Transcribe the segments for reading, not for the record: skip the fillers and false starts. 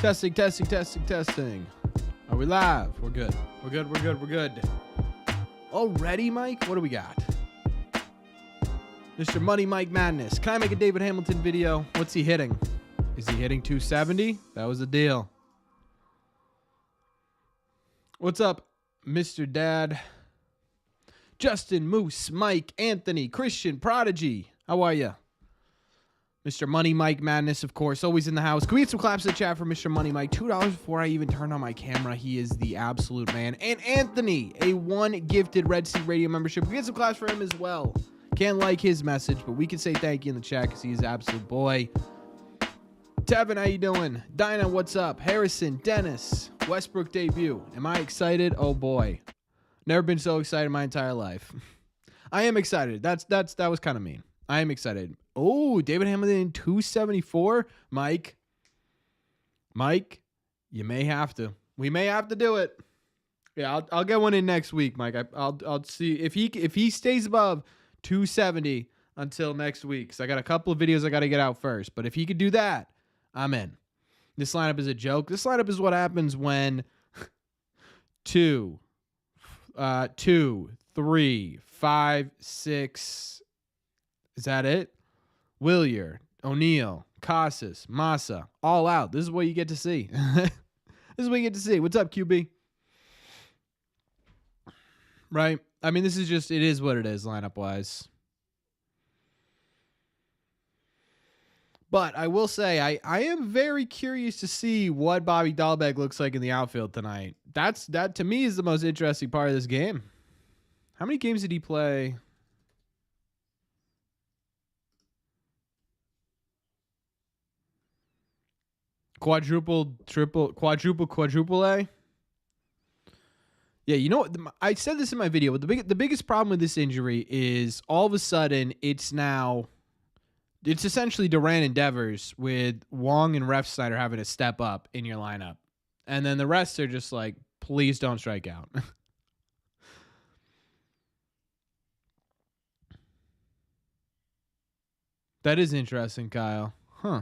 Testing, testing, testing, testing. Are we live? We're good. We're good, we're good, we're good. Already, Mike? What do we got? Mr. Money Mike Madness. Can I make a David Hamilton video? What's he hitting? Is he hitting 270? That was the deal. What's up, Mr. Dad? Justin, Moose, Mike, Anthony, Christian, Prodigy. How are you? Mr. Money Mike Madness, of course, always in the house. Can we get some claps in the chat for Mr. Money Mike? $2 before I even turn on my camera. He is the absolute man. And Anthony, a one gifted Red Sea Radio membership. We get some claps for him as well. Can't like his message, but we can say thank you in the chat because he's an absolute boy. Tevin, how you doing? Dinah, what's up? Harrison, Dennis, Westbrook debut. Am I excited? Oh boy. Never been so excited in my entire life. I am excited. That was kind of mean. I am excited. Oh, David Hamilton 274. Mike, you may have to. We may have to do it. Yeah, I'll get one in next week, Mike. I'll see if he stays above 270 until next week. Because I got a couple of videos I got to get out first. But if he could do that, I'm in. This lineup is a joke. This lineup is what happens when 2, 3, 5, 6. Is that it? Willier, O'Neal, Casas, Massa, all out. This is what you get to see. This is what you get to see. What's up, QB? Right? I mean, this is just, it is what it is lineup-wise. But I will say, I am very curious to see what Bobby Dahlbeck looks like in the outfield tonight. That to me is the most interesting part of this game. How many games did he play? Quadruple A. Yeah, you know what? I said this in my video, but the biggest problem with this injury is all of a sudden it's essentially Duran and Devers with Wong and Refsnyder having to step up in your lineup. And then the rest are just like, please don't strike out. That is interesting, Kyle. Huh.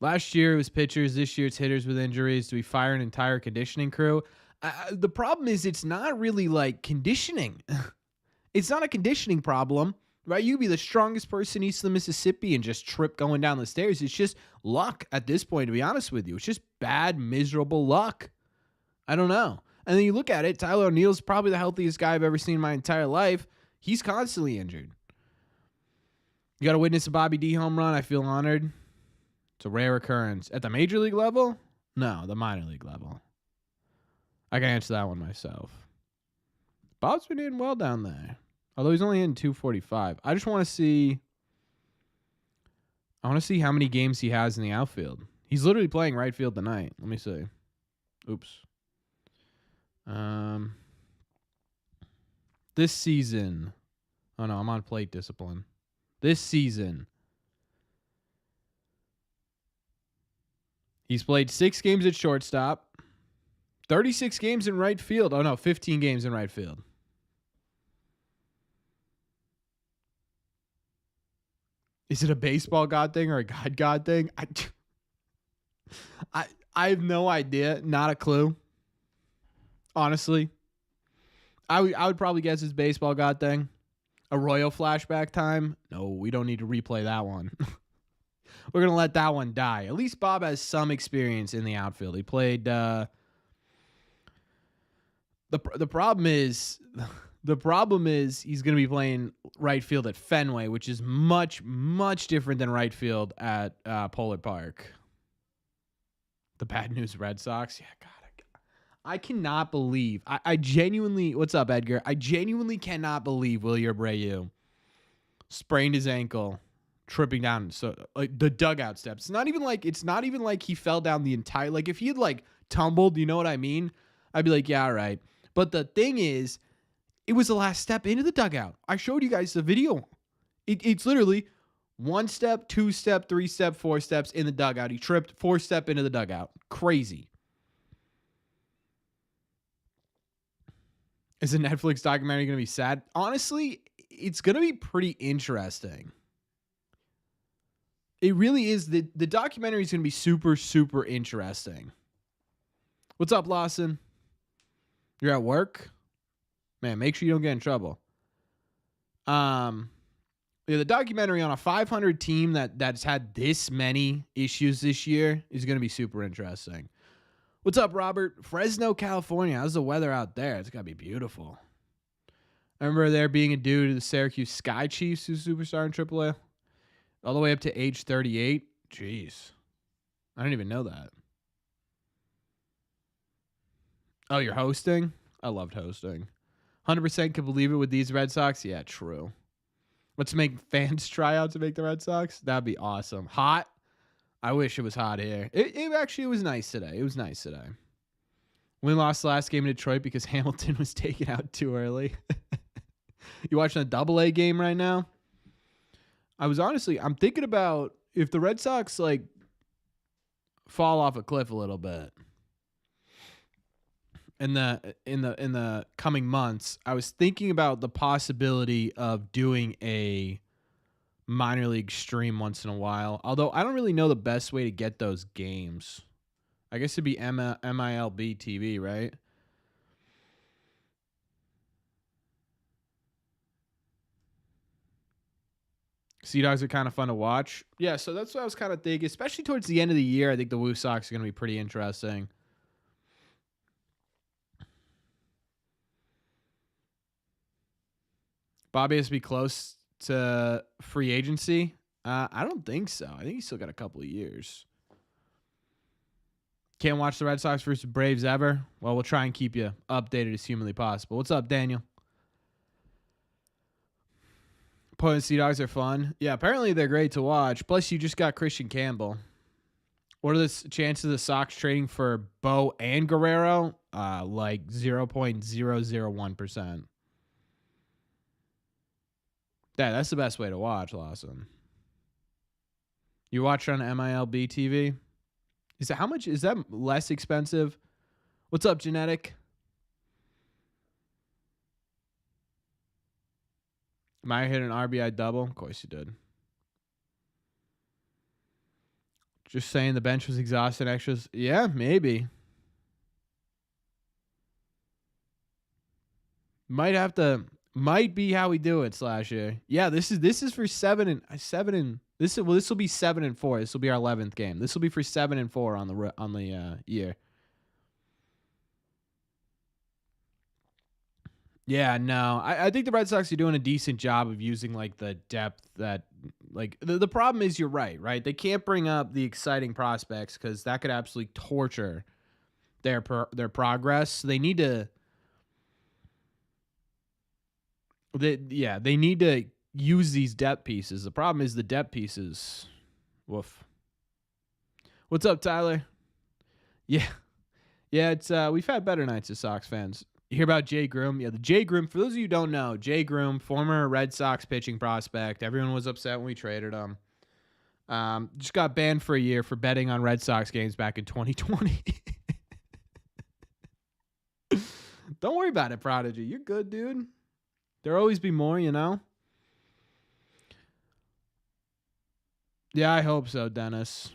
Last year it was pitchers. This year it's hitters with injuries. Do we fire an entire conditioning crew? The problem is it's not really like conditioning. It's not a conditioning problem, right? You could be the strongest person east of the Mississippi and just trip going down the stairs. It's just luck at this point, to be honest with you. It's just bad, miserable luck. I don't know. And then you look at it, Tyler O'Neill's probably the healthiest guy I've ever seen in my entire life. He's constantly injured. You got to witness a Bobby D home run. I feel honored. It's a rare occurrence. At the major league level? No, the minor league level. I can answer that one myself. Bob's been doing well down there. Although he's only in 245. I just want to see. I want to see how many games he has in the outfield. He's literally playing right field tonight. Let me see. Oops. This season. Oh no, I'm on plate discipline. This season. He's played 6 games at shortstop, 36 games in right field. Oh, no, 15 games in right field. Is it a baseball god thing or a god thing? I have no idea. Not a clue. Honestly. I would probably guess it's baseball god thing. A Royal flashback time? No, we don't need to replay that one. We're going to let that one die. At least Bob has some experience in the outfield. He played the problem is he's going to be playing right field at Fenway, which is much, much different than right field at Polar Park. The bad news Red Sox. Yeah, God. I cannot believe. I genuinely, what's up, Edgar? I genuinely cannot believe Wilyer Abreu sprained his ankle tripping down like the dugout steps. It's not even like he fell down the entire, like if he had like tumbled, you know what I mean? I'd be like, yeah, all right. But the thing is, it was the last step into the dugout. I showed you guys the video. It's literally 1 step, 2 step, 3 step, 4 steps in the dugout. He tripped 4 step into the dugout. Crazy. Is a Netflix documentary going to be sad? Honestly, it's going to be pretty interesting. It really is. The documentary is going to be super, super interesting. What's up, Lawson? You're at work? Man, make sure you don't get in trouble. Yeah, the documentary on a 500 team that's had this many issues this year is going to be super interesting. What's up, Robert? Fresno, California. How's the weather out there? It's got to be beautiful. I remember there being a dude to the Syracuse Sky Chiefs who's superstar in AAA. All the way up to age 38. Jeez. I didn't even know that. Oh, you're hosting? I loved hosting. 100% could believe it with these Red Sox. Yeah, true. Let's make fans try out to make the Red Sox. That'd be awesome. Hot? I wish it was hot here. It actually was nice today. It was nice today. We lost the last game in Detroit because Hamilton was taken out too early. You watching a AA game right now? I'm thinking about if the Red Sox fall off a cliff a little bit in the coming months. I was thinking about the possibility of doing a minor league stream once in a while. Although I don't really know the best way to get those games. I guess it'd be MILB TV, right? Sea Dogs are kind of fun to watch. Yeah, so that's what I was kind of thinking. Especially towards the end of the year, I think the Woo Sox are going to be pretty interesting. Bobby has to be close to free agency. I don't think so. I think he's still got a couple of years. Can't watch the Red Sox versus Braves ever? Well, we'll try and keep you updated as humanly possible. What's up, Daniel? Portland Sea Dogs are fun. Yeah, apparently they're great to watch. Plus, you just got Christian Campbell. What are the chances of the Sox trading for Bo and Guerrero? Like 0.001%. Yeah, that's the best way to watch, Lawson. You watch on MILB TV? Is that how much? Is that less expensive? What's up, Genetic? Meyer hit an RBI double. Of course he did. Just saying the bench was exhausted. Extras. Yeah, maybe. Might be how we do it /year. Yeah, this is for 7 and this will be 7-4. This will be our 11th game. This will be for 7-4 on the year. Yeah, no. I think the Red Sox are doing a decent job of using like the depth that like the problem is you're right? They can't bring up the exciting prospects because that could absolutely torture their progress. They need to they need to use these depth pieces. The problem is the depth pieces. Woof. What's up, Tyler? Yeah. Yeah, it's we've had better nights as Sox fans. You hear about Jay Groom? Yeah, the Jay Groom, for those of you who don't know, Jay Groom, former Red Sox pitching prospect. Everyone was upset when we traded him. Just got banned for a year for betting on Red Sox games back in 2020. Don't worry about it, Prodigy. You're good, dude. There'll always be more, you know? Yeah, I hope so, Dennis.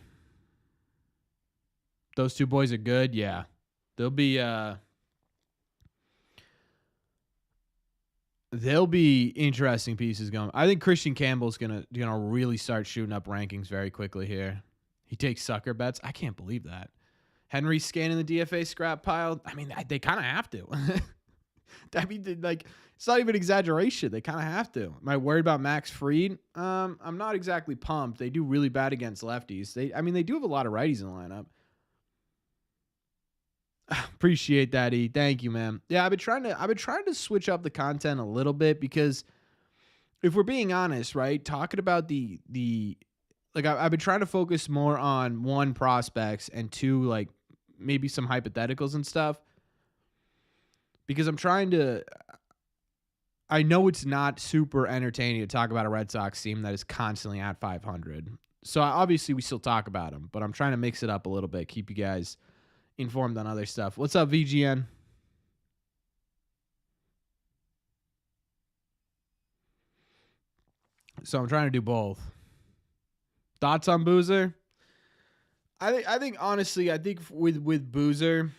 Those two boys are good. Yeah. They'll be interesting pieces going. I think Christian Campbell's gonna really start shooting up rankings very quickly here. He takes sucker bets. I can't believe that. Henry scanning the DFA scrap pile. I mean, they kind of have to. I mean, like, it's not even exaggeration. They kind of have to. Am I worried about Max Fried? I'm not exactly pumped. They do really bad against lefties. They do have a lot of righties in the lineup. Appreciate that, E. Thank you, man. Yeah, I've been trying to switch up the content a little bit because if we're being honest, right, talking about the I've been trying to focus more on one, prospects, and two, like maybe some hypotheticals and stuff. Because I know it's not super entertaining to talk about a Red Sox team that is constantly at 500. So obviously we still talk about them, but I'm trying to mix it up a little bit, keep you guys informed on other stuff. What's up, VGN? So I'm trying to do both. Thoughts on Boozer? I think honestly, with Boozer,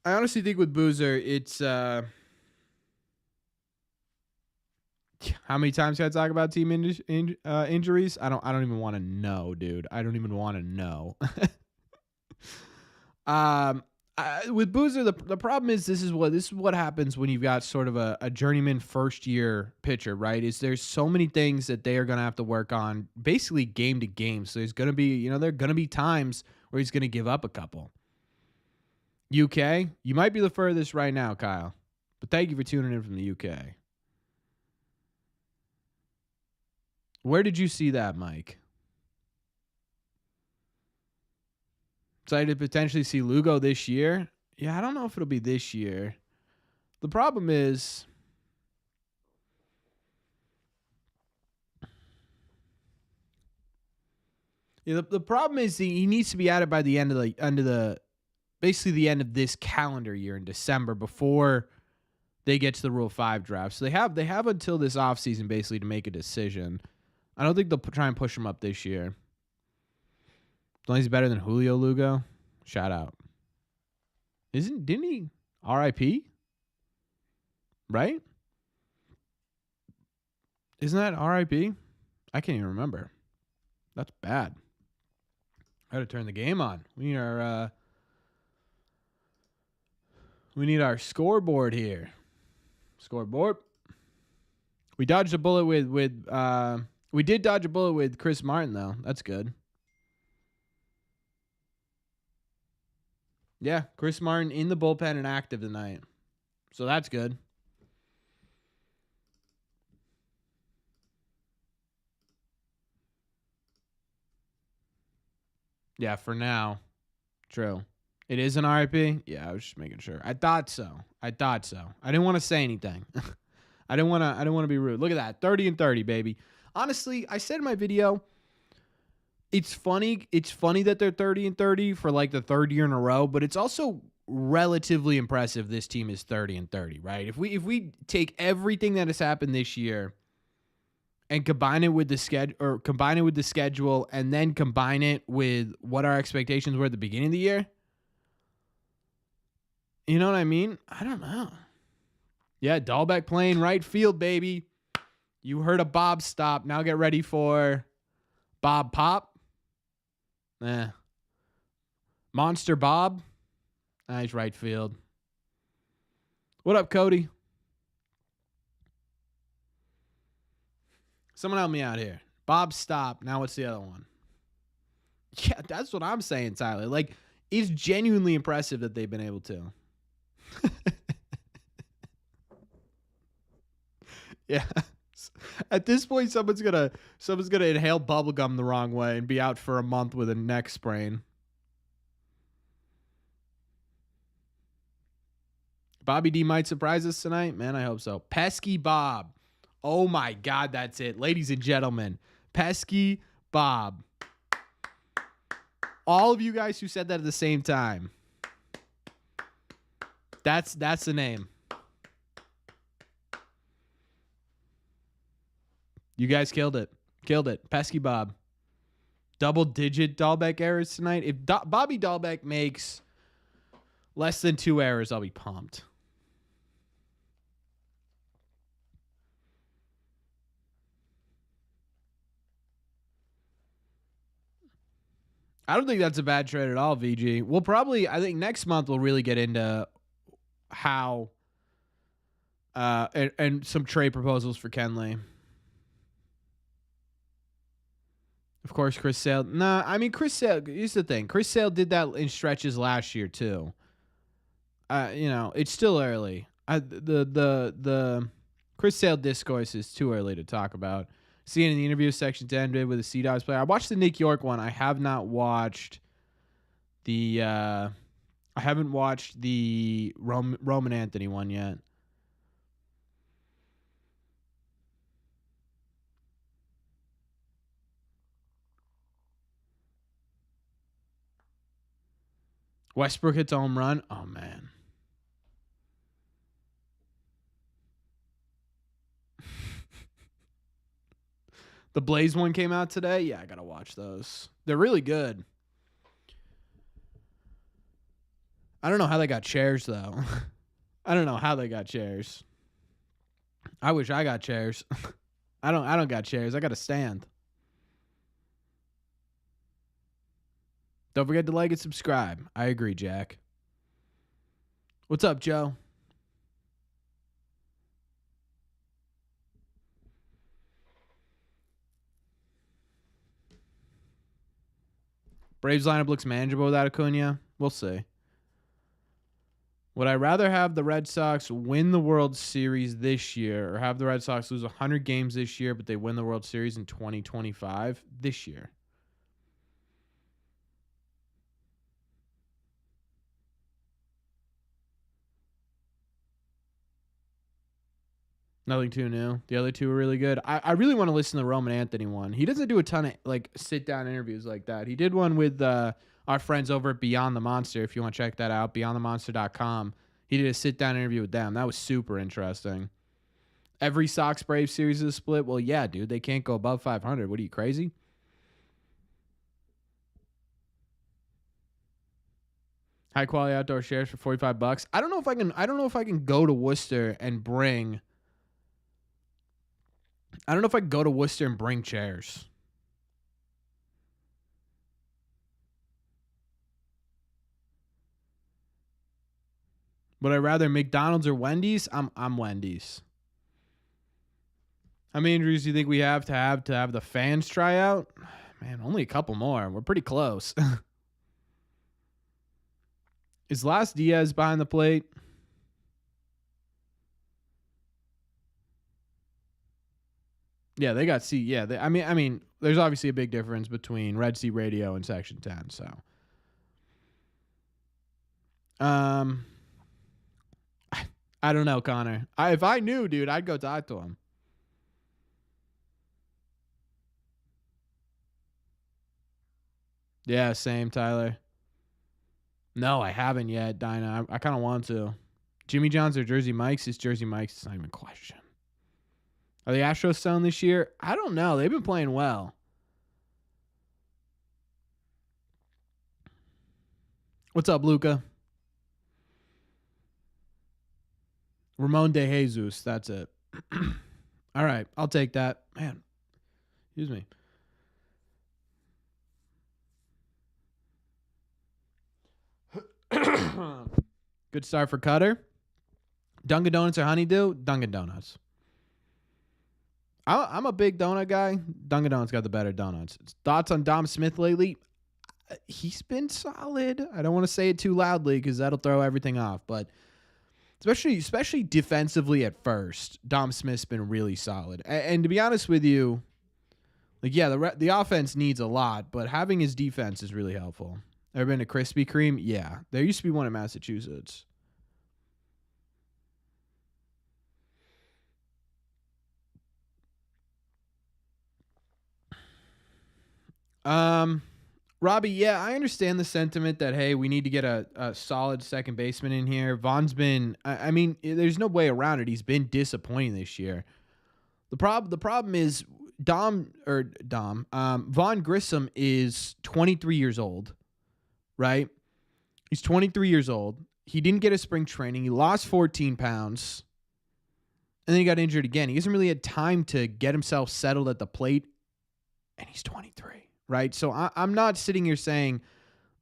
I honestly think with Boozer, it's how many times can I talk about team injuries? I don't even want to know, dude. I don't even want to know. With Boozer, the problem is this is what happens when you've got sort of a journeyman first year pitcher, right? Is there's so many things that they are gonna have to work on, basically game to game. So there's gonna be there are gonna be times where he's gonna give up a couple. UK, you might be the furthest right now, Kyle, but thank you for tuning in from the UK. Where did you see that, Mike? Excited to potentially see Lugo this year? Yeah, I don't know if it'll be this year. The problem is, the problem is he needs to be added by the end of basically the end of this calendar year in December before they get to the Rule 5 draft. So they have until this offseason basically to make a decision. I don't think they'll try and push him up this year. As long as he's better than Julio Lugo, shout out. Didn't he RIP? Right? Isn't that RIP? I can't even remember. That's bad. I got to turn the game on. We need our scoreboard here. Scoreboard. We dodged a bullet with we did dodge a bullet with Chris Martin though. That's good. Yeah, Chris Martin in the bullpen and active tonight. So that's good. Yeah, for now. True. It is an RIP? Yeah, I was just making sure. I thought so. I didn't want to say anything. I didn't want to be rude. Look at that. 30-30, baby. Honestly, I said in my video, it's funny that they're 30-30 for like the third year in a row, but it's also relatively impressive this team is 30-30, right? If we take everything that has happened this year and combine it with the schedule and then combine it with what our expectations were at the beginning of the year, you know what I mean? I don't know. Yeah, Dahlbeck playing right field, baby. You heard a Bob stop. Now get ready for Bob Pop. Monster Bob. Nice right field. What up, Cody? Someone help me out here. Bob stop. Now what's the other one? Yeah, that's what I'm saying, Tyler. Like, it's genuinely impressive that they've been able to. Yeah. At this point, someone's gonna inhale bubblegum the wrong way and be out for a month with a neck sprain. Bobby D might surprise us tonight. Man, I hope so. Pesky Bob. Oh my God, that's it. Ladies and gentlemen, Pesky Bob. All of you guys who said that at the same time. That's the name. You guys killed it. Pesky Bob. Double-digit Dahlbeck errors tonight. If Bobby Dahlbeck makes less than 2 errors, I'll be pumped. I don't think that's a bad trade at all, VG. We'll probably, I think next month we'll really get into how and some trade proposals for Kenley. Of course, Chris Sale. Nah, I mean, Chris Sale, here's the thing. Chris Sale did that in stretches last year, too. It's still early. The Chris Sale discourse is too early to talk about. Seeing in the interview section to end with a Sea Dogs player. I watched the Nick York one. I have not watched the Roman Anthony one yet. Westbrook hits a home run. Oh, man. The Blaze one came out today. Yeah, I got to watch those. They're really good. I don't know how they got chairs, though. I don't know how they got chairs. I wish I got chairs. I don't got chairs. I got a stand. Don't forget to like and subscribe. I agree, Jack. What's up, Joe? Braves lineup looks manageable without Acuna. We'll see. Would I rather have the Red Sox win the World Series this year or have the Red Sox lose 100 games this year, but they win the World Series in 2025? This year. Nothing too new. The other two were really good. I really want to listen to the Roman Anthony one. He doesn't do a ton of like sit-down interviews like that. He did one with our friends over at Beyond the Monster. If you want to check that out, beyondthemonster.com. He did a sit-down interview with them. That was super interesting. Every Sox Braves series is split. Well, yeah, dude. They can't go above 500. What are you, crazy? High quality outdoor shares for $45. I don't know if I can go to Worcester and bring... I don't know if I can go to Worcester and bring chairs. Would I rather McDonald's or Wendy's? I'm Wendy's. How many injuries do you think we have to the fans try out? Man, only a couple more. We're pretty close. Is Las Diaz behind the plate? Yeah, they got C. Yeah, I mean, there's obviously a big difference between Red Sea Radio and Section 10. So, I don't know, Connor. If I knew, dude, I'd go talk to him. Yeah, same, Tyler. No, I haven't yet, Dinah. I kind of want to. Jimmy John's or Jersey Mike's? It's Jersey Mike's. It's not even a question. Are the Astros selling this year? I don't know. They've been playing well. What's up, Luca? Ramon De Jesus. That's it. All right. I'll take that. Man. Excuse me. Good start for Cutter. Dunkin' Donuts or Honeydew? Dunkin' Donuts. I'm a big donut guy. Dunkin' Donuts got the better donuts. Thoughts on Dom Smith lately? He's been solid. I don't want to say it too loudly because that'll throw everything off. But especially defensively at first, Dom Smith's been really solid. And to be honest with you, like the offense needs a lot, but having his defense is really helpful. Ever been to Krispy Kreme? Yeah, there used to be one in Massachusetts. Robbie, yeah, I understand the sentiment that, hey, we need to get a solid second baseman in here. Vaughn's been, I mean, there's no way around it. He's been disappointing this year. The problem is Vaughn Grissom is 23 years old, right? He's 23 years old. He didn't get a spring training. He lost 14 pounds. And then he got injured again. He hasn't really had time to get himself settled at the plate. And he's 23. Right, so I'm not sitting here saying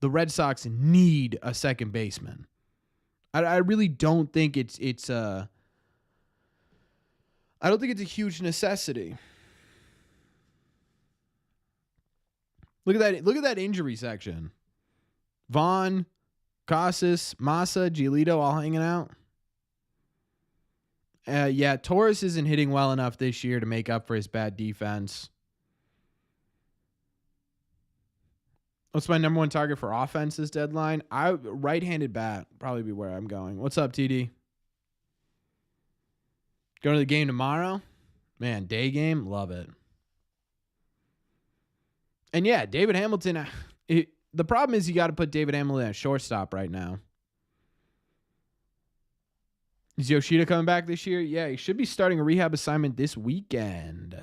the Red Sox need a second baseman. I really don't think it's I don't think it's a huge necessity. Look at that injury section. Vaughn, Casas, Massa, Giolito all hanging out. Yeah, Torres isn't hitting well enough this year to make up for his bad defense. What's my number one target for offense this deadline? Right-handed bat probably be where I'm going. What's up, TD? Going to the game tomorrow? Man, day game, love it. And yeah, David Hamilton. The problem is you got to put David Hamilton at shortstop right now. Is Yoshida coming back this year? Yeah, he should be starting a rehab assignment this weekend.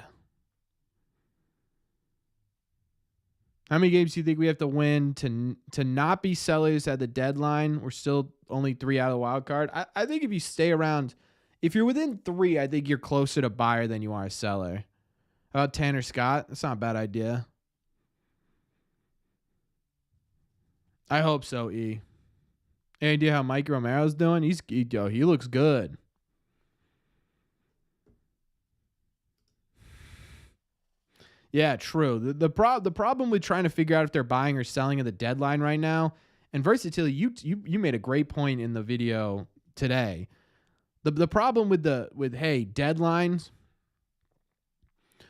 How many games do you think we have to win to not be sellers at the deadline? We're still only 3 out of the wild card. I think if you stay around, if you're within 3, I think you're closer to buyer than you are a seller. How about Tanner Scott? That's not a bad idea. I hope so, E. Any idea how Mike Romero's doing? He looks good. Yeah, true. The problem with trying to figure out if they're buying or selling at the deadline right now, and versatility, you made a great point in the video today. The problem with deadlines.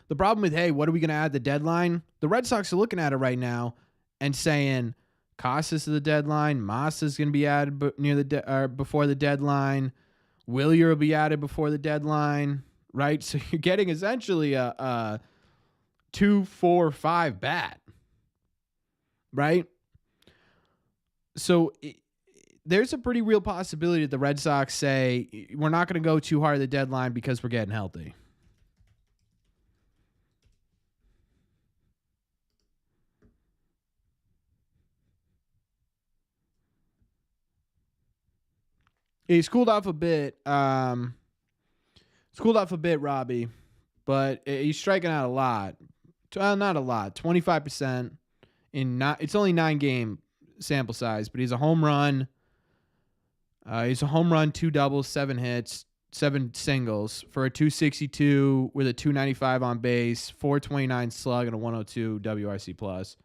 The problem with what are we going to add the deadline? The Red Sox are looking at it right now and saying Casas is the deadline, Massa is going to be added before the deadline, Willier will be added before the deadline, right? So you're getting essentially a 2, 4, 5 bat, right? So there's a pretty real possibility that the Red Sox say we're not going to go too hard at the deadline because we're getting healthy. He's cooled off a bit. Robbie, but he's striking out a lot. Not a lot, 25% it's only 9-game sample size, but he's a home run. He's a home run, 2 doubles, 7 hits, 7 singles for a 262 with a 295 on base, 429 slug, and a 102 WRC plus.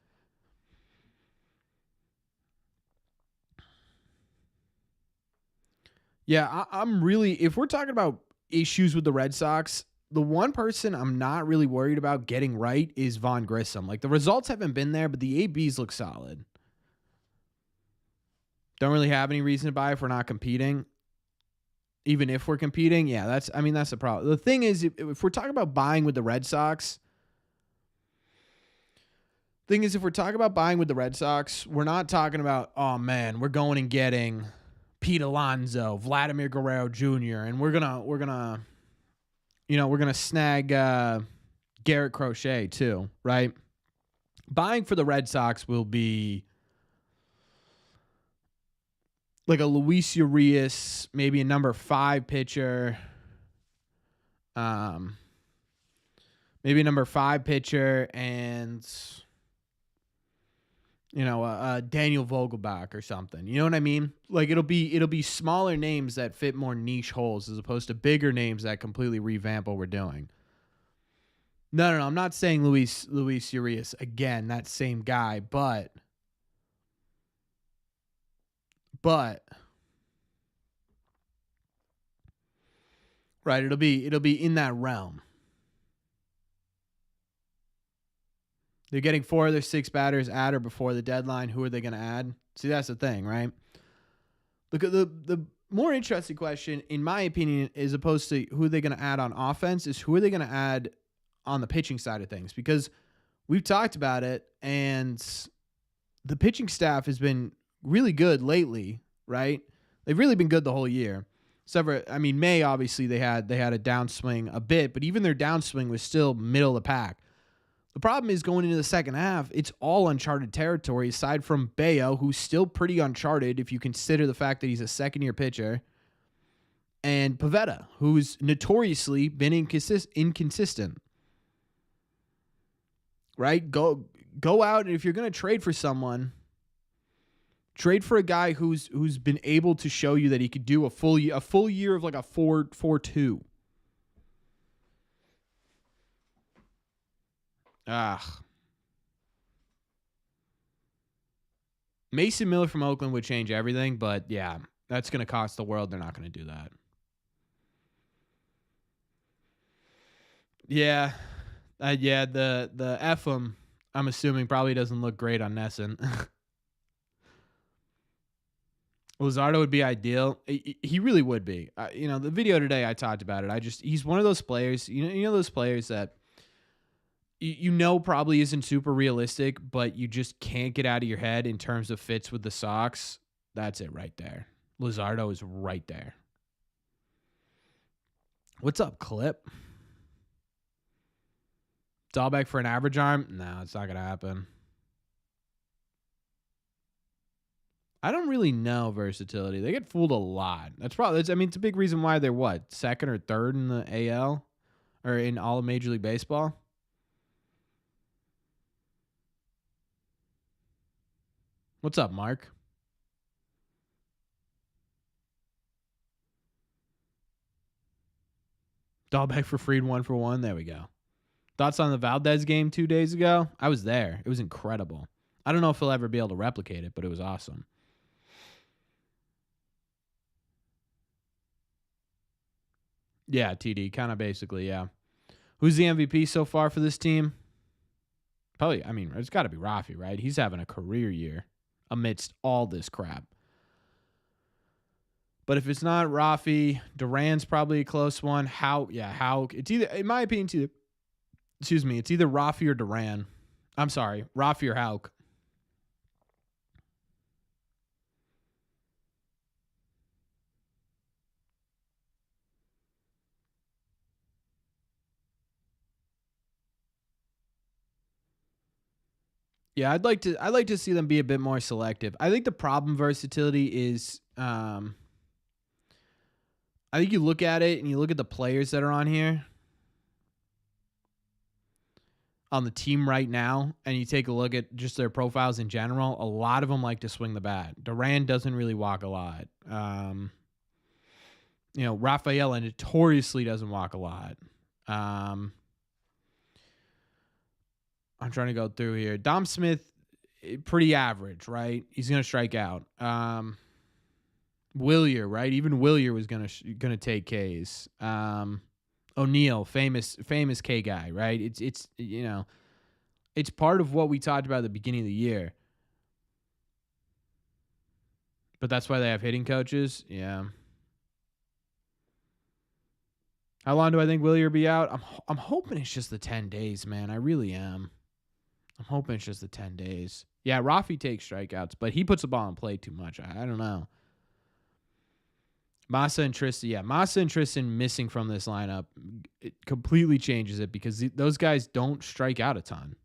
Yeah, I'm really, if we're talking about issues with the Red Sox, the one person I'm not really worried about getting right is Vaughn Grissom. Like, the results haven't been there, but the ABs look solid. Don't really have any reason to buy if we're not competing. Even if we're competing, yeah, that's the problem. The thing is, if we're talking about buying with the Red Sox, if we're talking about buying with the Red Sox, we're not talking about, oh man, we're going and getting Pete Alonso, Vladimir Guerrero Jr., and we're gonna snag Garrett Crochet too, right? Buying for the Red Sox will be like a Luis Urias, maybe a number 5 pitcher, and Daniel Vogelbach or something. You know what I mean? Like, it'll be smaller names that fit more niche holes as opposed to bigger names that completely revamp what we're doing. No, I'm not saying Luis Urias again, that same guy, but right, it'll be in that realm. They're getting 4 of their 6 batters at or before the deadline. Who are they going to add? See, that's the thing, right? Look at the more interesting question, in my opinion, as opposed to who are they going to add on offense, is who are they going to add on the pitching side of things? Because we've talked about it, and the pitching staff has been really good lately, right? They've really been good the whole year. May, obviously, they had a downswing a bit, but even their downswing was still middle of the pack. The problem is going into the second half, it's all uncharted territory, aside from Bayo, who's still pretty uncharted if you consider the fact that he's a second-year pitcher, and Pivetta, who's notoriously been inconsistent. Right? Go out, and if you're going to trade for someone, trade for a guy who's been able to show you that he could do a full year of like a 4.2. Mason Miller from Oakland would change everything, but yeah, that's going to cost the world. They're not going to do that. Yeah. The Ephraim, I'm assuming, probably doesn't look great on Nesson. Luzardo would be ideal. He really would be. The video today I talked about it. He's one of those players, those players that probably isn't super realistic, but you just can't get out of your head in terms of fits with the Sox. That's it right there. Luzardo is right there. What's up, Clip? Dahlbeck for an average arm? No, it's not going to happen. I don't really know versatility. They get fooled a lot. I mean, it's a big reason why they're what, second or third in the AL or in all of Major League Baseball. What's up, Mark? Dahlbeck for Freed 1-for-1. There we go. Thoughts on the Valdez game 2 days ago? I was there. It was incredible. I don't know if he'll ever be able to replicate it, but it was awesome. Yeah, TD, kind of basically, yeah. Who's the MVP so far for this team? Probably, I mean, it's got to be Rafi, right? He's having a career year amidst all this crap. But if it's not Rafi, Duran's probably a close one. How? It's either, in my opinion, it's either Rafi or Duran. I'm sorry, Rafi or Hauk. Yeah, I'd like to see them be a bit more selective. I think the problem versatility is I think you look at it and you look at the players that are on here on the team right now, and you take a look at just their profiles in general. A lot of them like to swing the bat. Duran doesn't really walk a lot. Rafaela notoriously doesn't walk a lot. I'm trying to go through here. Dom Smith, pretty average, right? He's going to strike out. Willier, right? Even Willier was gonna take Ks. O'Neill, famous K guy, right? It's part of what we talked about at the beginning of the year. But that's why they have hitting coaches. Yeah. How long do I think Willier be out? I'm hoping it's just the 10 days, man. I really am. I'm hoping it's just the 10 days. Yeah, Rafi takes strikeouts, but he puts the ball in play too much. I don't know. Massa and Tristan missing from this lineup, it completely changes it because those guys don't strike out a ton.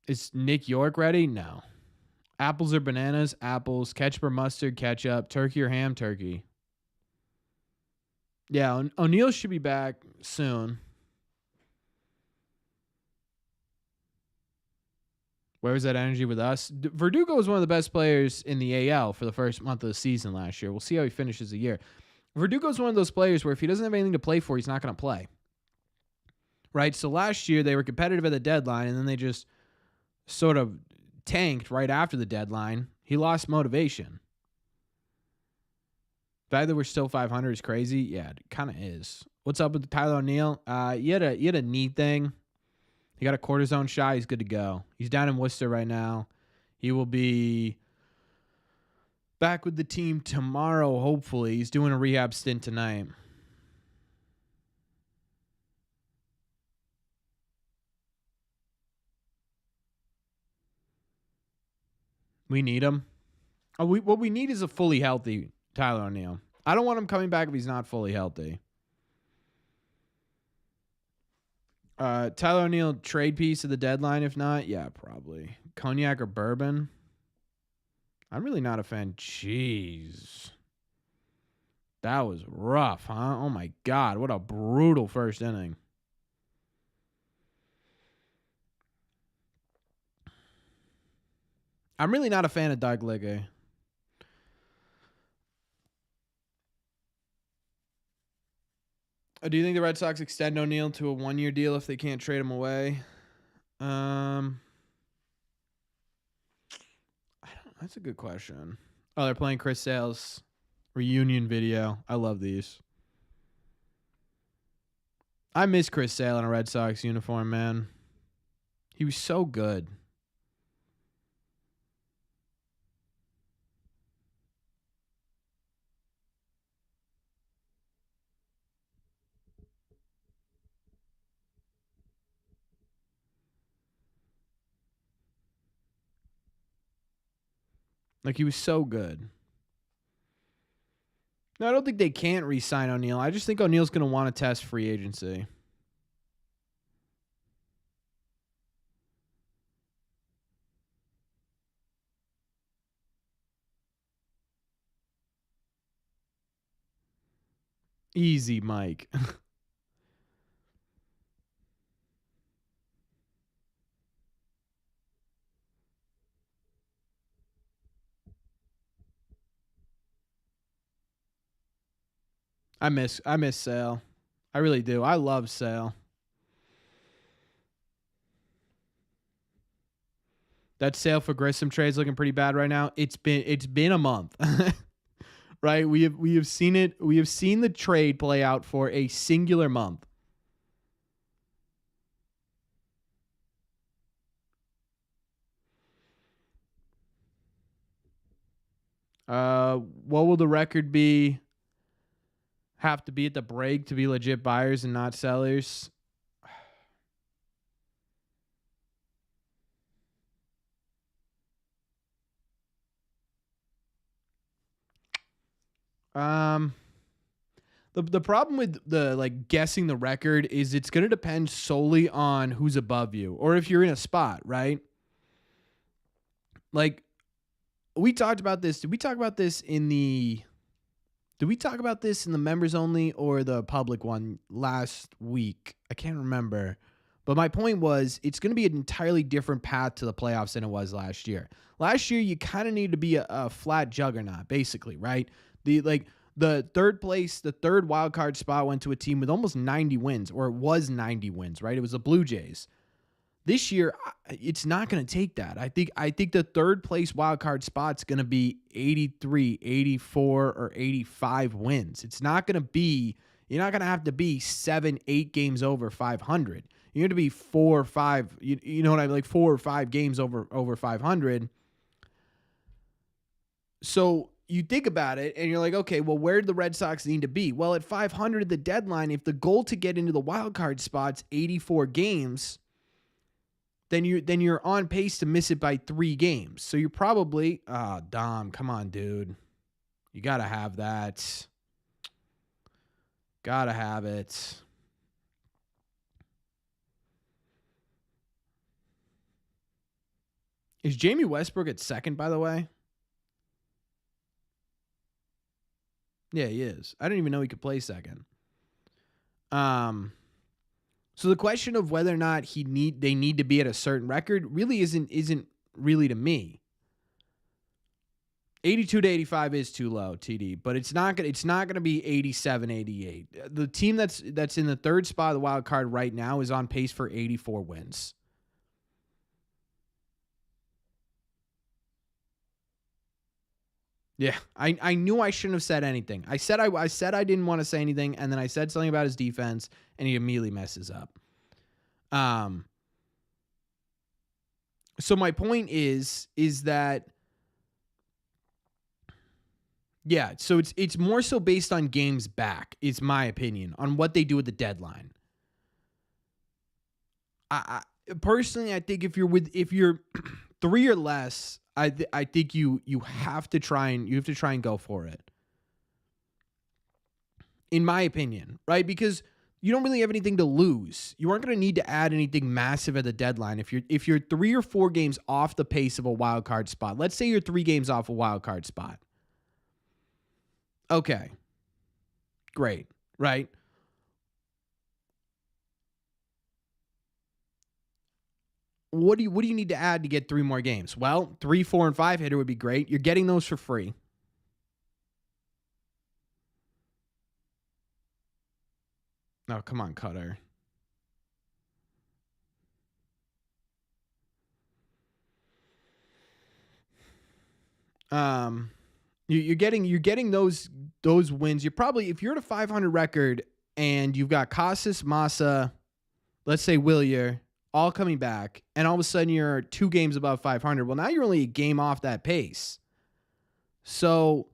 Is Nick York ready? No. Apples or bananas? Apples. Ketchup or mustard? Ketchup. Turkey or ham? Turkey. Yeah, O'Neill should be back soon. Where was that energy with us? Verdugo was one of the best players in the AL for the first month of the season last year. We'll see how he finishes the year. Verdugo's one of those players where if he doesn't have anything to play for, he's not going to play. Right? So last year, they were competitive at the deadline, and then they just sort of tanked right after the deadline. He lost motivation. The fact that we're still 500 is crazy. Yeah, it kind of is. What's up with Tyler O'Neill? He had a knee thing. He got a cortisone shot. He's good to go. He's down in Worcester right now. He will be back with the team tomorrow, hopefully. He's doing a rehab stint tonight. We need him. What we need is a fully healthy Tyler O'Neill. I don't want him coming back if he's not fully healthy. Tyler O'Neill trade piece of the deadline. If not, yeah, probably cognac or bourbon. I'm really not a fan. Jeez, that was rough, huh? Oh my God, what a brutal first inning. I'm really not a fan of Doug Liggett. Do you think the Red Sox extend O'Neill to a 1-year deal if they can't trade him away? That's a good question. Oh, they're playing Chris Sale's reunion video. I love these. I miss Chris Sale in a Red Sox uniform, man. He was so good. Like, he was so good. No, I don't think they can't re-sign O'Neill. I just think O'Neill's going to want to test free agency. Easy, Mike. I miss Sale. I really do. I love Sale. That Sale for Grissom trade's looking pretty bad right now. It's been a month. Right? We have seen it. We have seen the trade play out for a singular month. What will the record be? Have to be at the break to be legit buyers and not sellers. Um, the problem with the like guessing the record is it's going to depend solely on who's above you or if you're in a spot, right? Like we talked about this. Did we talk about this in the members only or the public one last week? I can't remember. But my point was it's going to be an entirely different path to the playoffs than it was last year. Last year, you kind of need to be a flat juggernaut, basically, right? The third wild card spot went to a team with almost 90 wins, or it was 90 wins, right? It was the Blue Jays. This year, it's not going to take that. I think the third place wild card spot's going to be 83, 84, or 85 wins. It's not going to be, you're not going to have to be 7, 8 games over 500. You have to be 4 or 5, you know what I mean? Like 4 or 5 games over 500. So you think about it and you're like, okay, well, where do the Red Sox need to be? Well, at 500, the deadline, if the goal to get into the wild card spot's 84 games, then you're on pace to miss it by 3 games. So you're probably, Dom, come on, dude. You got to have that. Got to have it. Is Jamie Westbrook at second, by the way? Yeah, he is. I didn't even know he could play second. So the question of whether or not they need to be at a certain record really isn't really to me. 82 to 85 is too low, TD, but it's not gonna be 87, 88. The team that's in the third spot of the wild card right now is on pace for 84 wins. Yeah, I knew I shouldn't have said anything. I said I didn't want to say anything, and then I said something about his defense, and he immediately messes up. So my point is that yeah, so it's more so based on games back, is my opinion, on what they do at the deadline. I personally, I think if you're 3 or less, I think you have to try and go for it. In my opinion, right? Because you don't really have anything to lose. You aren't going to need to add anything massive at the deadline. If you're 3 or 4 games off the pace of a wild card spot. Let's say you're 3 games off a wild card spot. Okay. Great, right? What do you need to add to get 3 more games? Well, 3, 4, and 5 hitter would be great. You're getting those for free. Oh, come on, Cutter. You're getting those wins. You're probably, if you're at a 500 record and you've got Casas, Massa, let's say Willier, all coming back, and all of a sudden you're 2 games above 500. Well, now you're only a game off that pace. So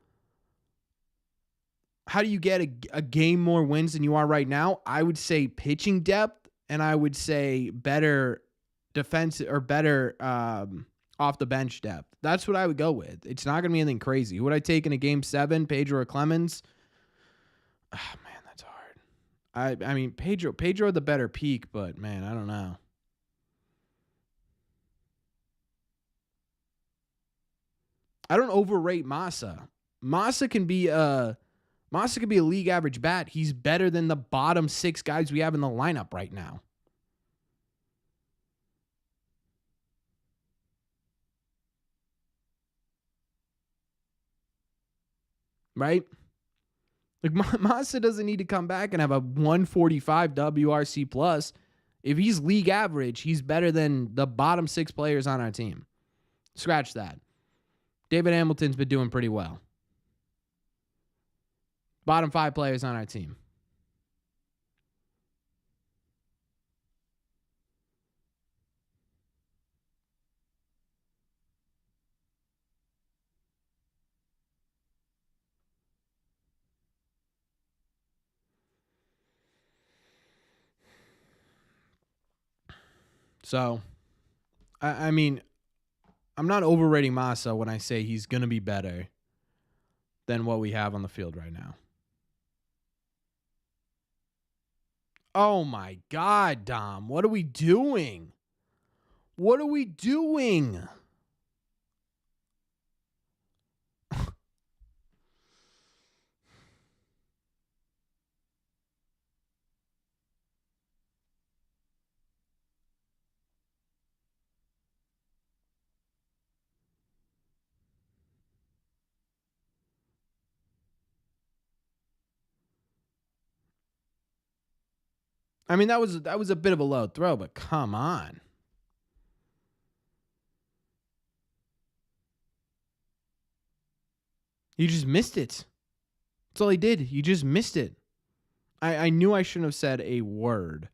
how do you get a game more wins than you are right now? I would say pitching depth, and I would say better defense or better off the bench depth. That's what I would go with. It's not going to be anything crazy. Who would I take in a game 7, Pedro or Clemens? Oh, man, that's hard. I mean, Pedro the better peak, but man, I don't know. I don't overrate Massa. Massa can be Massa could be a league average bat. He's better than the bottom 6 guys we have in the lineup right now. Right? Like, Massa doesn't need to come back and have a 145 WRC plus. If he's league average, he's better than the bottom 6 players on our team. Scratch that. David Hamilton's been doing pretty well. Bottom 5 players on our team. So, I mean, I'm not overrating Massa when I say he's going to be better than what we have on the field right now. Oh my God, Dom. What are we doing? What are we doing? I mean, that was a bit of a low throw, but come on. You just missed it. That's all he did. You just missed it. I knew I shouldn't have said a word.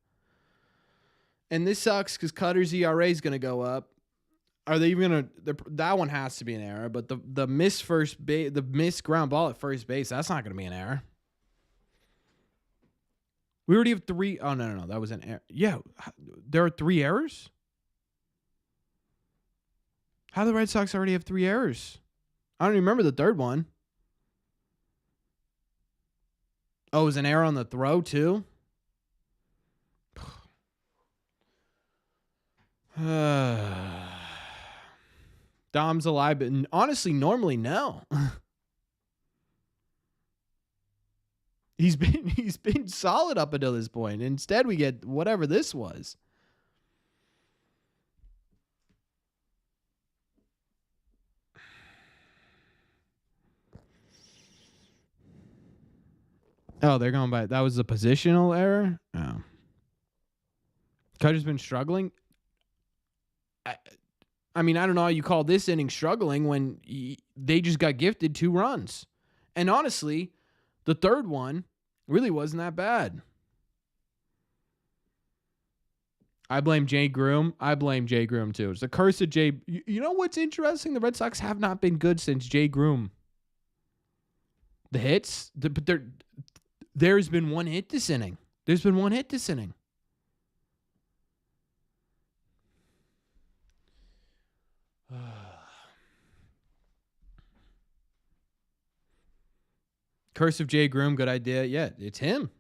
And this sucks because Cutter's ERA is going to go up. Are they even going to? That one has to be an error, but the missed the missed ground ball at first base, that's not going to be an error. We already have 3. Oh, no. That was an error. Yeah. There are 3 errors? How do the Red Sox already have 3 errors? I don't even remember the third one. Oh, it was an error on the throw, too? Dom's alive, but honestly, normally, no. He's been solid up until this point. Instead, we get whatever this was. Oh, they're going by. That was a positional error? Oh. Cutter's been struggling. I mean, I don't know how you call this inning struggling when they just got gifted 2 runs. And honestly, the third one really wasn't that bad. I blame Jay Groom. Too. It's the curse of Jay. You know what's interesting? The Red Sox have not been good since Jay Groom. The hits, but there's been 1 hit this inning. Curse of Jay Groom, good idea. Yeah, it's him.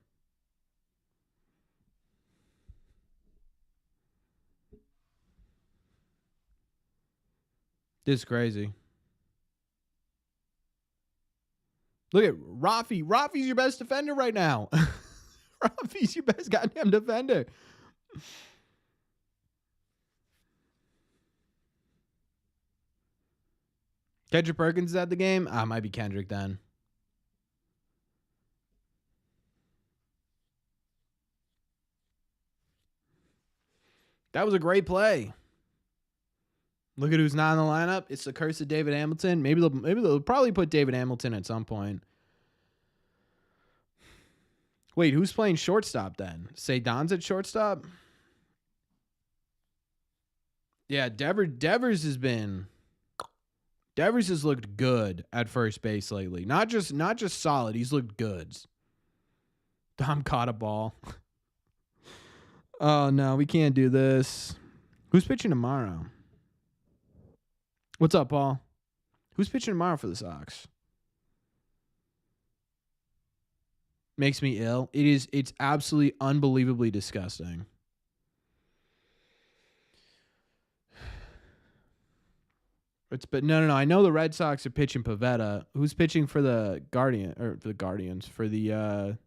This is crazy. Look at Rafi. Rafi's your best defender right now. Rafi's your best goddamn defender. Kendrick Perkins is at the game? Might be Kendrick then. That was a great play. Look at who's not in the lineup. It's the curse of David Hamilton. Maybe they'll probably put David Hamilton at some point. Wait, who's playing shortstop then? Say Don's at shortstop? Yeah, Devers has looked good at first base lately. Not just solid. He's looked good. Dom caught a ball. Oh no, we can't do this. Who's pitching tomorrow? What's up, Paul? Who's pitching tomorrow for the Sox? Makes me ill. It's absolutely unbelievably disgusting. No. I know the Red Sox are pitching Pivetta. Who's pitching for the Guardians for the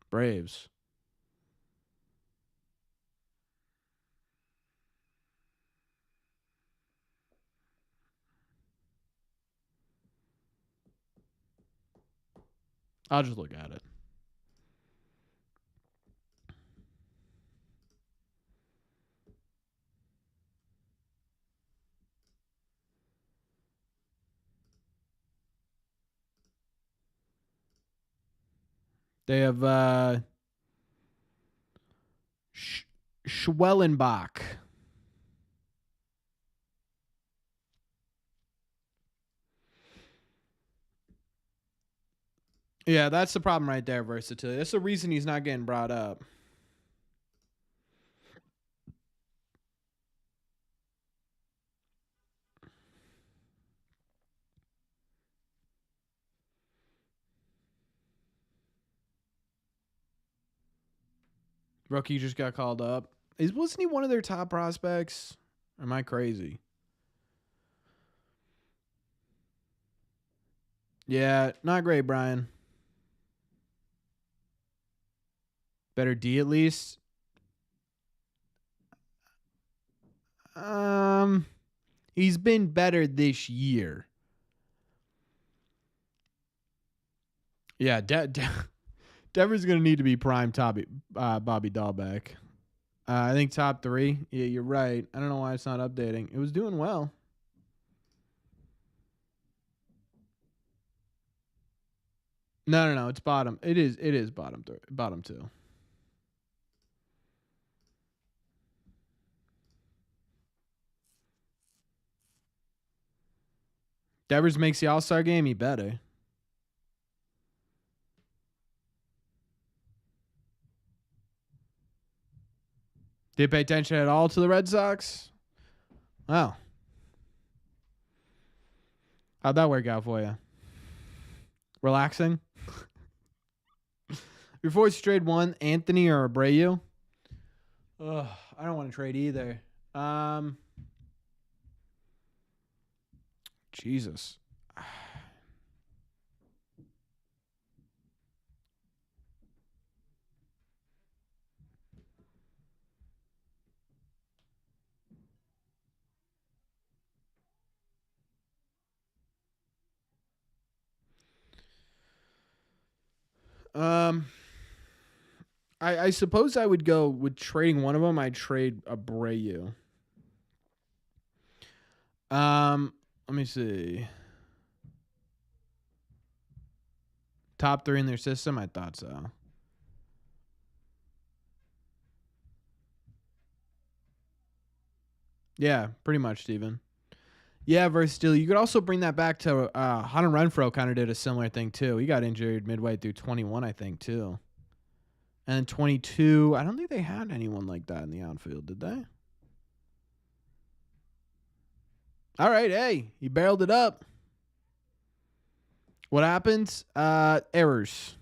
Braves? I'll just look at it. They have Schwellenbach. Yeah, that's the problem right there, versatility. That's the reason he's not getting brought up. Rookie just got called up. Wasn't he one of their top prospects? Or am I crazy? Yeah, not great, Brian. Better D at least. He's been better this year. Yeah, Devers going to need to be prime Bobby Dahlbeck. I think top 3. Yeah, you're right. I don't know why it's not updating. It was doing well. No. It's bottom. It is bottom 2. Devers makes the All-Star game. He better. Did you pay attention at all to the Red Sox? Wow. How'd that work out for you? Relaxing? Before it's trade one, Anthony or Abreu? Ugh, I don't want to trade either. Jesus. I suppose I would go with trading one of them. I'd trade Abreu. Let me see. Top 3 in their system? I thought so. Yeah, pretty much, Steven. Yeah, versatility. You could also bring that back to Hunter Renfroe kind of did a similar thing, too. He got injured midway through 21, I think, too. And 22, I don't think they had anyone like that in the outfield, did they? All right, hey, he barreled it up. What happens? Errors.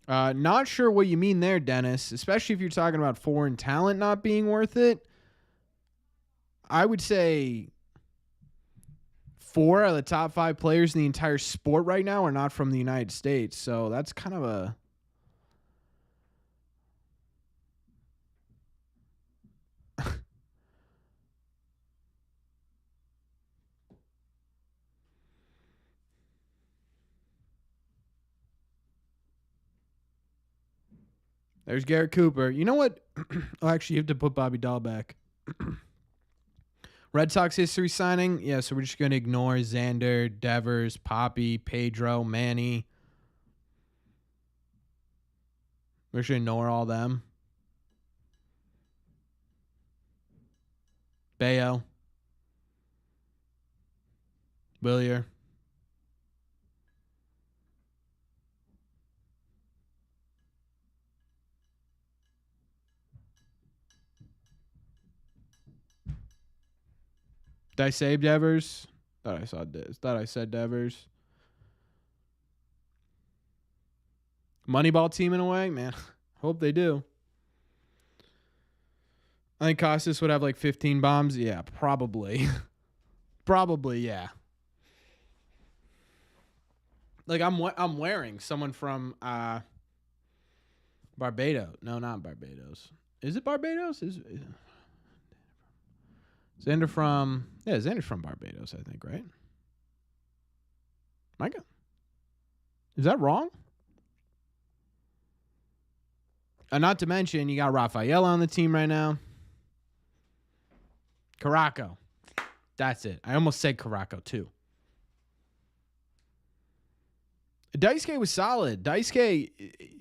Not sure what you mean there, Dennis, especially if you're talking about foreign talent not being worth it. I would say 4 out of the top 5 players in the entire sport right now are not from the United States. So that's kind of a... There's Garrett Cooper. You know what? Oh, actually, you have to put Bobby Dahl back. Red Sox history signing. Yeah, so we're just going to ignore Xander, Devers, Poppy, Pedro, Manny. We're just going to ignore all them. Bayo. Willier. Did I say Devers? Thought I said Devers. Moneyball team in a way, man. Hope they do. I think Costas would have like 15 bombs. Yeah, probably. Probably, yeah. Like I'm wearing someone from Barbados. No, not Barbados. Is it Barbados? Is Xander from Xander's from Barbados, I think, right? Micah? Is that wrong? Not to mention, you got Rafael on the team right now. Caraco. That's it. I almost said Caraco, too. Daisuke was solid. Daisuke,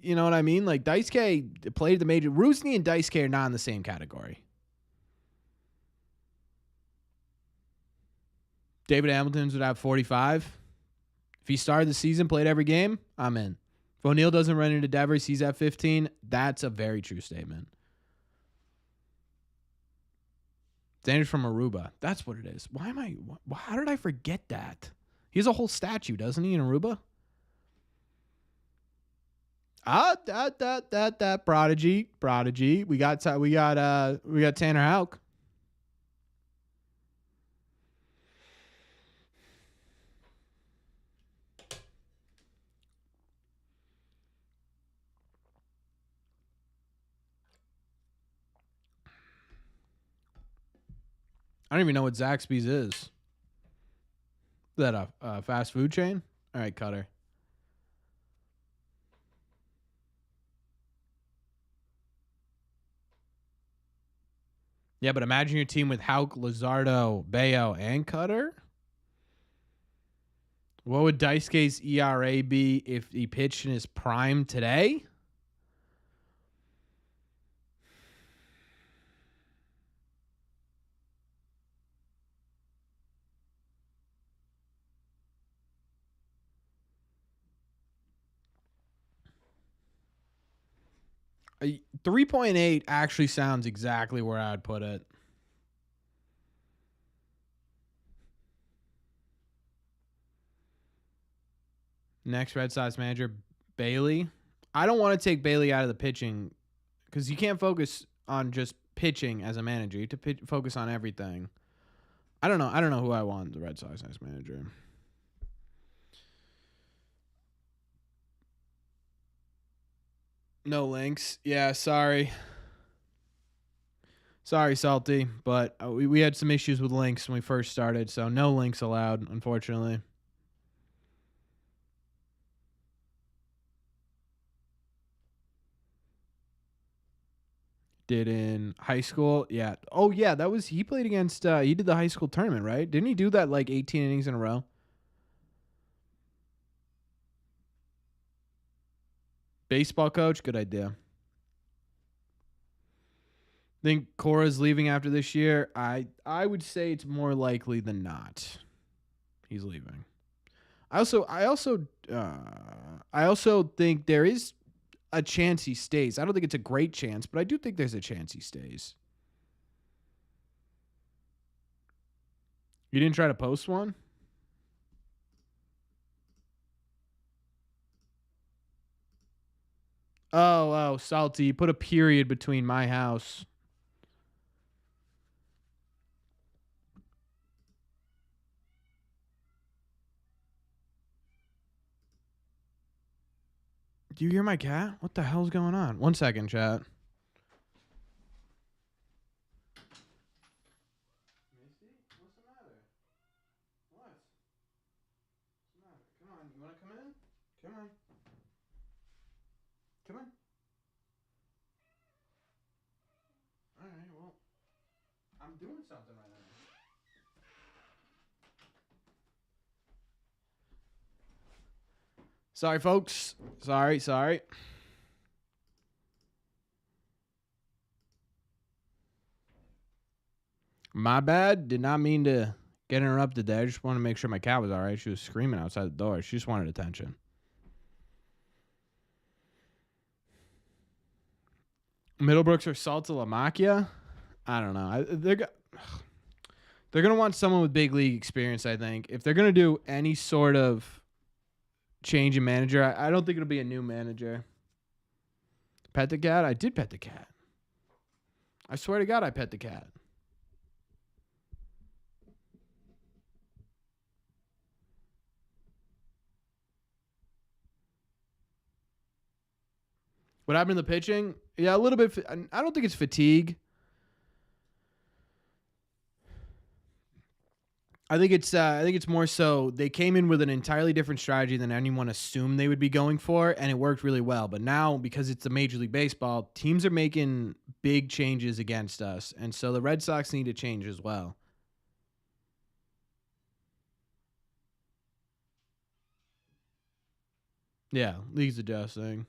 you know what I mean? Like, Daisuke played the major. Rusney and Daisuke are not in the same category. David Hamilton's would have 45. If he started the season, played every game, I'm in. If O'Neal doesn't run into Devers, he's at 15. That's a very true statement. Xander's from Aruba. That's what it is. How did I forget that? He has a whole statue, doesn't he, in Aruba? That prodigy. We got Tanner Houck. I don't even know what Zaxby's is. Is that a fast food chain? All right, Cutter. Yeah, but imagine your team with Houck, Luzardo, Bayo, and Cutter. What would Daisuke's ERA be if he pitched in his prime today? A 3.8 actually sounds exactly where I'd put it. Next Red Sox manager, Bailey. I don't want to take Bailey out of the pitching because you can't focus on just pitching as a manager. You have to focus on everything. I don't know who I want the Red Sox next manager. No links. Yeah, sorry. Sorry, Salty, but we had some issues with links when we first started, so no links allowed, unfortunately. Did in high school. Yeah. Oh, yeah, he played against, he did the high school tournament, right? Didn't he do that like 18 innings in a row? Baseball coach, good idea. Think Cora's leaving after this year? I would say it's more likely than not. He's leaving. I also think there is a chance he stays. I don't think it's a great chance, but I do think there's a chance he stays. You didn't try to post one? Oh, Salty. You put a period between my house. Do you hear my cat? What the hell's going on? 1 second, chat. Misty? What's the matter? What? What's the matter? Come on. You want to come in? Come on. Come on. All right, well, I'm doing something right now. Sorry, folks. Sorry. My bad. Did not mean to get interrupted there. I just wanted to make sure my cat was all right. She was screaming outside the door. She just wanted attention. Middlebrooks or Saltalamacchia? I don't know. They're going to want someone with big league experience, I think. If they're going to do any sort of change in manager, I don't think it'll be a new manager. Pet the cat? I did pet the cat. I swear to God, I pet the cat. What happened to the pitching? Yeah, a little bit. I don't think it's fatigue. I think it's more so they came in with an entirely different strategy than anyone assumed they would be going for, and it worked really well. But now, because it's the Major League Baseball, teams are making big changes against us, and so the Red Sox need to change as well. Yeah, league's adjusting.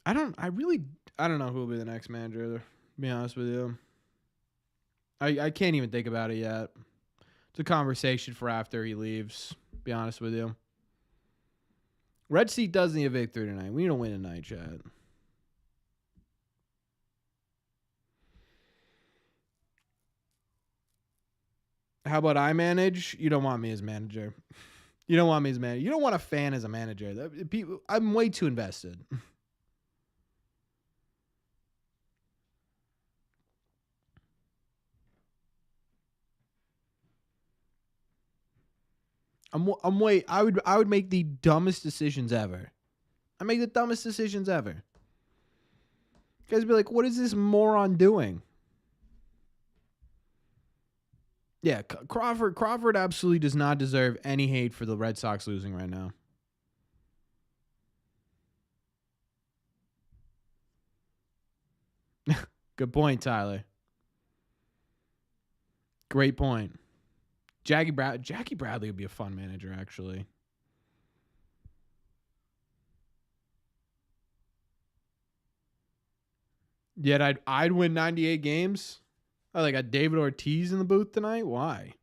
I don't know who will be the next manager, to be honest with you. I can't even think about it yet. It's a conversation for after he leaves, to be honest with you. Red Seat does need a victory tonight. We need to win tonight, Chad. How about I manage? You don't want me as manager. You don't want me as manager. You don't want a fan as a manager. I'm way too invested. I would make the dumbest decisions ever. I make the dumbest decisions ever. You guys be like, what is this moron doing? Yeah, Crawford absolutely does not deserve any hate for the Red Sox losing right now. Good point, Tyler. Great point. Jackie Bradley would be a fun manager, actually. Yet I'd win 98 games. Oh, they got David Ortiz in the booth tonight. Why?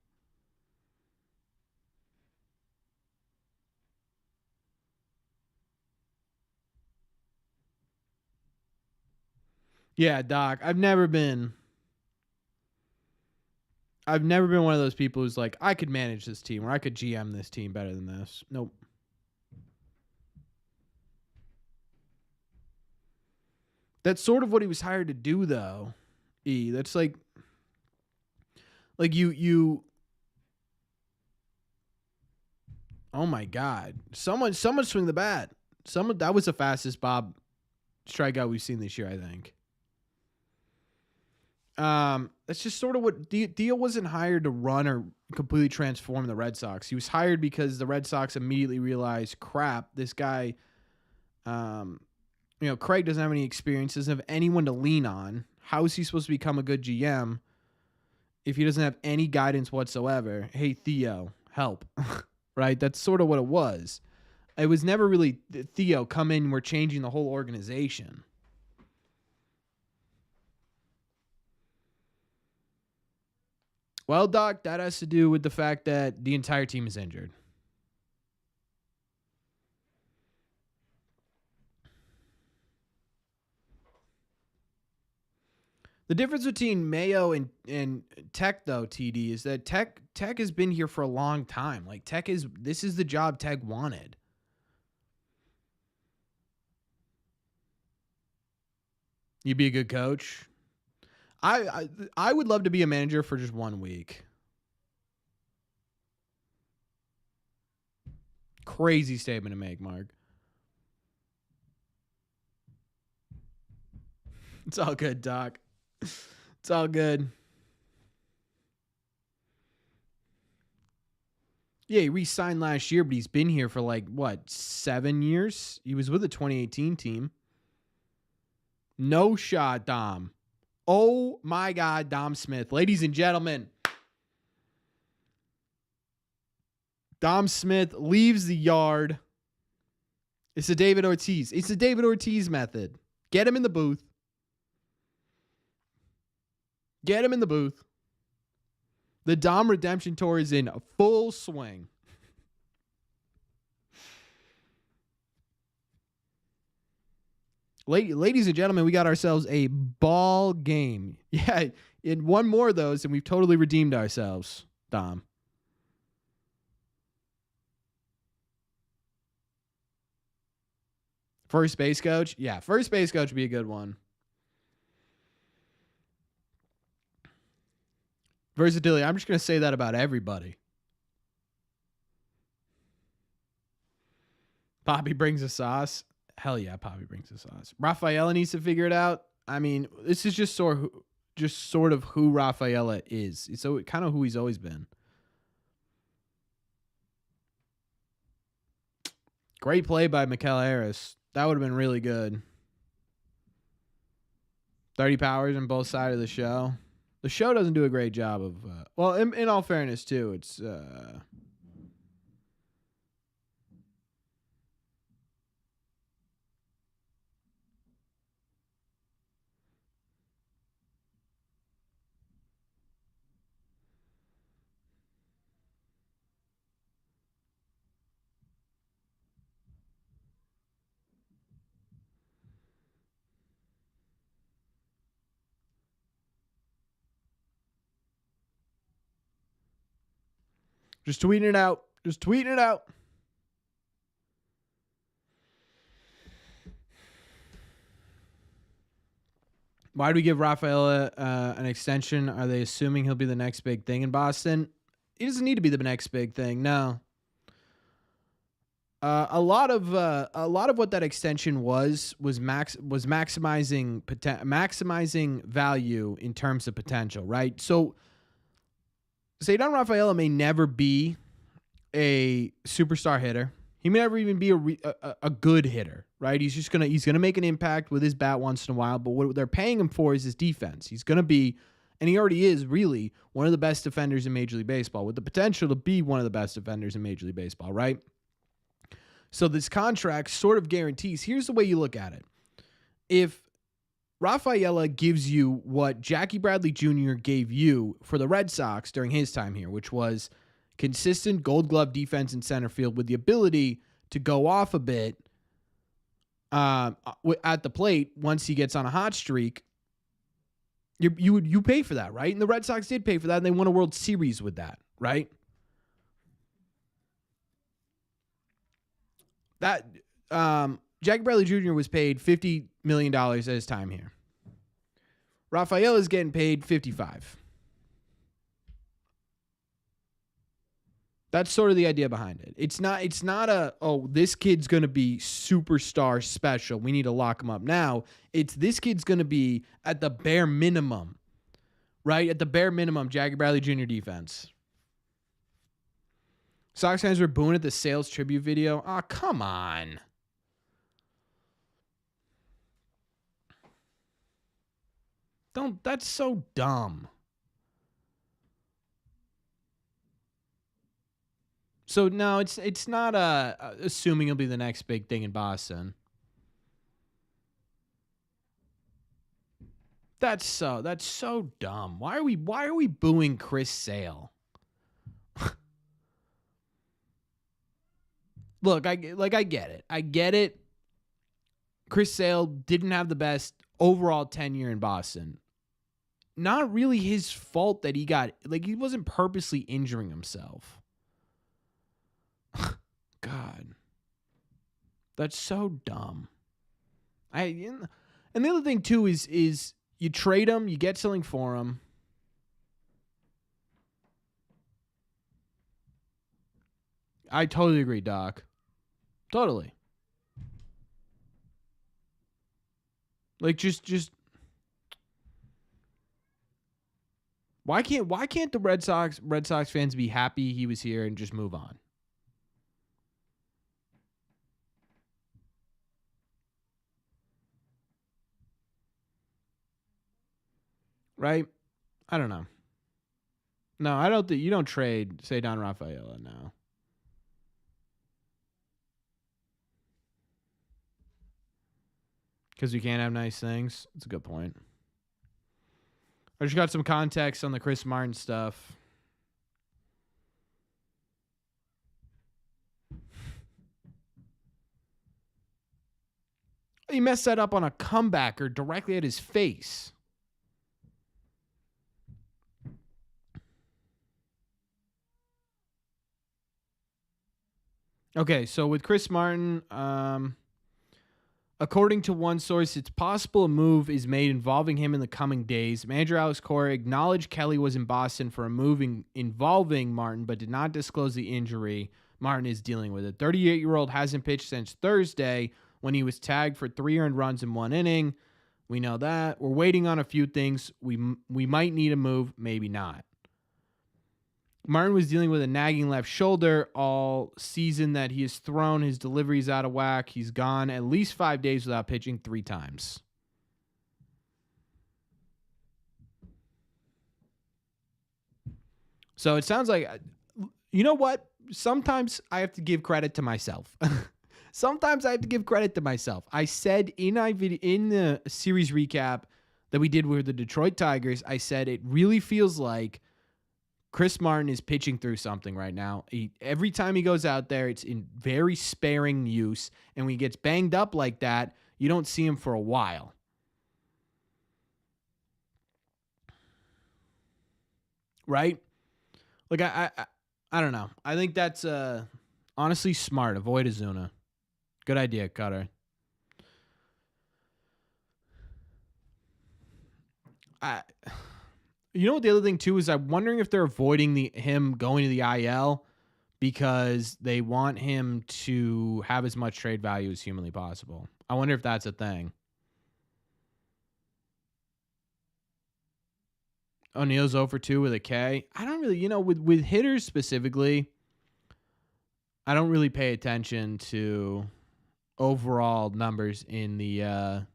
Yeah, Doc. I've never been one of those people who's like, I could manage this team or I could GM this team better than this. Nope. That's sort of what he was hired to do, though. That's like you. Oh my God! Someone swing the bat. That was the fastest Bob strikeout we've seen this year, I think. That's just sort of what Dio wasn't hired to run or completely transform the Red Sox. He was hired because the Red Sox immediately realized, crap, this guy, Craig doesn't have any experience, doesn't have anyone to lean on. How is he supposed to become a good GM if he doesn't have any guidance whatsoever? Hey, Theo, help. Right? That's sort of what it was. It was never really, Theo, come in, we're changing the whole organization. Well, Doc, that has to do with the fact that the entire team is injured. The difference between Mayo and Tech, though, TD, is that Tech has been here for a long time. Like, this is the job Tech wanted. You'd be a good coach. I would love to be a manager for just 1 week. Crazy statement to make, Mark. It's all good, Doc. It's all good. Yeah, he re-signed last year, but he's been here for 7 years? He was with the 2018 team. No shot, Dom. Oh, my God, Dom Smith. Ladies and gentlemen, Dom Smith leaves the yard. It's the David Ortiz. It's the David Ortiz method. Get him in the booth. Get him in the booth. The Dom redemption tour is in full swing. Ladies and gentlemen, we got ourselves a ball game. Yeah, in one more of those, and we've totally redeemed ourselves, Dom. First base coach? Yeah, first base coach would be a good one. Versatility. I'm just going to say that about everybody. Poppy brings a sauce. Hell yeah, Poppy brings a sauce. Rafaela needs to figure it out. I mean, this is just sort of who Rafaela is. So kind of who he's always been. Great play by Mikael Harris. That would have been really good. 30 powers on both sides of the show. The show doesn't do a great job of, well, in all fairness, too, it's, just tweeting it out. Just tweeting it out. Why do we give Rafaela an extension? Are they assuming he'll be the next big thing in Boston? He doesn't need to be the next big thing. No. A lot of what that extension was maximizing value in terms of potential, right? So Ceddanne Rafaela may never be a superstar hitter. He may never even be a good hitter, right? He's gonna make an impact with his bat once in a while. But what they're paying him for is his defense. He's gonna be, and he already is, really one of the best defenders in Major League Baseball, with the potential to be one of the best defenders in Major League Baseball, right? So this contract sort of guarantees. Here's the way you look at it: if Rafaela gives you what Jackie Bradley Jr. gave you for the Red Sox during his time here, which was consistent Gold Glove defense in center field with the ability to go off a bit at the plate once he gets on a hot streak, you pay for that, right? And the Red Sox did pay for that, and they won a World Series with that, right? That Jackie Bradley Jr. was paid $50 million at his time here. Rafaela is getting paid $55. That's sort of the idea behind it. It's not this kid's going to be superstar special, we need to lock him up now. It's this kid's going to be at the bare minimum, right? At the bare minimum, Jackie Bradley Jr. defense. Sox fans were booing at the Sales tribute video. Oh, come on. That's so dumb. So no, it's not assuming he'll be the next big thing in Boston. That's so dumb. Why are we booing Chris Sale? Look, I get it. I get it. Chris Sale didn't have the best overall tenure in Boston. Not really his fault that he wasn't purposely injuring himself. God. That's so dumb. And the other thing too is you trade him, you get something for him. I totally agree, Doc. Totally. Like just why can't the Red Sox fans be happy he was here and just move on? Right? I don't know. No, I don't think you don't trade Ceddanne Rafaela now. Because you can't have nice things. That's a good point. I just got some context on the Chris Martin stuff. He messed that up on a comebacker directly at his face. Okay, so with Chris Martin, According to one source, it's possible a move is made involving him in the coming days. Manager Alex Cora acknowledged Kelly was in Boston for a move involving Martin, but did not disclose the injury Martin is dealing with. The 38-year-old hasn't pitched since Thursday when he was tagged for 3 earned runs in 1 inning. We know that. We're waiting on a few things. We might need a move, maybe not. Martin was dealing with a nagging left shoulder all season that he has thrown. His delivery's out of whack. He's gone at least 5 days without pitching 3 times. So it sounds like, you know what? Sometimes I have to give credit to myself. Sometimes I have to give credit to myself. I said in the series recap that we did with the Detroit Tigers, I said it really feels like Chris Martin is pitching through something right now. Every time he goes out there, it's in very sparing use. And when he gets banged up like that, you don't see him for a while. Right? Like, I don't know. I think that's honestly smart. Avoid Azuna. Good idea, Cutter. You know what the other thing too is I'm wondering if they're avoiding him going to the IL because they want him to have as much trade value as humanly possible. I wonder if that's a thing. O'Neal's 0 for 2 with a K. I don't really, with hitters specifically, I don't really pay attention to overall numbers in the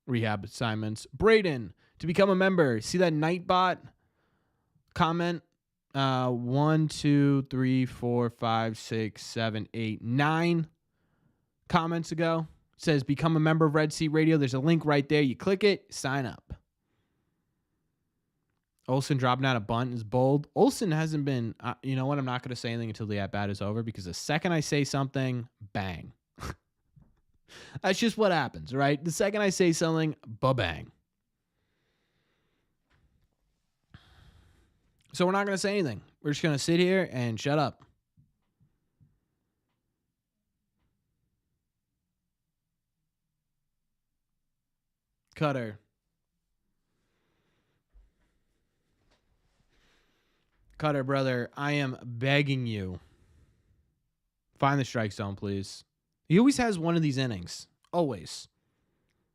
rehab assignments. Braden, to become a member, see that Nightbot comment? 1, 2, 3, 4, 5, 6, 7, 8, 9 comments ago. It says become a member of Red Seat Radio. There's a link right there. You click it, sign up. Olsen dropping out a bunt is bold. Olsen hasn't been, you know what? I'm not going to say anything until the at-bat is over because the second I say something, bang. That's just what happens, right? The second I say something, ba-bang. So we're not going to say anything. We're just going to sit here and shut up. Cutter. Cutter, brother, I am begging you. Find the strike zone, please. He always has one of these innings. Always.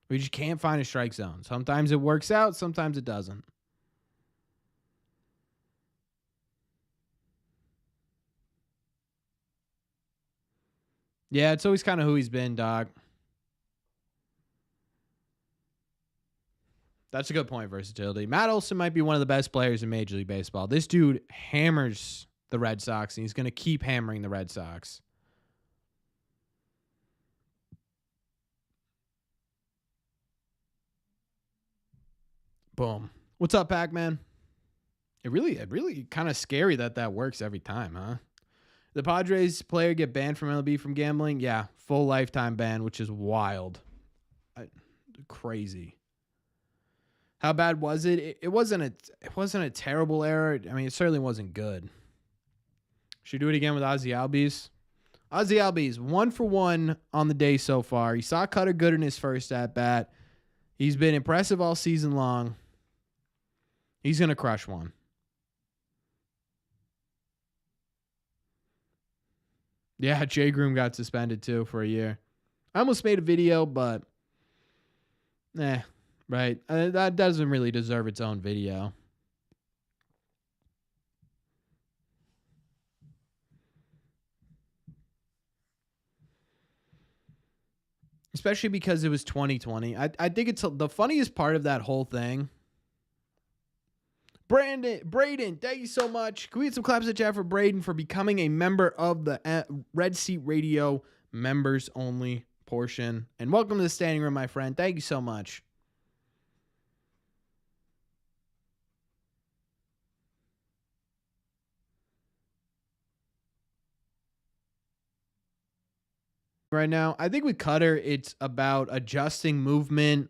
We just can't find a strike zone. Sometimes it works out. Sometimes it doesn't. Yeah, it's always kind of who he's been, dog. That's a good point, versatility. Matt Olson might be one of the best players in Major League Baseball. This dude hammers the Red Sox, and he's going to keep hammering the Red Sox. Boom. What's up, Pac-Man? It really kind of scary that works every time, huh? The Padres player get banned from MLB from gambling? Yeah, full lifetime ban, which is wild. Crazy. How bad was it? It wasn't a terrible error. I mean, it certainly wasn't good. Should we do it again with Ozzy Albies? Ozzy Albies, 1 for 1 on the day so far. He saw Cutter good in his first at-bat. He's been impressive all season long. He's going to crush one. Yeah, Jay Groom got suspended too for a year. I almost made a video, but right. That doesn't really deserve its own video. Especially because it was 2020. I think it's the funniest part of that whole thing. Braden, thank you so much. Can we get some claps at chat for Braden for becoming a member of the Red Seat Radio members only portion? And welcome to the standing room, my friend. Thank you so much. Right now, I think with Cutter, it's about adjusting movement.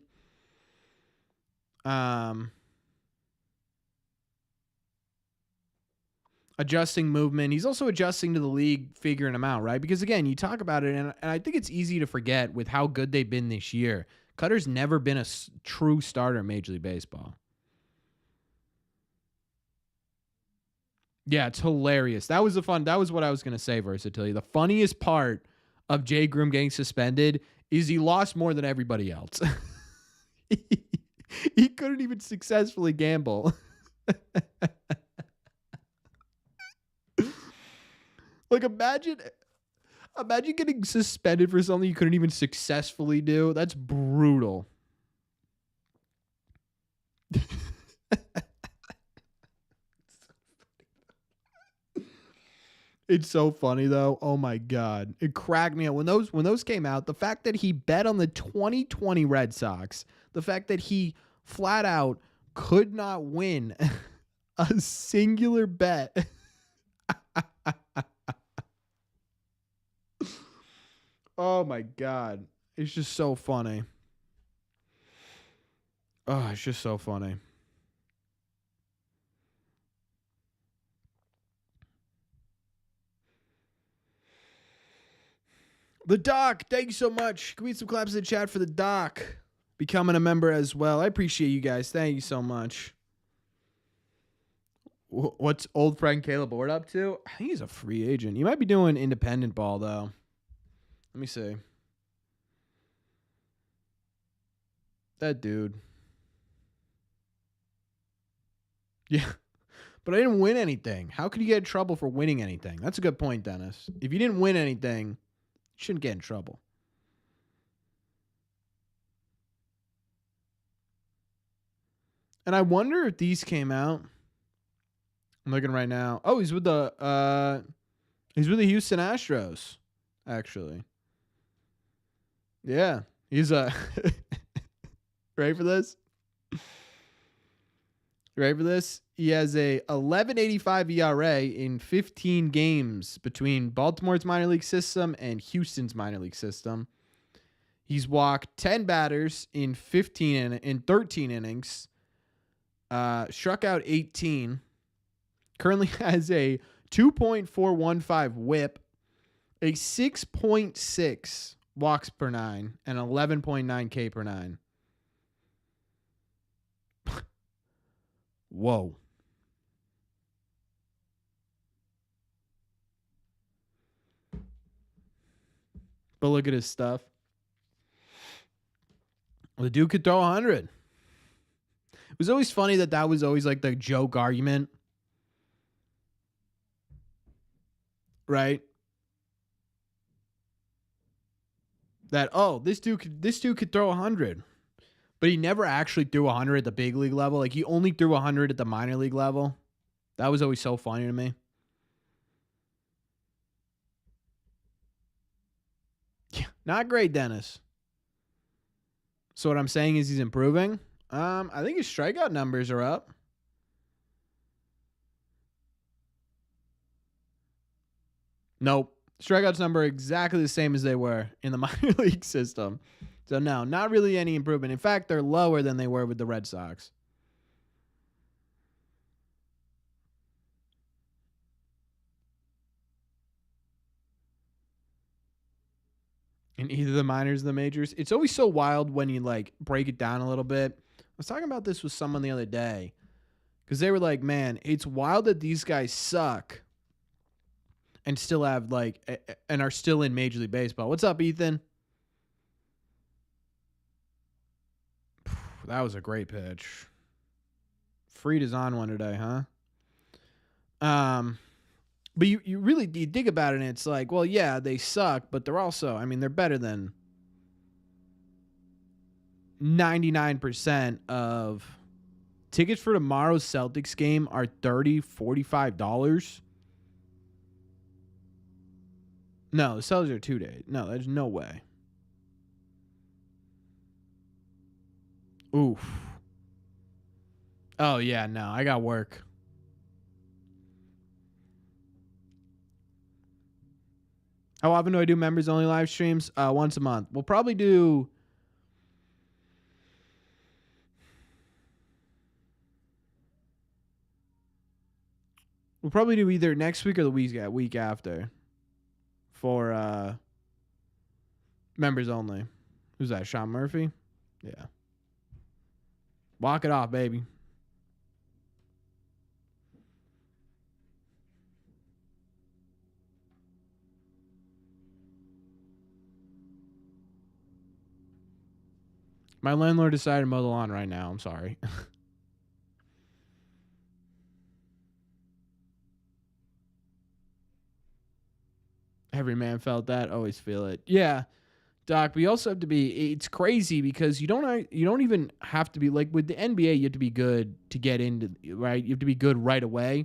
adjusting movement. He's also adjusting to the league, figuring them out, right? Because again, you talk about it, and I think it's easy to forget with how good they've been this year. Cutter's never been a true starter in Major League Baseball. Yeah, it's hilarious. That was what I was going to say, Versatility. The funniest part of Jay Groom getting suspended is he lost more than everybody else. He couldn't even successfully gamble. Like, imagine getting suspended for something you couldn't even successfully do. That's brutal. It's so funny though. Oh my God. It cracked me up. When those came out, the fact that he bet on the 2020 Red Sox, the fact that he flat out could not win a singular bet. Oh my God. It's just so funny. Oh, it's just so funny. The Doc, thank you so much. Can we get some claps in the chat for the Doc becoming a member as well? I appreciate you guys. Thank you so much. What's old friend Caleb Ward up to? I think he's a free agent. He might be doing independent ball, though. Let me see. That dude. Yeah. But I didn't win anything. How could you get in trouble for winning anything? That's a good point, Dennis. If you didn't win anything, you shouldn't get in trouble. And I wonder if these came out. I'm looking right now. Oh, he's with the Houston Astros, actually. Yeah. He's ready for this? Ready for this? He has a 11.85 ERA in 15 games between Baltimore's minor league system and Houston's minor league system. He's walked 10 batters in 13 innings. Struck out 18. Currently has a 2.415 whip, a 6.6 walks per nine, and 11.9 K per nine. Whoa. But look at his stuff. The dude could throw 100. It was always funny that was always like the joke argument. Right? That, oh, this dude could throw 100. But he never actually threw 100 at the big league level. Like, he only threw 100 at the minor league level. That was always so funny to me. Yeah, not great, Dennis. So what I'm saying is he's improving. I think his strikeout numbers are up. Nope. Strikeouts number exactly the same as they were in the minor league system. So no, not really any improvement. In fact, they're lower than they were with the Red Sox. In either the minors or the majors. It's always so wild when you like break it down a little bit. I was talking about this with someone the other day because they were like, man, it's wild that these guys suck and still have and are still in Major League Baseball. What's up, Ethan? That was a great pitch. Fried is on one today, huh? But you really think about it, and it's like, well, yeah, they suck, but they're also, I mean, they're better than 99% of tickets for tomorrow's Celtics game are $30, $45. No, the Celtics are 2 days. No, there's no way. Oof. Oh, yeah, no, I got work. How often do I do members only live streams? Once a month. We'll probably do We'll probably do either next week or the week after for members only. Who's that? Sean Murphy? Yeah. Walk it off, baby. My landlord decided to mow the lawn right now. I'm sorry. Every man felt that. Always feel it. Yeah, Doc. We also have to be. It's crazy because you don't even have to be like with the NBA. You have to be good to get into, right. You have to be good right away.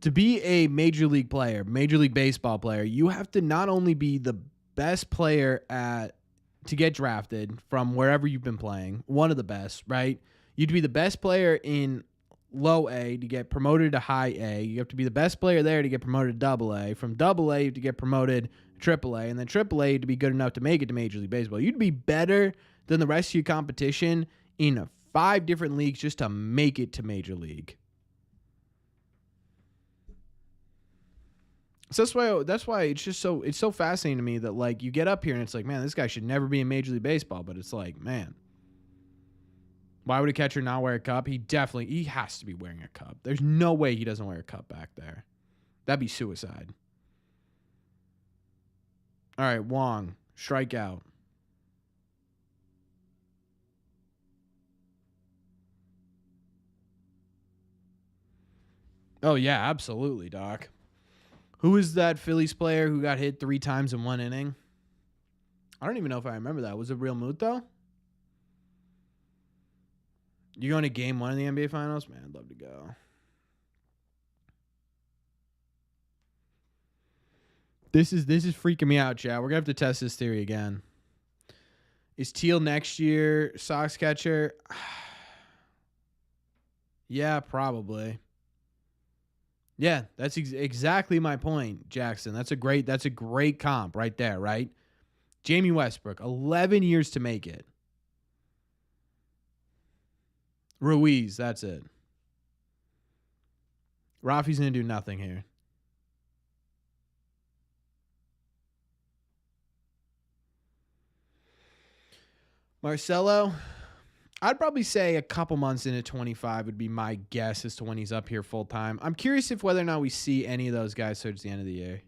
To be a major league player, major league baseball player, you have to not only be the best player to get drafted from wherever you've been playing, one of the best, right? You have to be the best player in low A to get promoted to high A. You have to be the best player there to get promoted to double A. From double A, you have to get promoted to triple A. And then triple A to be good enough to make it to Major League Baseball. You'd be better than the rest of your competition in 5 different leagues just to make it to Major League. So that's why it's just it's so fascinating to me that like you get up here and it's like, man, this guy should never be in Major League Baseball, but it's like, man, why would a catcher not wear a cup? He has to be wearing a cup. There's no way he doesn't wear a cup back there. That'd be suicide. All right, Wong, strike out. Oh yeah, absolutely, Doc. Who is that Phillies player who got hit 3 times in 1 inning? I don't even know if I remember that. Was it Real Muto? You going to game 1 in the NBA Finals? Man, I'd love to go. This is freaking me out, chat. We're going to have to test this theory again. Is Teal next year Sox catcher? Yeah, probably. Yeah, that's exactly my point, Jackson. That's a great comp right there, right? Jamie Westbrook, 11 years to make it. Ruiz, that's it. Rafi's going to do nothing here. Marcelo, I'd probably say a couple months into 25 would be my guess as to when he's up here full time. I'm curious if whether or not we see any of those guys towards the end of the year.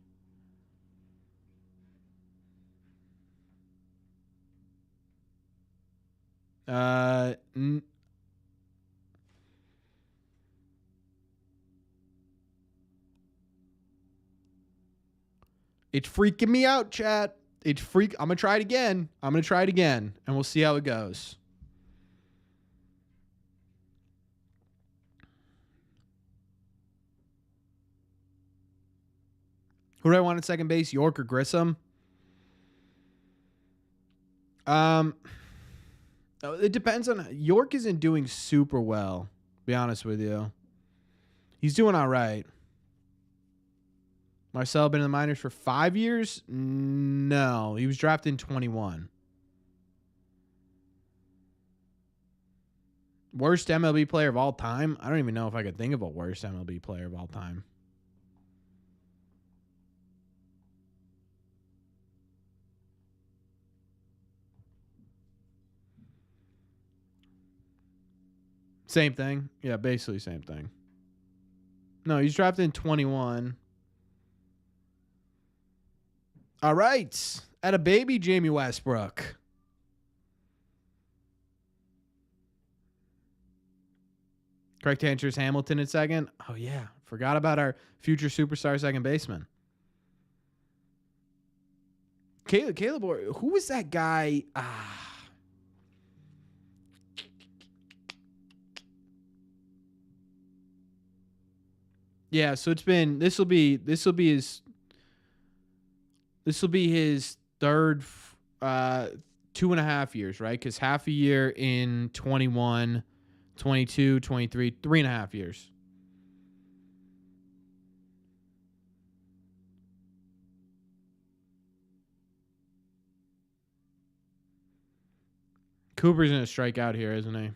It's freaking me out, chat. I'm gonna try it again. And we'll see how it goes. Who do I want at second base? York or Grissom? It depends on York isn't doing super well, to be honest with you. He's doing all right. Marcel been in the minors for 5 years? No, he was drafted in 21. Worst MLB player of all time? I don't even know if I could think of a worst MLB player of all time. Same thing. Yeah, basically same thing. No, he's drafted in 21. All right. At a baby, Jamie Westbrook. Correct answer is Hamilton at second. Oh, yeah. Forgot about our future superstar second baseman. Caleb, who was that guy? Yeah, so this will be his third 2.5 years, right? Because half a year in 21, 22, 23, 3.5 years. Cooper's going to strike out here, isn't he?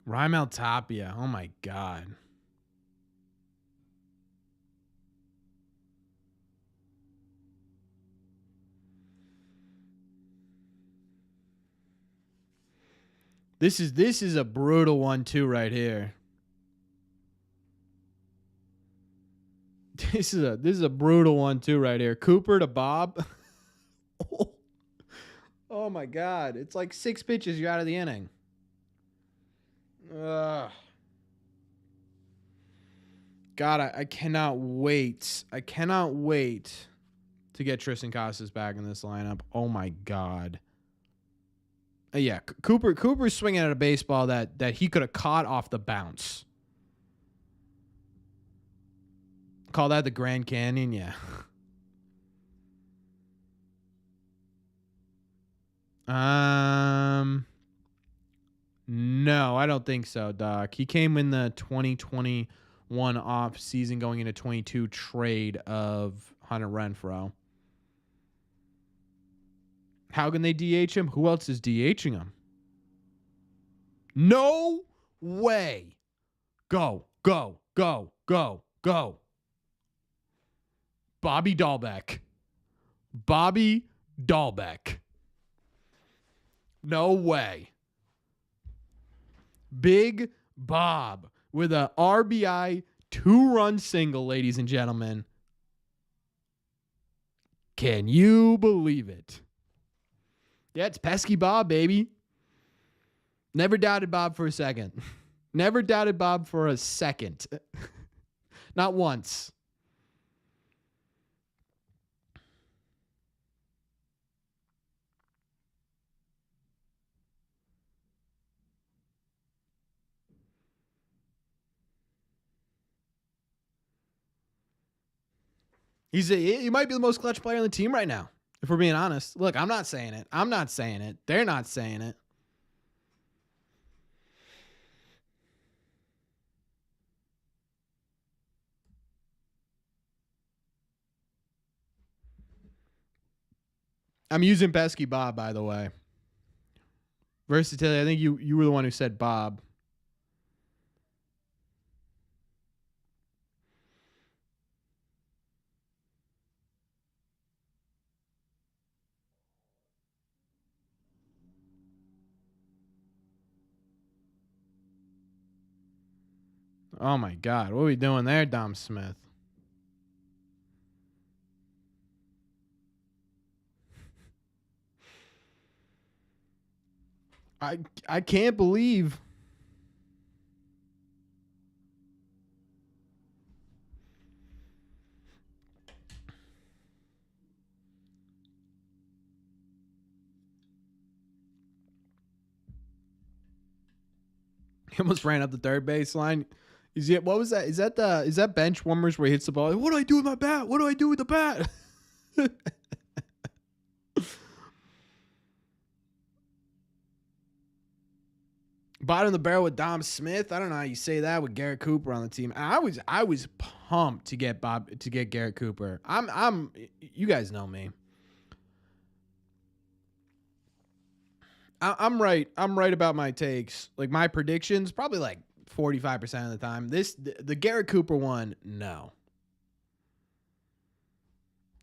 Raimel Tapia. Oh, my God. This is a brutal one, too, right here. This is a brutal one, too, right here. Cooper to Bob. Oh, my God. It's like 6 pitches. You're out of the inning. Ugh. God, I cannot wait. I cannot wait to get Tristan Casas back in this lineup. Oh, my God. Yeah, Cooper's swinging at a baseball that he could have caught off the bounce. Call that the Grand Canyon? Yeah. No, I don't think so, Doc. He came in the 2021 off season going into 22 trade of Hunter Renfroe. How can they DH him? Who else is DHing him? No way. Go. Bobby Dahlbeck. No way. Big Bob with a RBI 2-run single, ladies and gentlemen. Can you believe it? Yeah, it's pesky Bob, baby. Never doubted Bob for a second. Never doubted Bob for a second. Not once. He might be the most clutch player on the team right now, if we're being honest. Look, I'm not saying it. They're not saying it. I'm using pesky Bob, by the way. Versatility. I think you were the one who said Bob. Oh my God, what are we doing there, Dom Smith? I can't believe. He almost ran up the third baseline. What was that? Is that bench warmers where he hits the ball? What do I do with my bat? What do I do with the bat? Bottom of the barrel with Dom Smith. I don't know how you say that with Garrett Cooper on the team. I was pumped to get Garrett Cooper. You guys know me. I'm right. I'm right about my takes. Like my predictions, probably like 45% of the time. The Garrett Cooper one, no.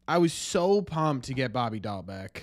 I was so pumped to get Bobby Dahlbeck.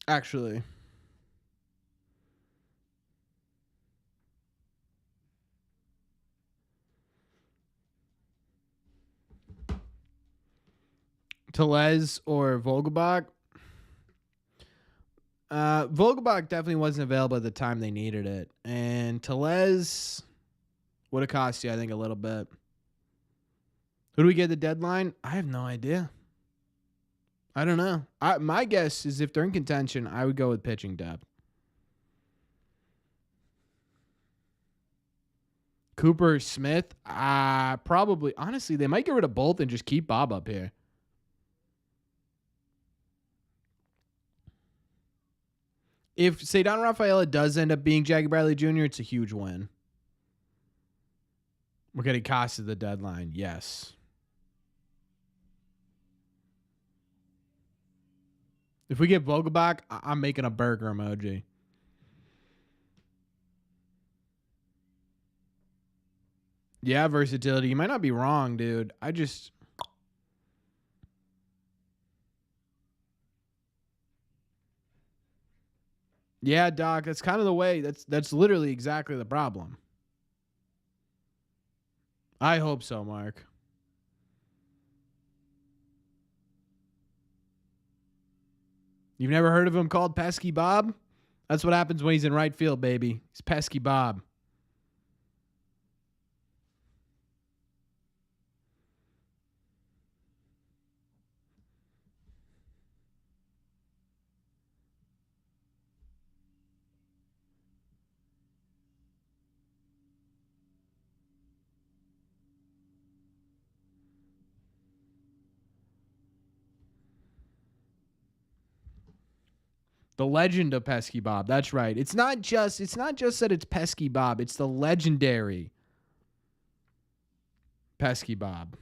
Actually. Tellez or Vogelbach. Vogelbach definitely wasn't available at the time they needed it. And Tellez would have cost you, I think, a little bit. Who do we get at the deadline? I have no idea. I don't know. My guess is if they're in contention, I would go with pitching depth. Cooper Smith? Probably. Honestly, they might get rid of both and just keep Bob up here. If Cedar Rafaela does end up being Jackie Bradley Jr., it's a huge win. We're getting cost at the deadline. Yes. If we get Vogelbach, I'm making a burger emoji. Yeah, versatility. You might not be wrong, dude. Yeah, Doc, that's kind of the way. That's literally exactly the problem. I hope so, Mark. You've never heard of him called Pesky Bob? That's what happens when he's in right field, baby. He's Pesky Bob. The legend of Pesky Bob. That's right. It's not just that it's Pesky Bob. It's the legendary Pesky Bob.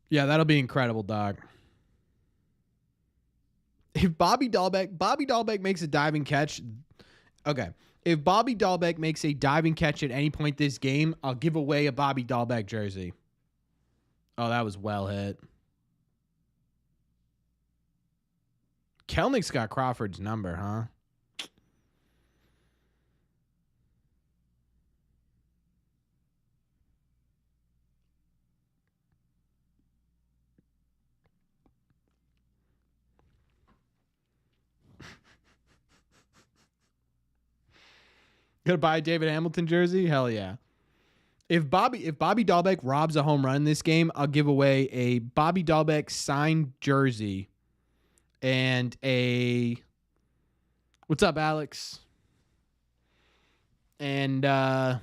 Yeah, that'll be incredible, dog. If Bobby Dahlbeck makes a diving catch, okay. If Bobby Dahlbeck makes a diving catch at any point this game, I'll give away a Bobby Dahlbeck jersey. Oh, that was well hit. Kelnick's got Crawford's number, huh? Gonna buy a David Hamilton jersey? Hell yeah. If Bobby Dahlbeck robs a home run in this game, I'll give away a Bobby Dahlbeck signed jersey and a what's up, Alex? And I'll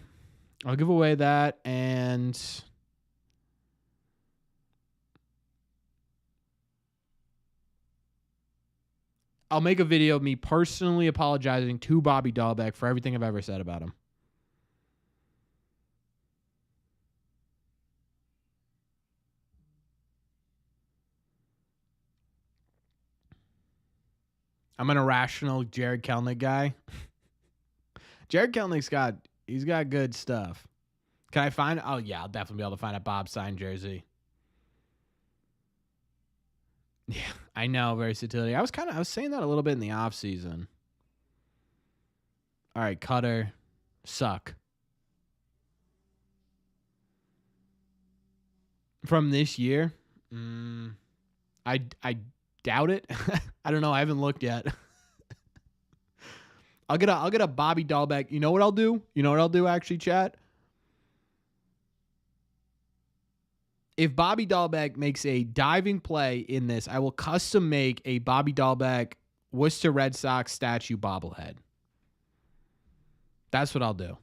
give away that and I'll make a video of me personally apologizing to Bobby Dahlbeck for everything I've ever said about him. I'm an irrational Jared Kelnick guy. Jared Kelnick's got good stuff. Can I find? Oh yeah, I'll definitely be able to find a Bob signed jersey. Yeah, I know versatility. I was saying that a little bit in the off season. All right, Cutter, suck. From this year, I doubt it. I don't know. I haven't looked yet. I'll get a Bobby Dahlbeck. You know what I'll do? Actually, chat. If Bobby Dahlbeck makes a diving play in this, I will custom make a Bobby Dahlbeck Worcester Red Sox statue bobblehead. That's what I'll do.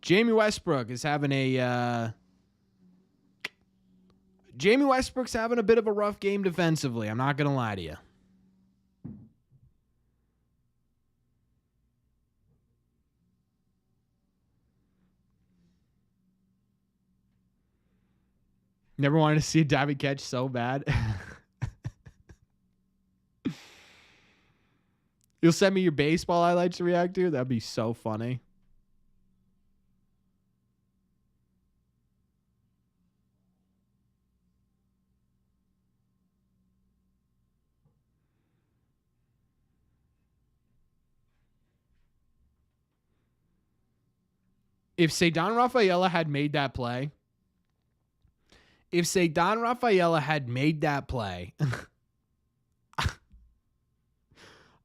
Jamie Westbrook is having a Jamie Westbrook's having a bit of a rough game defensively. I'm not going to lie to you. Never wanted to see a diving catch so bad. You'll send me your baseball highlights to react to? That'd be so funny. If Cedar Rafaela had made that play,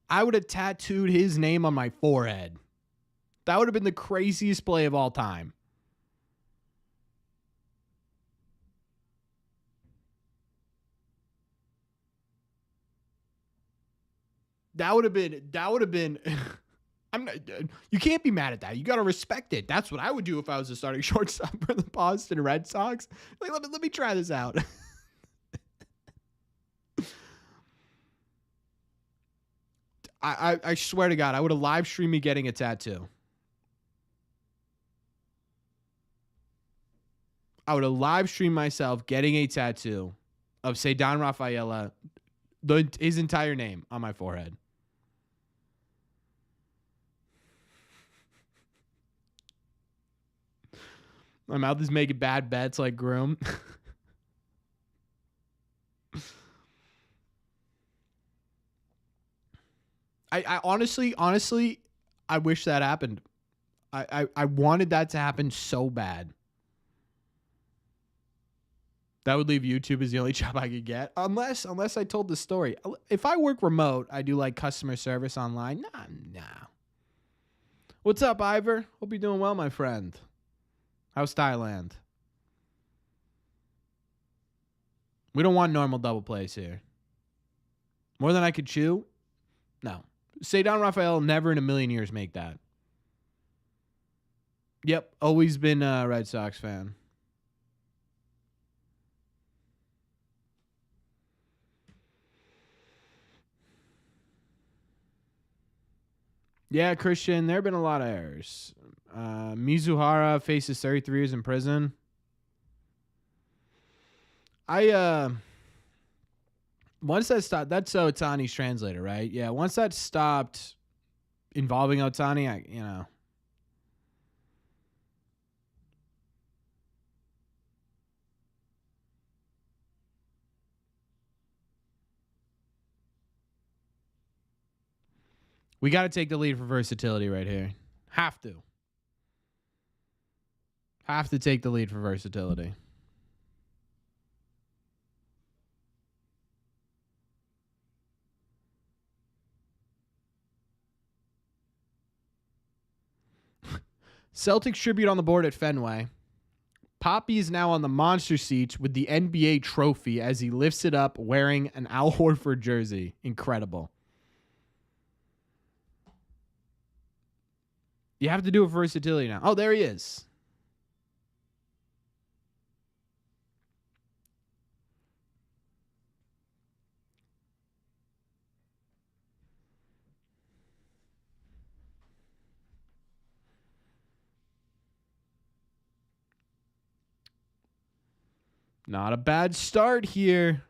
I would have tattooed his name on my forehead. That would have been the craziest play of all time. That would have been I'm not, you can't be mad at that. You got to respect it. That's what I would do if I was a starting shortstop for the Boston Red Sox. Like, let me try this out. I swear to God, I would have live streamed me getting a tattoo. I would have live streamed myself getting a tattoo of Cedar Rafaela, his entire name on my forehead. My mouth is making bad bets like Groom. I honestly, I wish that happened. I wanted that to happen so bad. That would leave YouTube as the only job I could get. Unless I told the story. If I work remote, I do like customer service online. Nah. What's up, Ivor? Hope you're doing well, my friend. How's Thailand? We don't want normal double plays here. More than I could chew? No. Cedar Rafael never in a million years make that. Yep, always been a Red Sox fan. Yeah, Christian, there have been a lot of errors. Mizuhara faces 33 years in prison. Once that stopped, that's Otani's translator, right? Yeah, once that stopped involving Otani, we got to take the lead for versatility right here. Have to take the lead for versatility. Celtics tribute on the board at Fenway. Poppy is now on the monster seats with the NBA trophy as he lifts it up wearing an Al Horford jersey. Incredible. You have to do it for versatility now. Oh, there he is. Not a bad start here.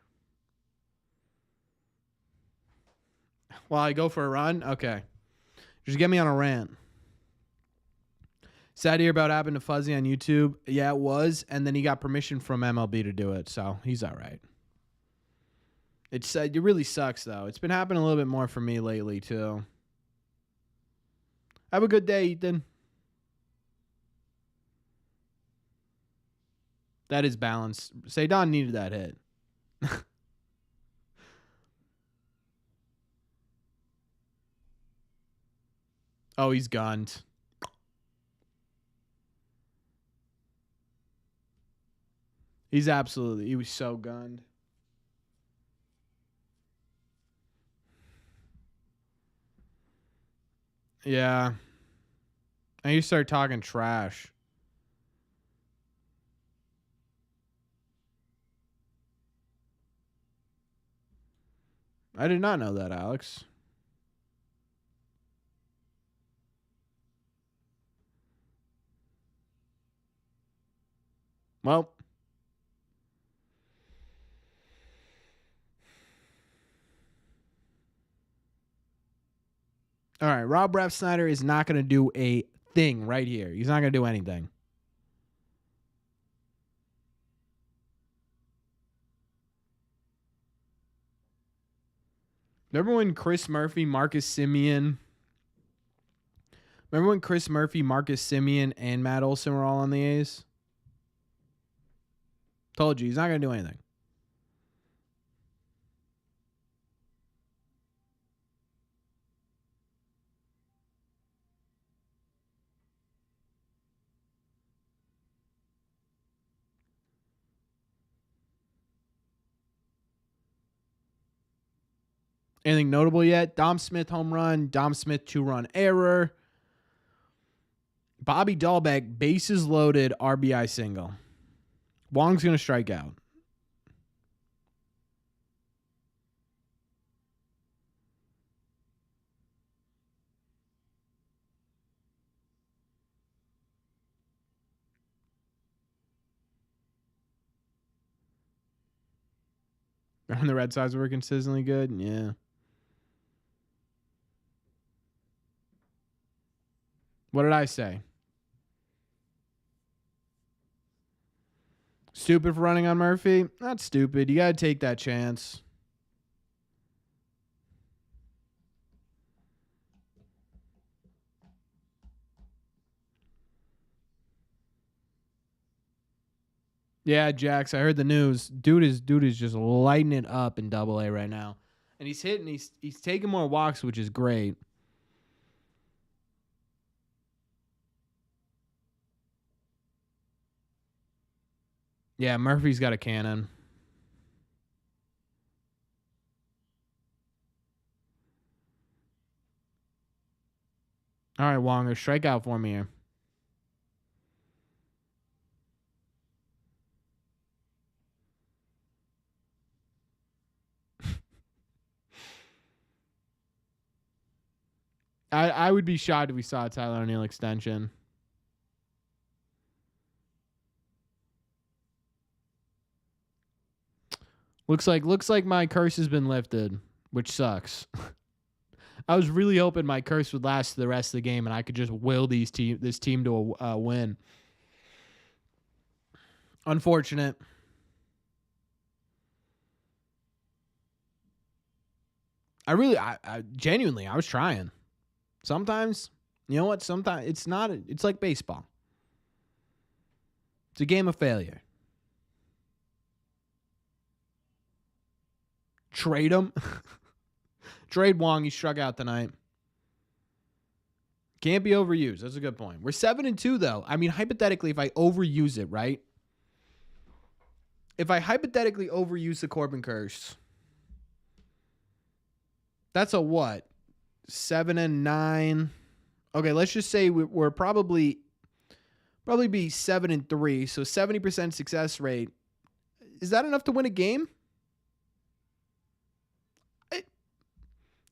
While I go for a run? Okay. Just get me on a rant. Sad to hear about what happened to Fuzzy on YouTube. Yeah, it was. And then he got permission from MLB to do it. So he's all right. It really sucks, though. It's been happening a little bit more for me lately, too. Have a good day, Ethan. That is balanced. Cedar needed that hit. Oh, he's gunned. He was so gunned. Yeah. And you start talking trash. I did not know that, Alex. Well. All right, Rob Snyder is not going to do a thing right here. He's not going to do anything. Remember when Chris Murphy, Marcus Simeon, Remember when Chris Murphy, Marcus Semien, and Matt Olson were all on the A's? Told you, he's not going to do anything. Anything notable yet? Dom Smith home run. Dom Smith 2-run error. Bobby Dahlbeck bases loaded RBI single. Wong's going to strike out. And the Red Sox were consistently good. Yeah. What did I say? Stupid for running on Murphy? Not stupid. You got to take that chance. Yeah, Jax, I heard the news. Dude is just lighting it up in Double-A right now. And he's hitting, he's taking more walks, which is great. Yeah, Murphy's got a cannon. All right, Wonger, strike out for me here. I would be shocked if we saw a Tyler O'Neill extension. Looks like my curse has been lifted, which sucks. I was really hoping my curse would last the rest of the game and I could just will this team to a win. Unfortunate. I genuinely, I was trying. Sometimes, you know what? Sometimes it's like baseball. It's a game of failure. Trade him. Trade Wong. He struck out tonight. Can't be overused. That's a good point. We're 7-2 though. I mean, hypothetically, if I overuse it, right? If I hypothetically overuse the Corbin curse, that's a what? 7-9. Okay, let's just say we're probably be 7-3. So 70% success rate. Is that enough to win a game?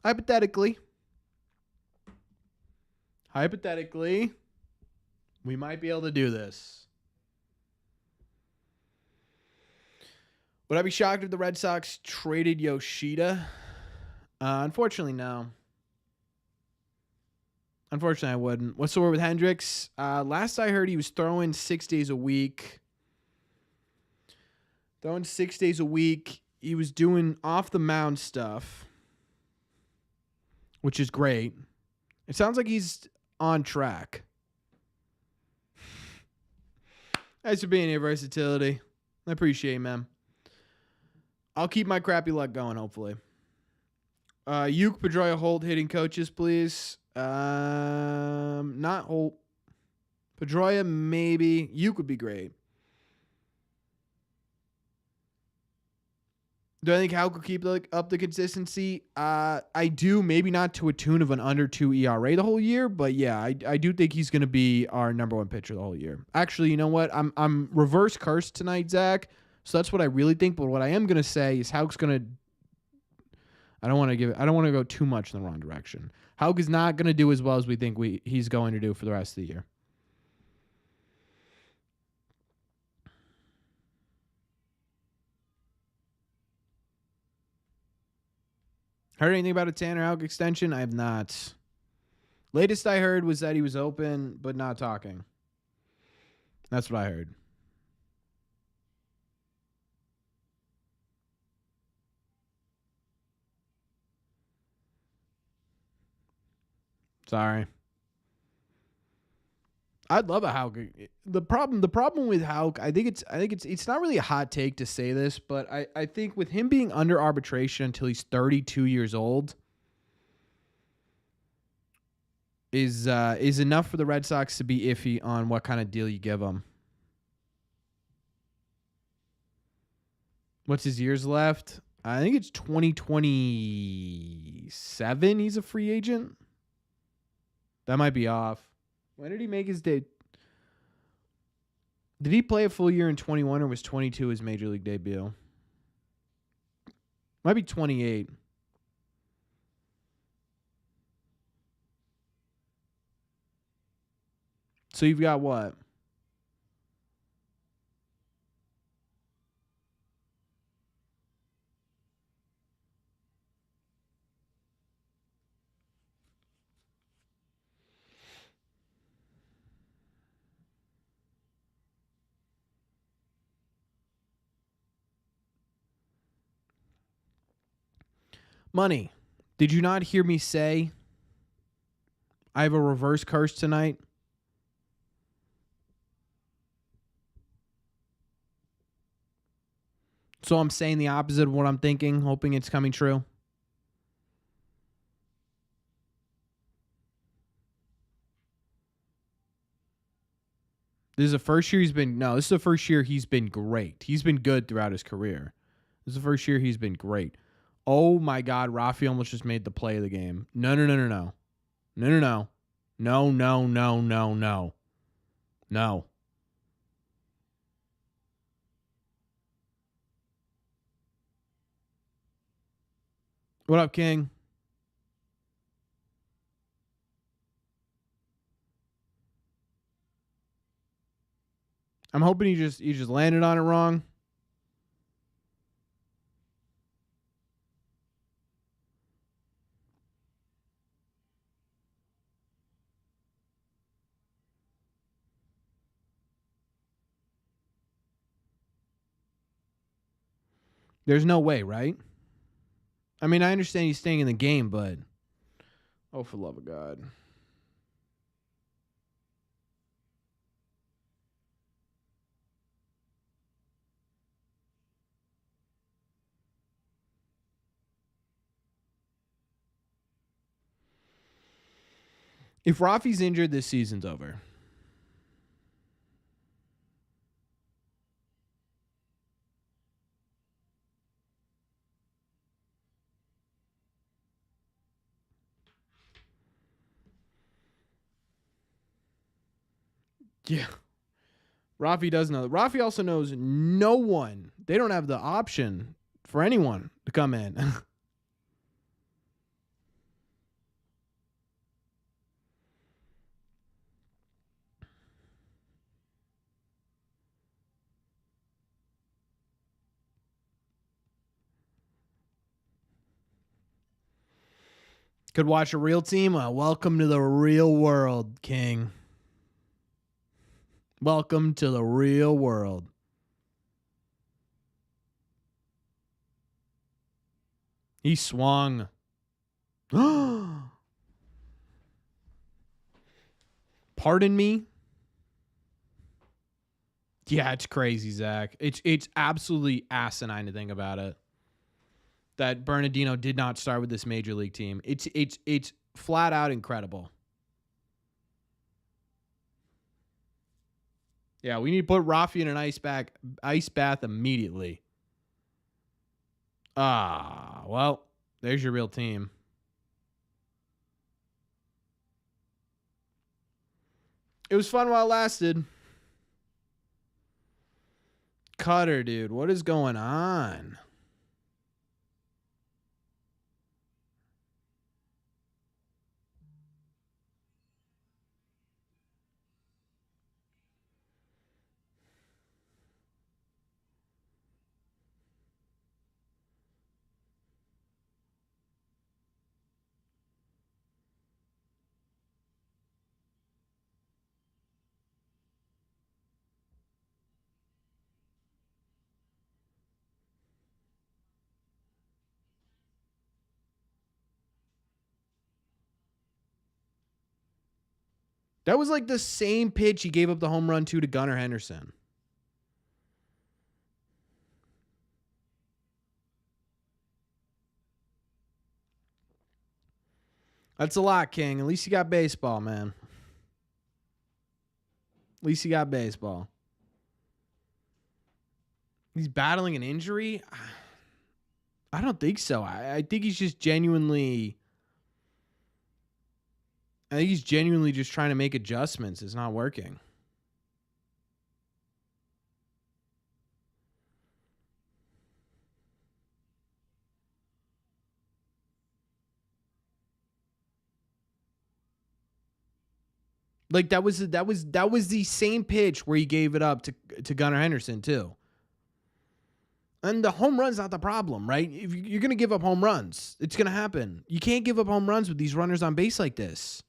Hypothetically, we might be able to do this. Would I be shocked if the Red Sox traded Yoshida? Unfortunately, no. Unfortunately, I wouldn't. What's the word with Hendricks? Last I heard, he was throwing 6 days a week. He was doing off the mound stuff, which is great. It sounds like he's on track. Thanks for being here, Versatility. I appreciate it, man. I'll keep my crappy luck going, hopefully. Uke, Pedroia, Holt hitting coaches, please. Not Holt. Pedroia, maybe. Uke would be great. Do I think Houck will keep up the consistency? I do, maybe not to a tune of an under 2 ERA the whole year, but yeah, I do think he's going to be our number one pitcher the whole year. Actually, you know what? I'm reverse cursed tonight, Zach. So that's what I really think. But what I am going to say is Houck's going to. I don't want to go too much in the wrong direction. Houck is not going to do as well as we think he's going to do for the rest of the year. Heard anything about a Tanner Houck extension? I have not. Latest I heard was that he was open but not talking. That's what I heard. Sorry. I'd love a Hauk. The problem with Hauk, it's not really a hot take to say this, but I think with him being under arbitration until he's 32 years old is enough for the Red Sox to be iffy on what kind of deal you give him. What's his years left? I think it's 2027. He's a free agent. That might be off. When did he make his debut? Did he play a full year in 21 or was 22 his major league debut? Might be 28. So you've got what? Money. Did you not hear me say I have a reverse curse tonight? So I'm saying the opposite of what I'm thinking, hoping it's coming true. This is the first year this is the first year he's been great. He's been good throughout his career. This is the first year he's been great. Oh my God, Rafi almost just made the play of the game. No. No. What up, King? I'm hoping you just landed on it wrong. There's no way, right? I mean, I understand he's staying in the game, but oh, for the love of God. If Rafi's injured, this season's over. Yeah. Rafi does know. Rafi also knows no one. They don't have the option for anyone to come in. Could watch a real team. Welcome to the real world, King. Welcome to the real world. He swung. Pardon me? Yeah, it's crazy, Zach. It's absolutely asinine to think about it. That Bernardino did not start with this major league team. It's flat out incredible. Yeah, we need to put Rafi in an ice bath immediately. Well, there's your real team. It was fun while it lasted. Cutter, dude, what is going on? That was like the same pitch he gave up the home run to Gunnar Henderson. That's a lot, King. At least you got baseball, man. At least you got baseball. He's battling an injury? I don't think so. I think he's just genuinely... I think he's genuinely just trying to make adjustments. It's not working. Like that was the same pitch where he gave it up to Gunnar Henderson too. And the home run's not the problem, right? If you're going to give up home runs, it's going to happen. You can't give up home runs with these runners on base like this.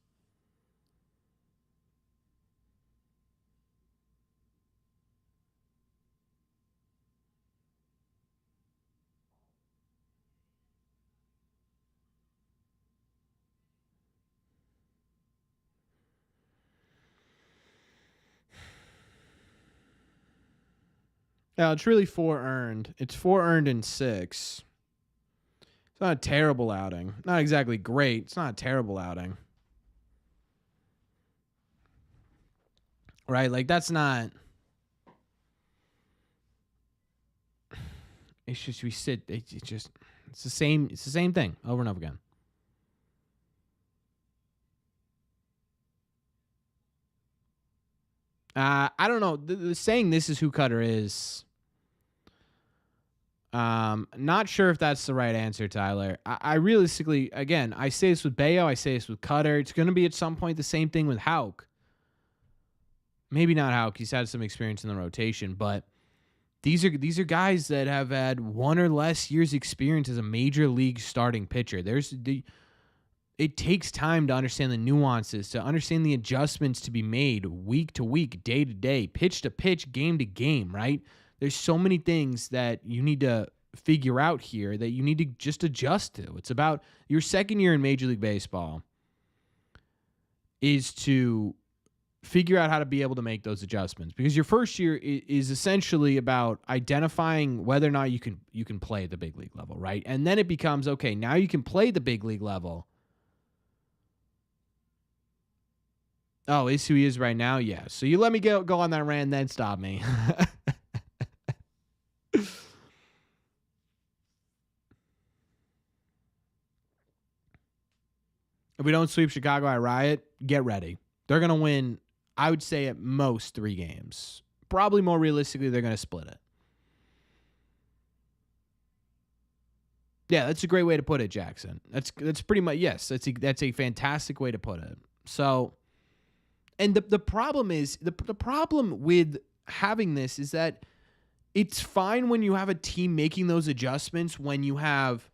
Yeah, it's really 4 earned. It's 4 earned and 6. It's not a terrible outing. Not exactly great. It's not a terrible outing. Right? Like that's not... It's just we sit... It's the same thing over and over again. I don't know. The saying this is who Cutter is... not sure if that's the right answer, Tyler. I realistically, again, I say this with Bayo, I say this with Cutter. It's going to be at some point the same thing with Houck. Maybe not Houck. He's had some experience in the rotation, but these are guys that have had 1 or less years experience as a major league starting pitcher. It takes time to understand the nuances, to understand the adjustments to be made week to week, day to day, pitch to pitch, game to game, right? There's so many things that you need to figure out here that you need to just adjust to. It's about your second year in Major League Baseball is to figure out how to be able to make those adjustments, because your first year is essentially about identifying whether or not you can play at the big league level, right? And then it becomes, okay, now you can play the big league level. Oh, is who he is right now? Yeah. So you let me go on that rant, then stop me. If we don't sweep Chicago, I riot. Get ready. They're going to win, I would say, at most 3 games. Probably more realistically, they're going to split it. Yeah, that's a great way to put it, Jackson. That's pretty much, yes, that's a fantastic way to put it. So, and the problem is, the problem with having this is that it's fine when you have a team making those adjustments, when you have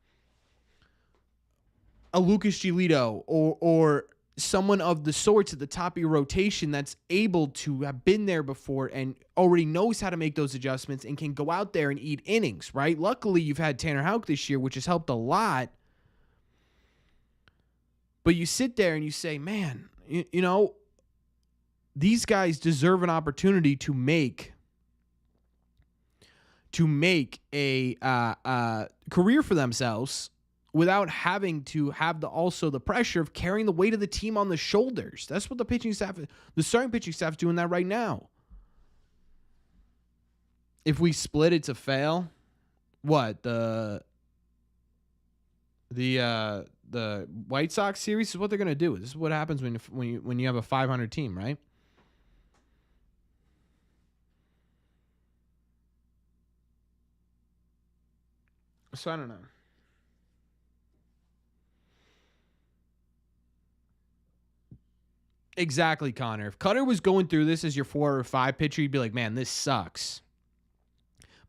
a Lucas Giolito or someone of the sorts at the top of your rotation that's able to have been there before and already knows how to make those adjustments and can go out there and eat innings, right? Luckily, you've had Tanner Houck this year, which has helped a lot. But you sit there and you say, man, you know, these guys deserve an opportunity to make a career for themselves without having to have the pressure of carrying the weight of the team on the shoulders. That's what the starting pitching staff is doing that right now. If we split, it's a fail. What, the White Sox series is what they're going to do. This is what happens when you have a 500 team, right? So I don't know. Exactly, Connor. If Cutter was going through this as your 4 or 5 pitcher, you'd be like, man, this sucks.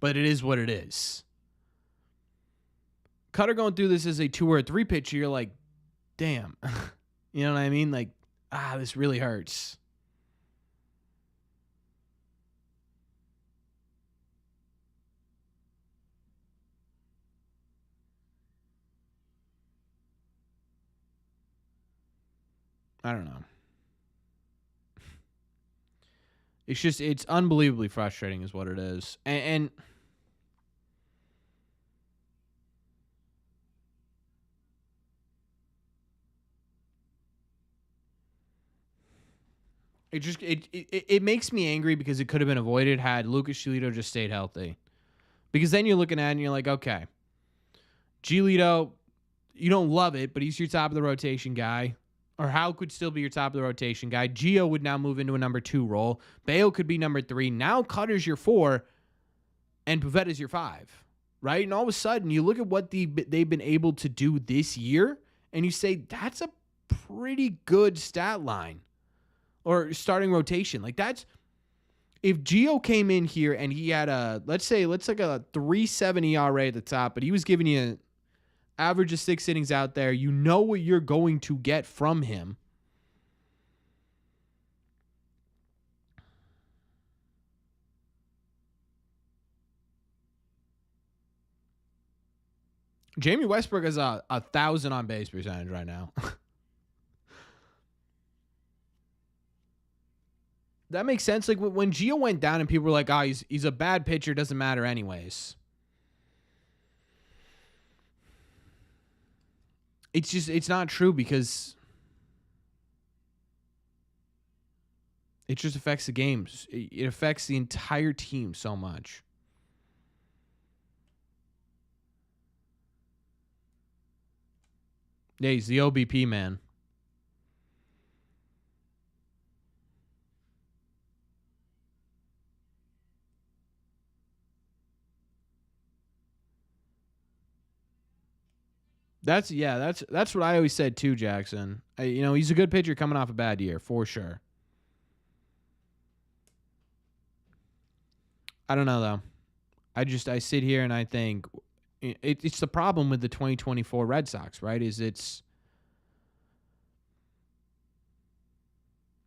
But it is what it is. Cutter going through this as a 2 or a 3 pitcher, you're like, damn. You know what I mean? Like, this really hurts. I don't know. It's unbelievably frustrating is what it is. And it makes me angry because it could have been avoided had Lucas Giolito just stayed healthy. Because then you're looking at it and you're like, okay, Giolito, you don't love it, but he's your top of the rotation guy. Or Hal could still be your top of the rotation guy. Gio would now move into a number 2 role. Bayo could be number 3. Now Cutter's your 4, and Pivetta's your 5, right? And all of a sudden, you look at what they've been able to do this year, and you say, that's a pretty good stat line. Or starting rotation. Like that's if Gio came in here and he had let's like a 3.7 ERA at the top, but he was giving you an average of 6 innings out there, you know what you're going to get from him. Jamie Westbrook has a 1,000 on base percentage right now. That makes sense. Like when Gio went down and people were like, "Oh, he's a bad pitcher, doesn't matter anyways." It's not true because it just affects the games. It affects the entire team so much. Yeah, he's the OBP man. That's what I always said too, Jackson. He's a good pitcher coming off a bad year for sure. I don't know though. I sit here and I think it's the problem with the 2024 Red Sox, right? It's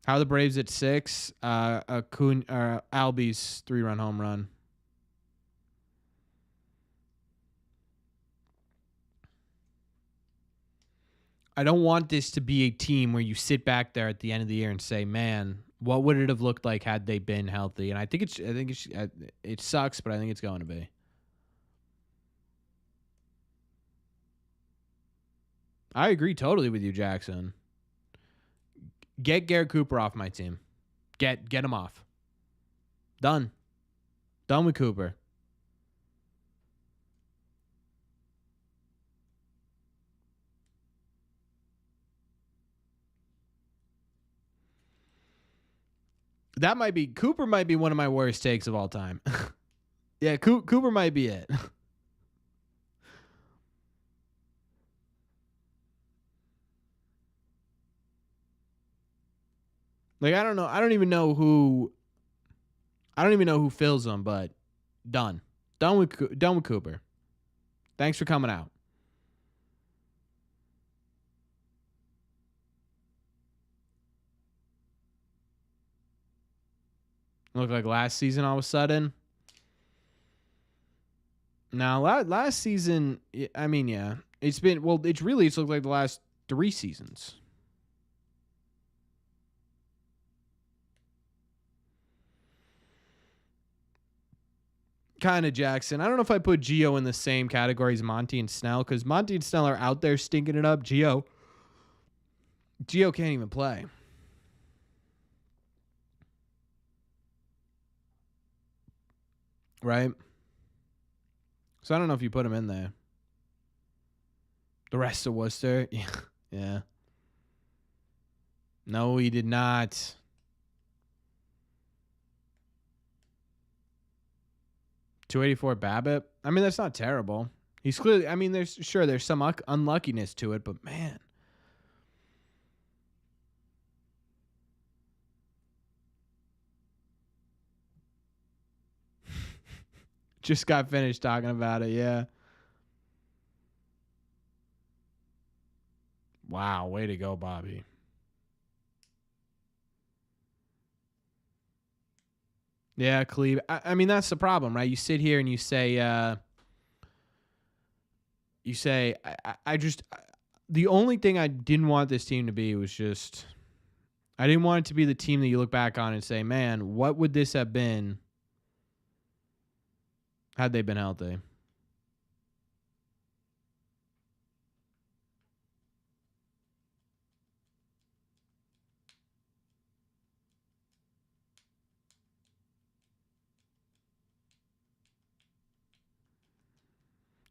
how the Braves at 6, Albie's 3-run home run. I don't want this to be a team where you sit back there at the end of the year and say, "Man, what would it have looked like had they been healthy?" And I think it sucks, but I think it's going to be. I agree totally with you, Jackson. Get Garrett Cooper off my team. Get him off. Done with Cooper. Cooper might be one of my worst takes of all time. Yeah, Cooper might be it. Like I don't know. I don't even know who fills them, but done with Cooper. Thanks for coming out. Look like last season all of a sudden. Now last season, I mean, yeah, it's looked like the last 3 seasons. Kind of, Jackson. I don't know if I put Gio in the same category as Monty and Snell because Monty and Snell are out there stinking it up. Gio can't even play. Right? So I don't know if you put him in there. The rest of Worcester? Yeah. No, he did not. .284 BABIP. I mean, that's not terrible. He's clearly. I mean, there's some unluckiness to it, but man, just got finished talking about it. Yeah. Wow, way to go, Bobby. Yeah, Cleve. I mean, that's the problem, right? You sit here and you say, I just, the only thing I didn't want this team to be was just I didn't want it to be the team that you look back on and say, man, what would this have been had they been healthy?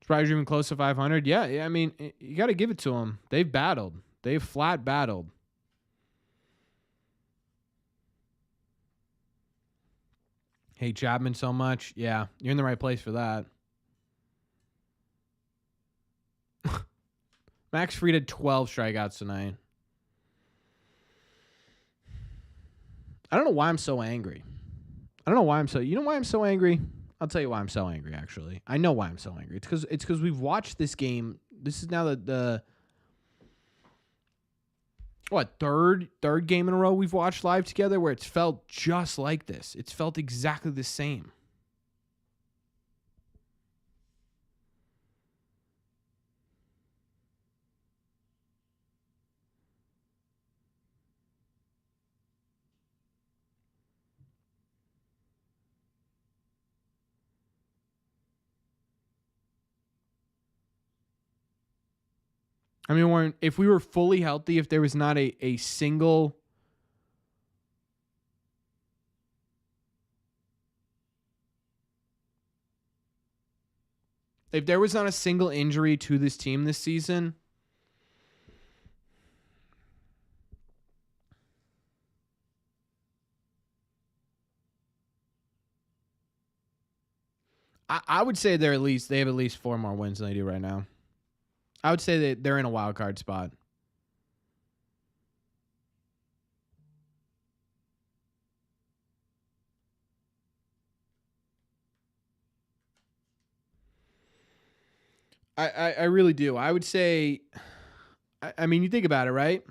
Surprised you're even close to 500. Yeah, I mean, you got to give it to them. They've battled. They've flat battled. Hate Chapman so much. Yeah, you're in the right place for that. Max Fried had 12 strikeouts tonight. I don't know why I'm so angry. You know why I'm so angry? I'll tell you why I'm so angry, actually. I know why I'm so angry. It's because we've watched this game. This is now the third game in a row we've watched live together where it's felt just like this. It's felt exactly the same. I mean, if we were fully healthy, if there was not a single if there was not a single injury to this team this season, I would say they have at least 4 more wins than they do right now. I would say that they're in a wild card spot. I really do. I would say, I mean, you think about it, right?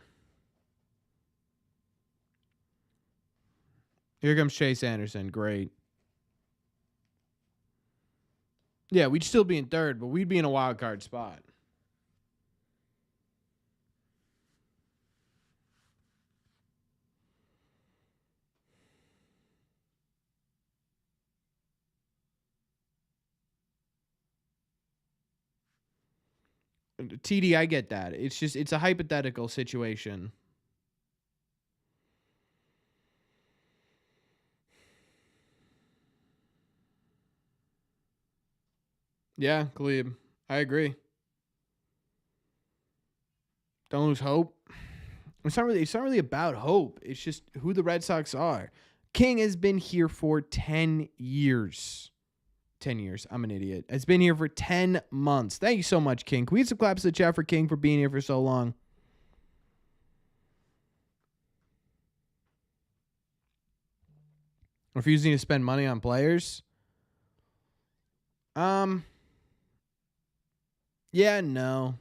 Here comes Chase Anderson. Great. Yeah, we'd still be in third, but we'd be in a wild card spot. TD, I get that. It's a hypothetical situation. Yeah, Glebe. I agree. Don't lose hope. It's not really about hope. It's just who the Red Sox are. King has been here for 10 years. 10 years. I'm an idiot. It's been here for 10 months. Thank you so much, King. Can we get some claps to the chat for King for being here for so long? Refusing to spend money on players? Yeah, no.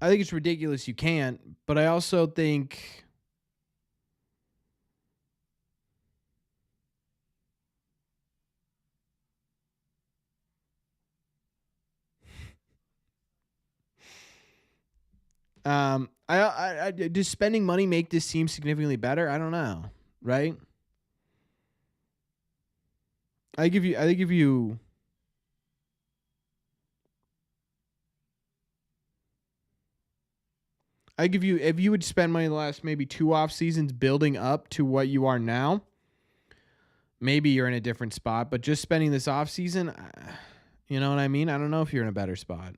I think it's ridiculous you can't, but I also think I does spending money make this team significantly better? I don't know, right? I think if you would spend money the last maybe 2 off seasons building up to what you are now, maybe you're in a different spot. But just spending this off season, you know what I mean? I don't know if you're in a better spot.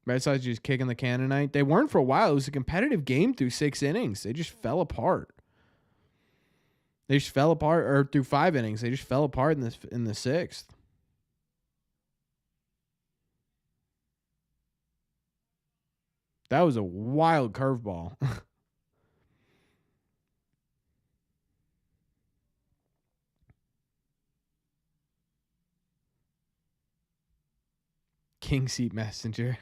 Red Sox just kicking the can tonight. They weren't for a while. It was a competitive game through 6 innings. They just fell apart. Or through 5 innings. They just fell apart in the 6th. That was a wild curveball. King seat messenger.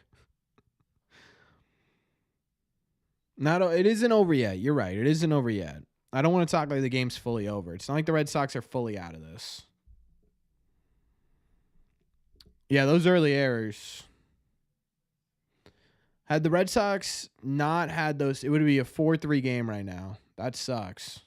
It isn't over yet. You're right. It isn't over yet. I don't want to talk like the game's fully over. It's not like the Red Sox are fully out of this. Yeah, those early errors. Had the Red Sox not had those, it would be a 4-3 game right now. That sucks.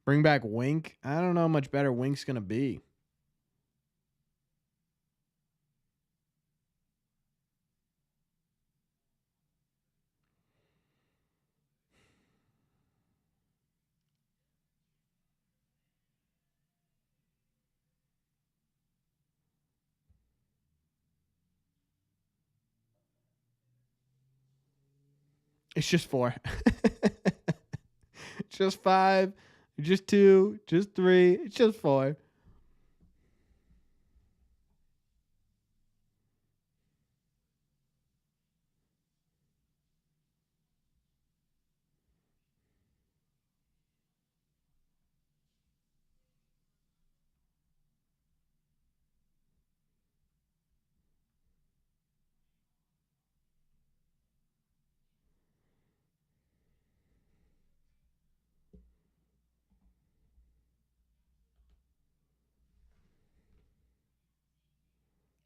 Bring back Wink. I don't know how much better Wink's going to be. It's just 4. Just 5. Just 2. Just 3. It's just 4.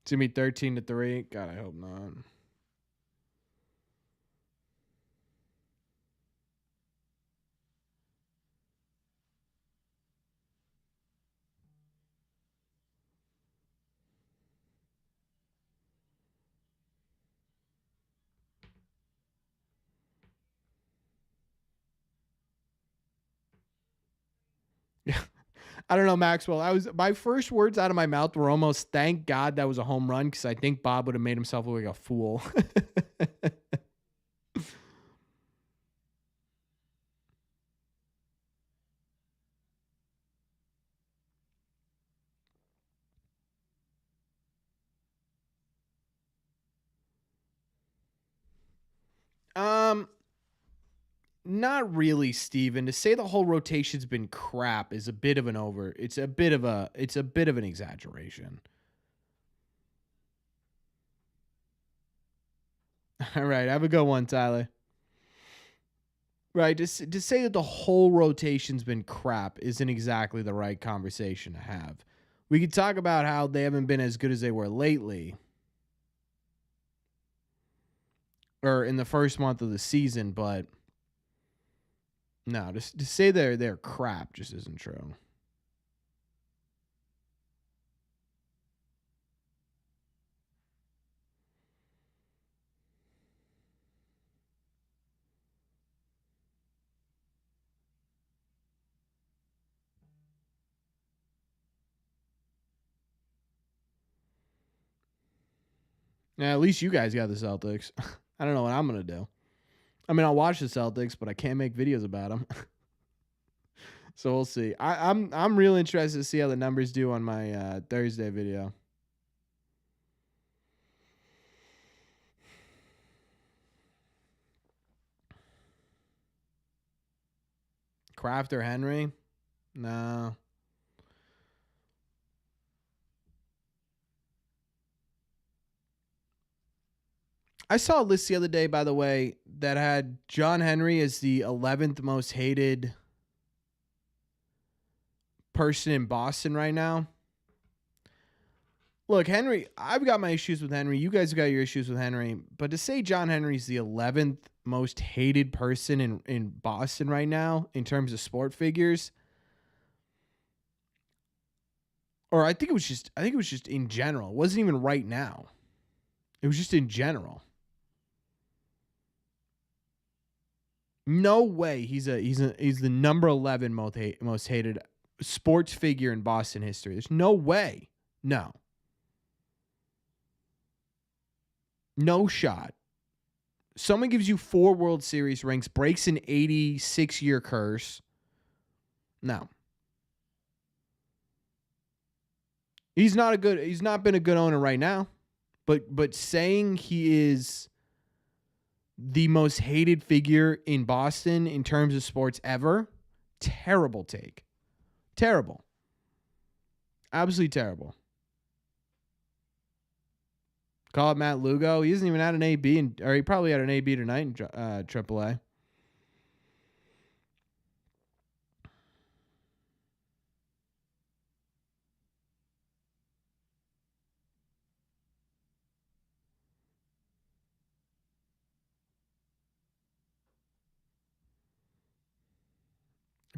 It's going to be 13-3. God, I hope not. Yeah. I don't know, Maxwell. My first words out of my mouth were almost, thank God that was a home run, because I think Bob would have made himself look like a fool. um, Not really, Steven. To say the whole rotation's been crap is a bit of an over. It's a bit of an exaggeration. All right, have a good one, Tyler. Right, to say that the whole rotation's been crap isn't exactly the right conversation to have. We could talk about how they haven't been as good as they were lately, or in the first month of the season, but no, to say they're crap just isn't true. Yeah, at least you guys got the Celtics. I don't know what I'm gonna do. I mean, I'll watch the Celtics, but I can't make videos about them. So we'll see. I'm real interested to see how the numbers do on my Thursday video. Kraft or Henry? No. I saw a list the other day, by the way, that had John Henry as the 11th most hated person in Boston right now. Look, Henry, I've got my issues with Henry. You guys have got your issues with Henry. But to say John Henry's the 11th most hated person in Boston right now in terms of sport figures, or I think it was just in general. It wasn't even right now. It was just in general. No way he's the number 11 most hated sports figure in Boston history. There's no way. No. No shot. Someone gives you 4 World Series rings, breaks an 86-year curse. No. He's not been a good owner right now. But saying he is the most hated figure in Boston in terms of sports ever, terrible take. Terrible. Absolutely terrible. Call up Matt Lugo. He isn't even at an AB, or he probably had an AB tonight in AAA.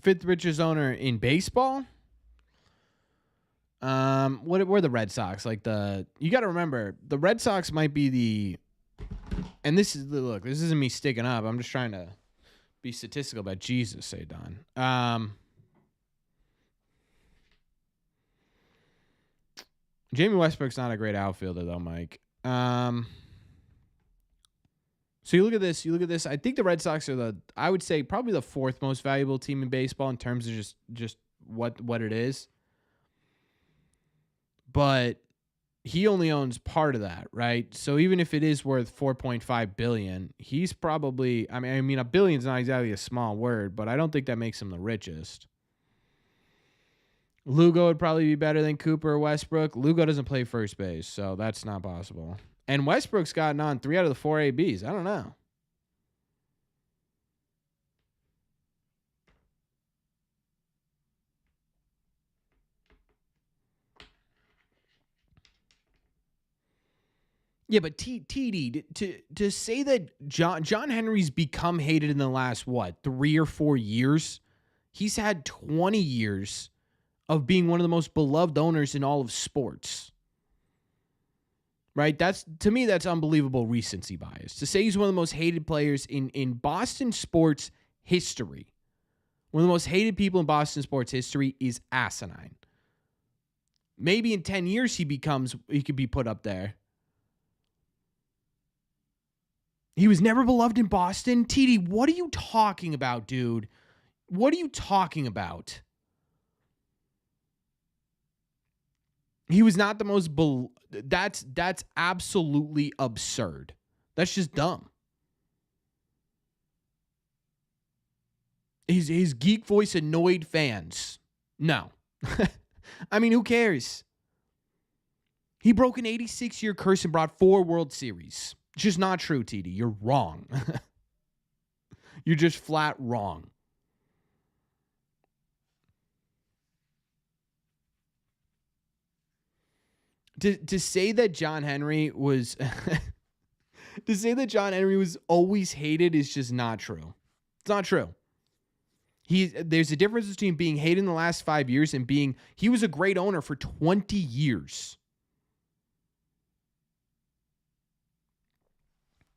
Fifth richest owner in baseball. What were the Red Sox? You got to remember, the Red Sox might be and this isn't me sticking up. I'm just trying to be statistical about Jesus, say Don. Jamie Westbrook's not a great outfielder though, Mike. So you look at this. I think the Red Sox are I would say probably the fourth most valuable team in baseball in terms of just what it is. But he only owns part of that, right? So even if it is worth $4.5 billion, he's probably, I mean, $1 billion is not exactly a small word, but I don't think that makes him the richest. Lugo would probably be better than Cooper or Westbrook. Lugo doesn't play first base, so that's not possible. And Westbrook's gotten on 3 out of the 4 ABs. I don't know. Yeah, but TD, to say that John Henry's become hated in the last, 3 or 4 years? He's had 20 years of being one of the most beloved owners in all of sports. Right? To me, that's unbelievable recency bias. To say he's one of the most hated players in Boston sports history, one of the most hated people in Boston sports history, is asinine. Maybe in 10 years he could be put up there. He was never beloved in Boston. TD, what are you talking about, dude? What are you talking about? He was not the most that's absolutely absurd. That's just dumb. His geek voice annoyed fans. No. I mean, who cares? He broke an 86-year curse and brought 4 World Series. It's just not true, TD. You're wrong. You're just flat wrong. To say that John Henry was always hated is just not true. It's not true. There's a difference between being hated in the last 5 years and he was a great owner for 20 years.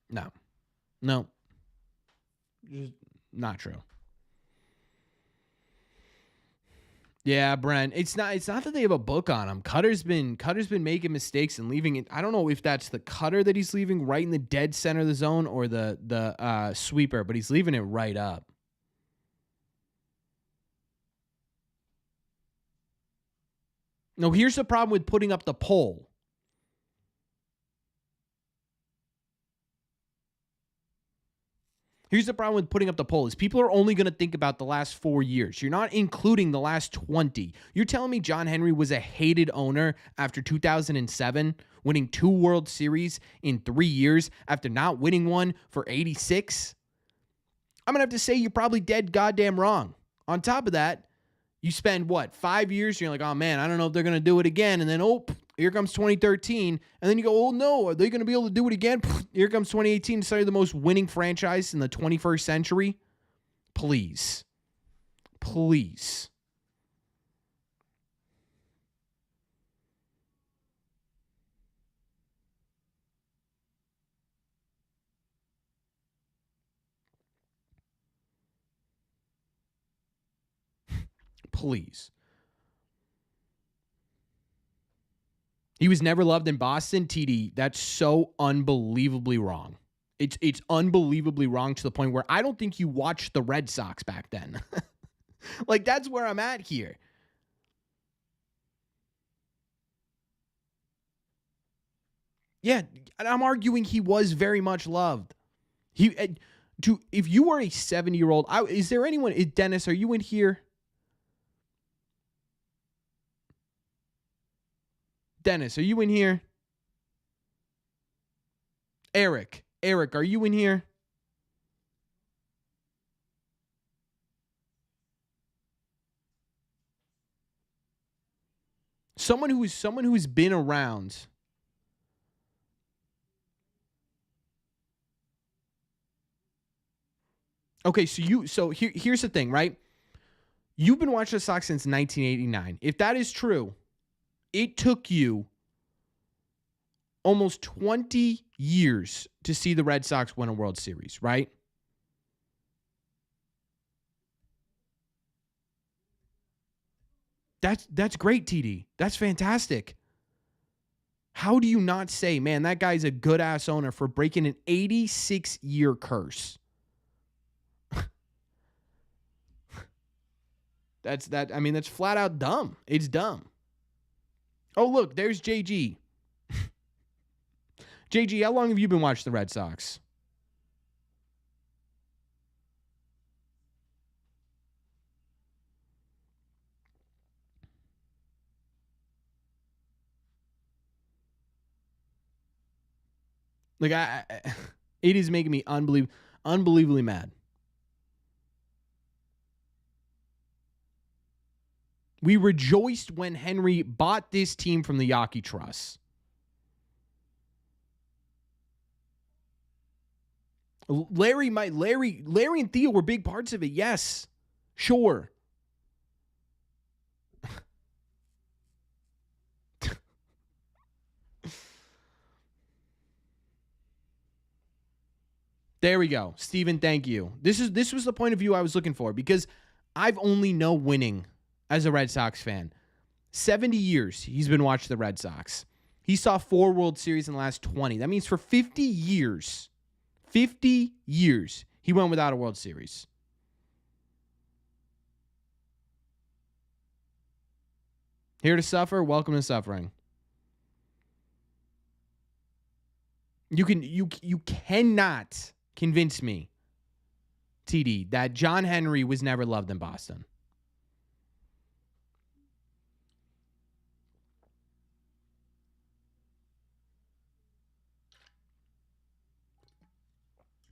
No. Just not true. Yeah, Brent. It's not that they have a book on him. Cutter's been making mistakes and leaving it. I don't know if that's the cutter that he's leaving right in the dead center of the zone or the sweeper, but he's leaving it right up. No, here's the problem with putting up the pole. Here's the problem with putting up the poll is people are only going to think about the last 4 years. You're not including the last 20. You're telling me John Henry was a hated owner after 2007, winning 2 World Series in 3 years after not winning one for 86? I'm going to have to say you're probably dead goddamn wrong. On top of that, you spend, 5 years? You're like, oh, man, I don't know if they're going to do it again. And then, here comes 2013. And then you go, oh, no, are they going to be able to do it again? Here comes 2018, decided the most winning franchise in the 21st century. Please. Please. Please. He was never loved in Boston, TD. That's so unbelievably wrong. It's unbelievably wrong to the point where I don't think you watched the Red Sox back then. Like, that's where I'm at here. Yeah, and I'm arguing he was very much loved. If you were a 70-year-old, is there anyone, Dennis, are you in here? Dennis, are you in here? Eric, are you in here? Someone who's been around. Okay, here's the thing, right? You've been watching the Sox since 1989. If that is true, it took you almost 20 years to see the Red Sox win a World Series, right? That's great, TD. That's fantastic. How do you not say, man, that guy's a good ass owner for breaking an 86-year curse? That's flat out dumb. It's dumb. Oh, look, there's JG. JG, how long have you been watching the Red Sox? Like it is making me unbelievably mad. We rejoiced when Henry bought this team from the Yawkey Trust. Larry and Theo were big parts of it. Yes, sure. There we go. Steven, thank you. This was the point of view I was looking for because I've only known winning as a Red Sox fan. 70 years he's been watching the Red Sox. He saw 4 World Series in the last 20. That means for 50 years, he went without a World Series. Here to suffer, welcome to suffering. You cannot convince me, TD, that John Henry was never loved in Boston.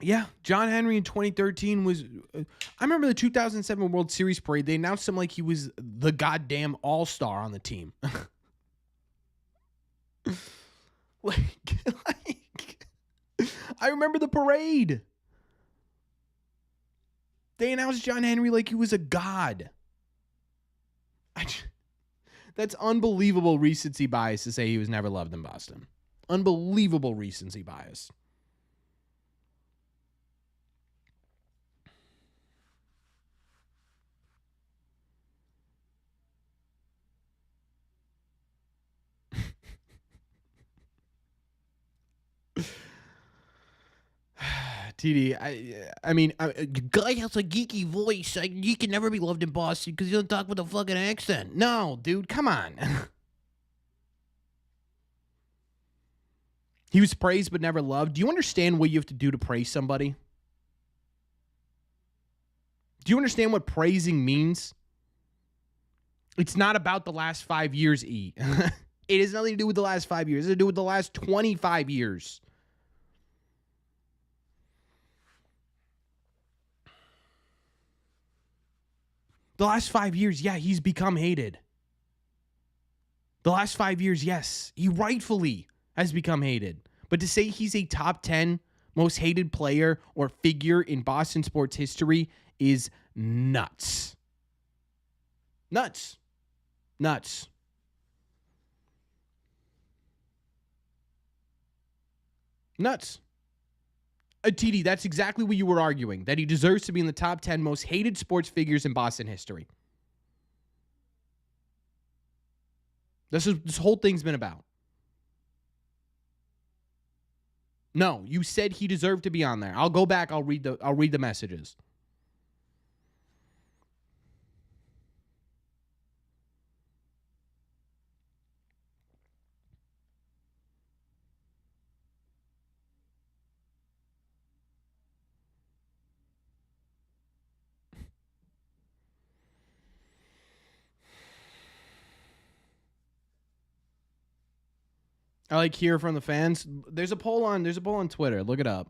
Yeah, John Henry in 2013 was... I remember the 2007 World Series parade. They announced him like he was the goddamn all-star on the team. I remember the parade. They announced John Henry like he was a god. That's unbelievable recency bias to say he was never loved in Boston. Unbelievable recency bias. TD, I mean, guy has a geeky voice. He can never be loved in Boston because he doesn't talk with a fucking accent. No, dude, come on. He was praised but never loved. Do you understand what you have to do to praise somebody? Do you understand what praising means? It's not about the last 5 years, E. It has nothing to do with the last 5 years. It has to do with the last 25 years. The last 5 years, yeah, he's become hated. The last 5 years, yes, he rightfully has become hated. But to say he's a top 10 most hated player or figure in Boston sports history is nuts. Nuts. Nuts. Nuts. TD, that's exactly what you were arguing, that he deserves to be in the top 10 most hated sports figures in Boston history. This whole thing's been about. No, you said he deserved to be on there. I'll go back. I'll read the messages. I like hear from the fans. There's a poll on Twitter. Look it up.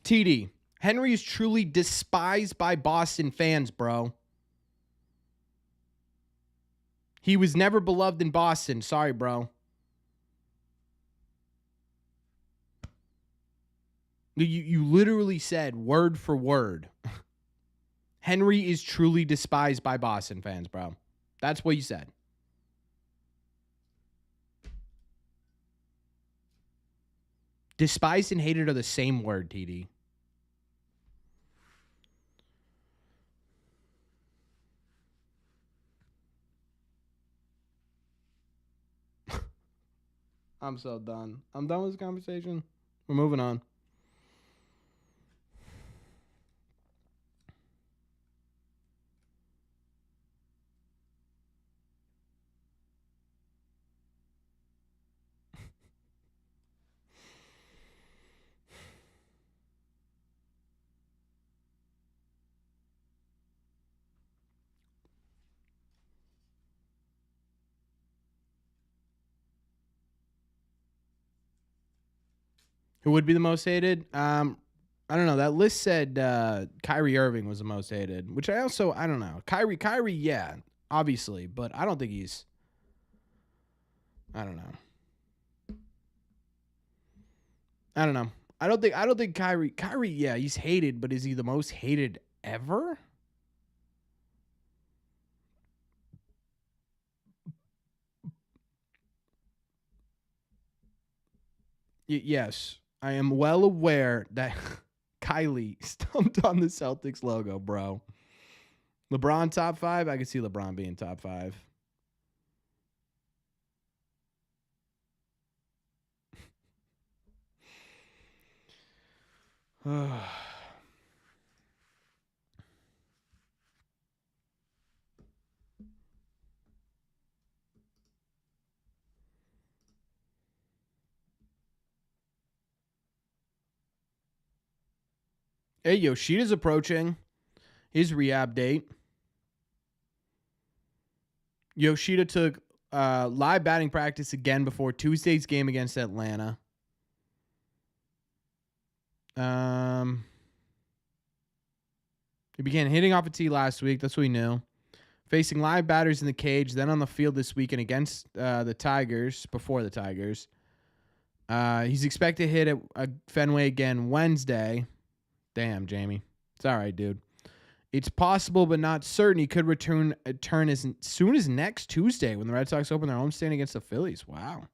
TD. Henry is truly despised by Boston fans, bro. He was never beloved in Boston. Sorry, bro. You literally said word for word. Henry is truly despised by Boston fans, bro. That's what you said. Despised and hated are the same word, TD. I'm so done. I'm done with this conversation. We're moving on. Who would be the most hated? I don't know. That list said Kyrie Irving was the most hated, which I don't know. Kyrie, yeah, obviously, but I don't think he's. I don't know. I don't know. I don't think Kyrie, yeah, he's hated, but is he the most hated ever? Yes, I am well aware that Kylie stumped on the Celtics logo, bro. LeBron top 5? I could see LeBron being top 5. Hey, Yoshida's approaching his rehab date. Yoshida took live batting practice again before Tuesday's game against Atlanta. He began hitting off a tee last week. That's what we knew. Facing live batters in the cage, then on the field this weekend against the Tigers, before the Tigers. He's expected to hit at Fenway again Wednesday. Damn, Jamie. It's all right, dude. It's possible, but not certain. He could return as soon as next Tuesday when the Red Sox open their homestand against the Phillies. Wow.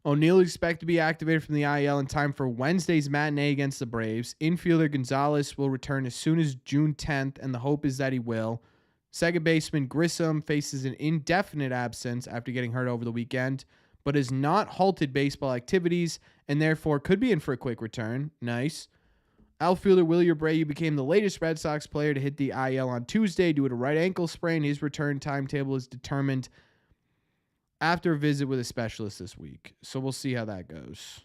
O'Neill is expected to be activated from the IL in time for Wednesday's matinee against the Braves. Infielder Gonzalez will return as soon as June 10th, and the hope is that he will. Second baseman Grissom faces an indefinite absence after getting hurt over the weekend, but has not halted baseball activities and therefore could be in for a quick return. Nice. Outfielder Willie Abreu became the latest Red Sox player to hit the IL on Tuesday due to a right ankle sprain. His return timetable is determined after a visit with a specialist this week. So we'll see how that goes.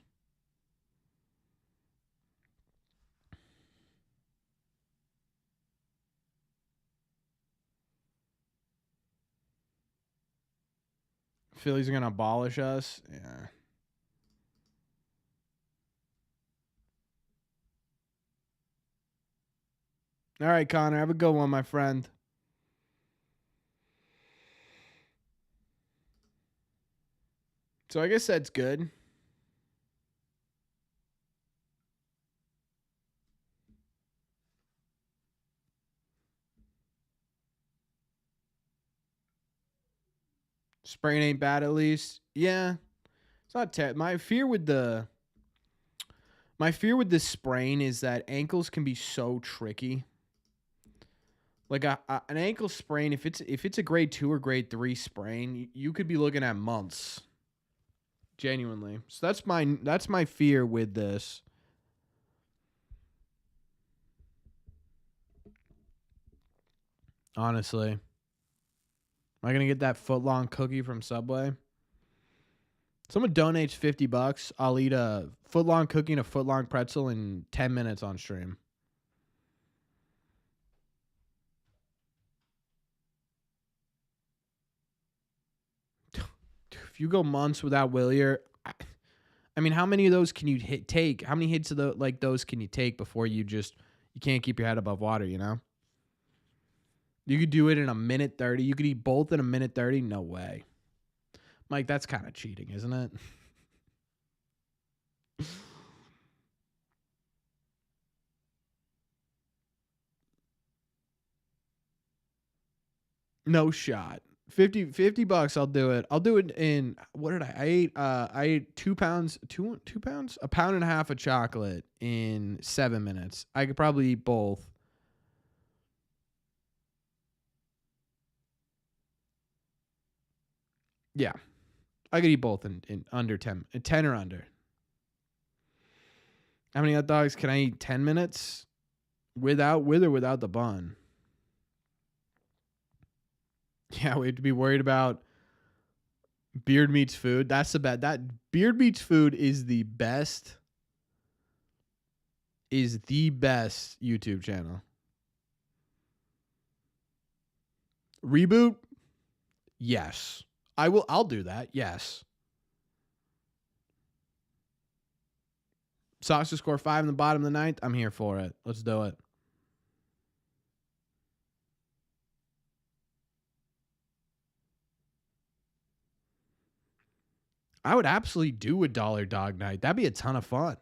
Phillies are going to abolish us. Yeah. All right, Connor. Have a good one, my friend. So I guess that's good. Sprain ain't bad at least. Yeah. It's not my fear with this sprain is that ankles can be so tricky. Like an ankle sprain, if it's a grade 2 or grade 3 sprain, you could be looking at months. Genuinely. So that's my fear with this. Honestly. Am I gonna get that foot long cookie from Subway? Someone donates $50, I'll eat a foot long cookie and a foot long pretzel in 10 minutes on stream. If you go months without Willier, I mean, how many of those can you take? How many hits of those can you take before you can't keep your head above water, you know? You could do it in a minute 30. You could eat both in a minute 30. No way. Mike, that's kind of cheating, isn't it? No shot. 50 bucks, I'll do it. I'll do it in what did I ate 2 pounds, 2 pounds, a pound and a half of chocolate in 7 minutes. I could probably eat both. Yeah. I could eat both in under 10 or under. How many hot dogs can I eat? 10 minutes with or without the bun? Yeah, we have to be worried about Beard Meats Food. That's the best. That Beard Meats Food is the best YouTube channel. Reboot? Yes. I'll do that. Yes. Sox to score 5 in the bottom of the ninth. I'm here for it. Let's do it. I would absolutely do a dollar dog night. That'd be a ton of fun.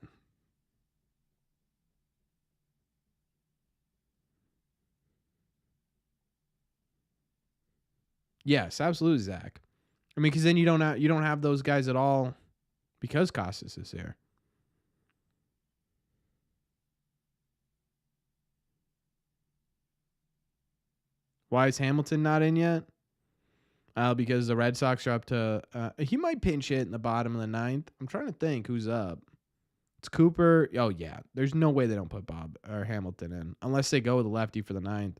Yes, absolutely, Zach. I mean, because then you don't have those guys at all because Costas is here. Why is Hamilton not in yet? Because the Red Sox are up to. He might pinch hit in the bottom of the ninth. I'm trying to think who's up. It's Cooper. Oh yeah, there's no way they don't put Bob or Hamilton in unless they go with a lefty for the ninth.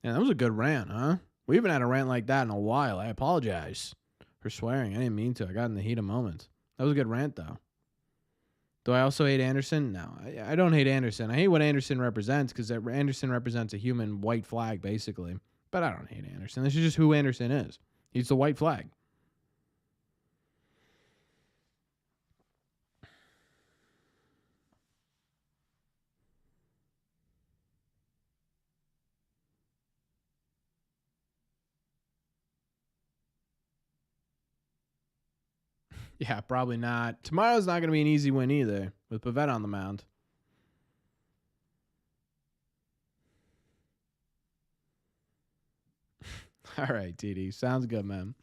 Yeah, that was a good rant, huh? We haven't had a rant like that in a while. I apologize for swearing. I didn't mean to. I got in the heat of moments. That was a good rant, though. Do I also hate Anderson? No, I don't hate Anderson. I hate what Anderson represents because Anderson represents a human white flag, basically. But I don't hate Anderson. This is just who Anderson is. He's the white flag. Yeah, probably not. Tomorrow's not going to be an easy win either with Pivetta on the mound. All right, TD. Sounds good, man.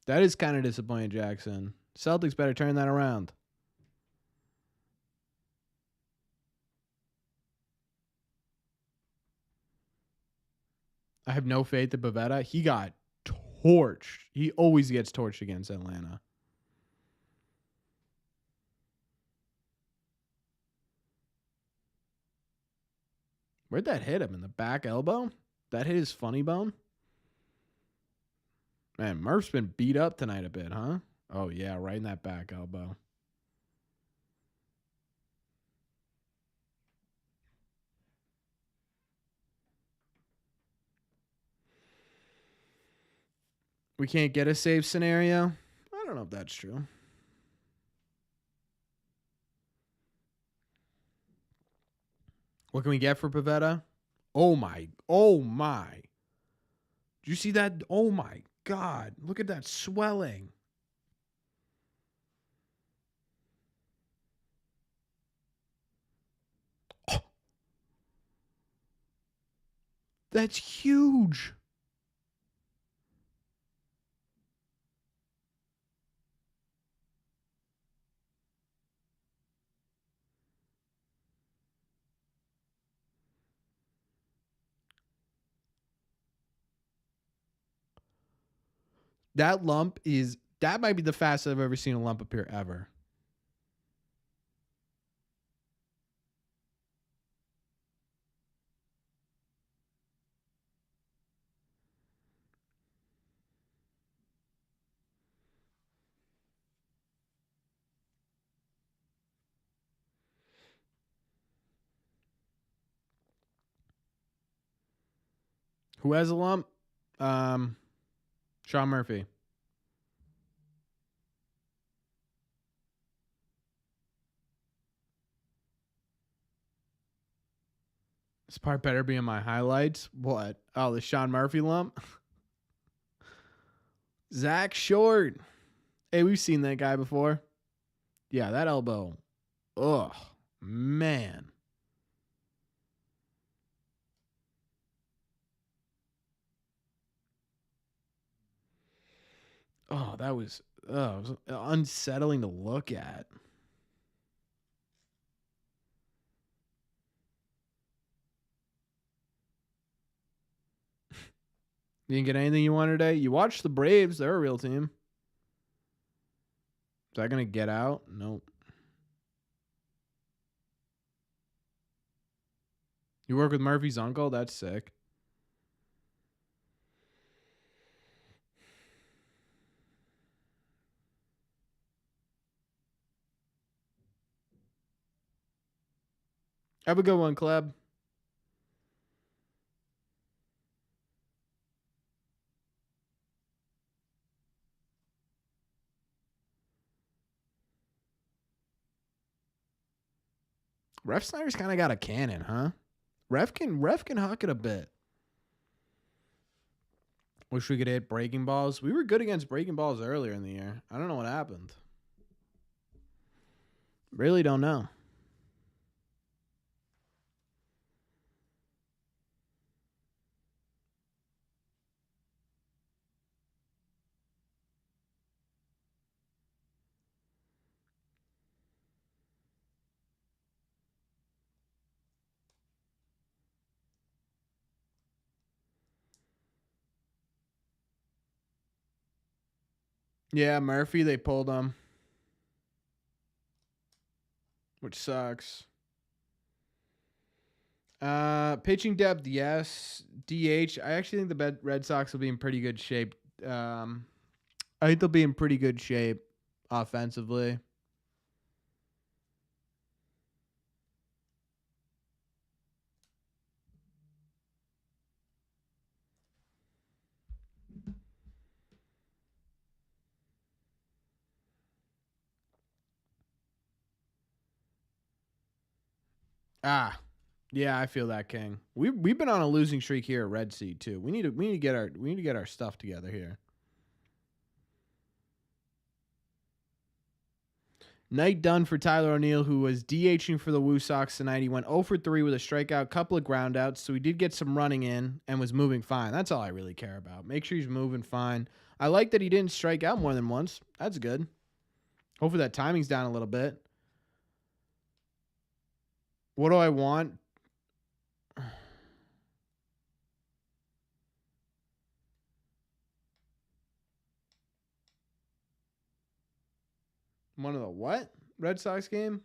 That is kind of disappointing, Jackson. Celtics better turn that around. I have no faith in Pivetta. He got torched. He always gets torched against Atlanta. Where'd that hit him? In the back elbow? That hit his funny bone? Man, Murph's been beat up tonight a bit, huh? Oh, yeah, right in that back elbow. We can't get a save scenario? I don't know if that's true. What can we get for Pivetta? Oh my. Oh my. Did you see that? Oh my God. Look at that swelling. Oh, that's huge. That lump that might be the fastest I've ever seen a lump appear ever. Who has a lump? Sean Murphy. This part better be in my highlights. What? Oh, the Sean Murphy lump? Zach Short. Hey, we've seen that guy before. Yeah, that elbow. Ugh, man. Oh, it was unsettling to look at. You didn't get anything you wanted today? You watched the Braves. They're a real team. Is that going to get out? Nope. You work with Murphy's uncle? That's sick. Have a good one, Kleb. Ref Snyder's kind of got a cannon, huh? Ref can huck it a bit. Wish we could hit breaking balls. We were good against breaking balls earlier in the year. I don't know what happened. Really don't know. Yeah, Murphy, they pulled him, which sucks. Pitching depth, yes. DH, I actually think the Red Sox will be in pretty good shape. I think they'll be in pretty good shape offensively. Yeah, I feel that, King. We've been on a losing streak here at Red Sea too. We need to get our stuff together here. Night done for Tyler O'Neill, who was DHing for the Woo Sox tonight. He went 0 for 3 with a strikeout, couple of groundouts, so he did get some running in and was moving fine. That's all I really care about. Make sure he's moving fine. I like that he didn't strike out more than once. That's good. Hopefully that timing's down a little bit. What do I want? One of the what? Red Sox game?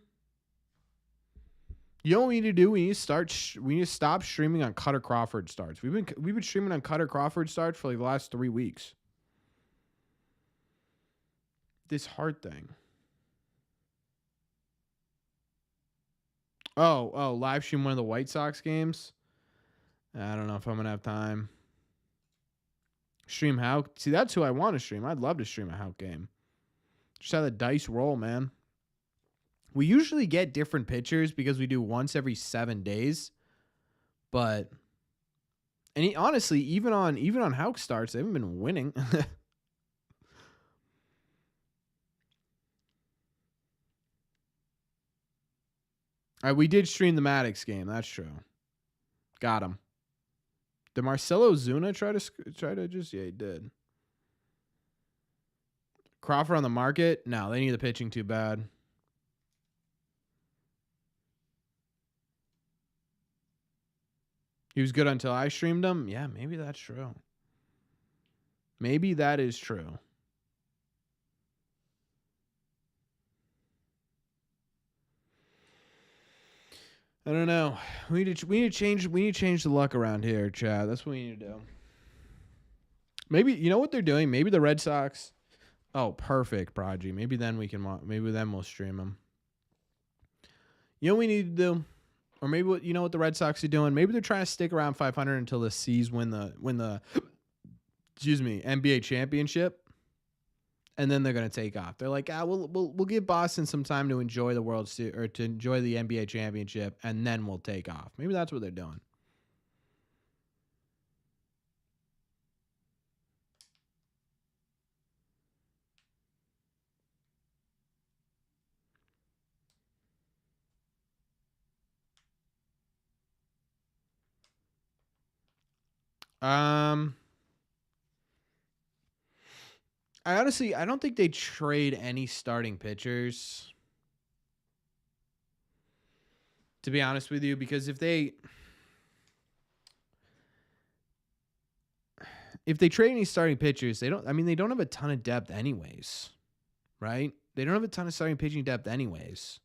You know what we need to do? We need to stop streaming on Cutter Crawford starts. We've been streaming on Cutter Crawford starts for like the last 3 weeks. This heart thing. Oh, live stream one of the White Sox games. I don't know if I'm gonna have time. Stream Houck. See, that's who I want to stream. I'd love to stream a Houck game. Just how the dice roll, man. We usually get different pitchers because we do once every 7 days. But honestly, even on Houck starts, they haven't been winning. All right, we did stream the Maddox game. That's true. Got him. Did Marcelo Zuna try to just? Yeah, he did. Crawford on the market? No, they need the pitching too bad. He was good until I streamed him. Yeah, maybe that's true. Maybe that is true. I don't know. We need to change the luck around here, Chad. That's what we need to do. Maybe you know what they're doing. Maybe the Red Sox. Oh, perfect, Prodigy. Maybe then we'll stream them. You know what we need to do, or maybe what the Red Sox are doing. Maybe they're trying to stick around 500 until the C's win the NBA championship. And then they're gonna take off. They're like, we'll give Boston some time to enjoy the World Series or to enjoy the NBA championship, and then we'll take off. Maybe that's what they're doing. I don't think they trade any starting pitchers. To be honest with you, because if they trade any starting pitchers, they don't have a ton of depth anyways. Right? They don't have a ton of starting pitching depth anyways.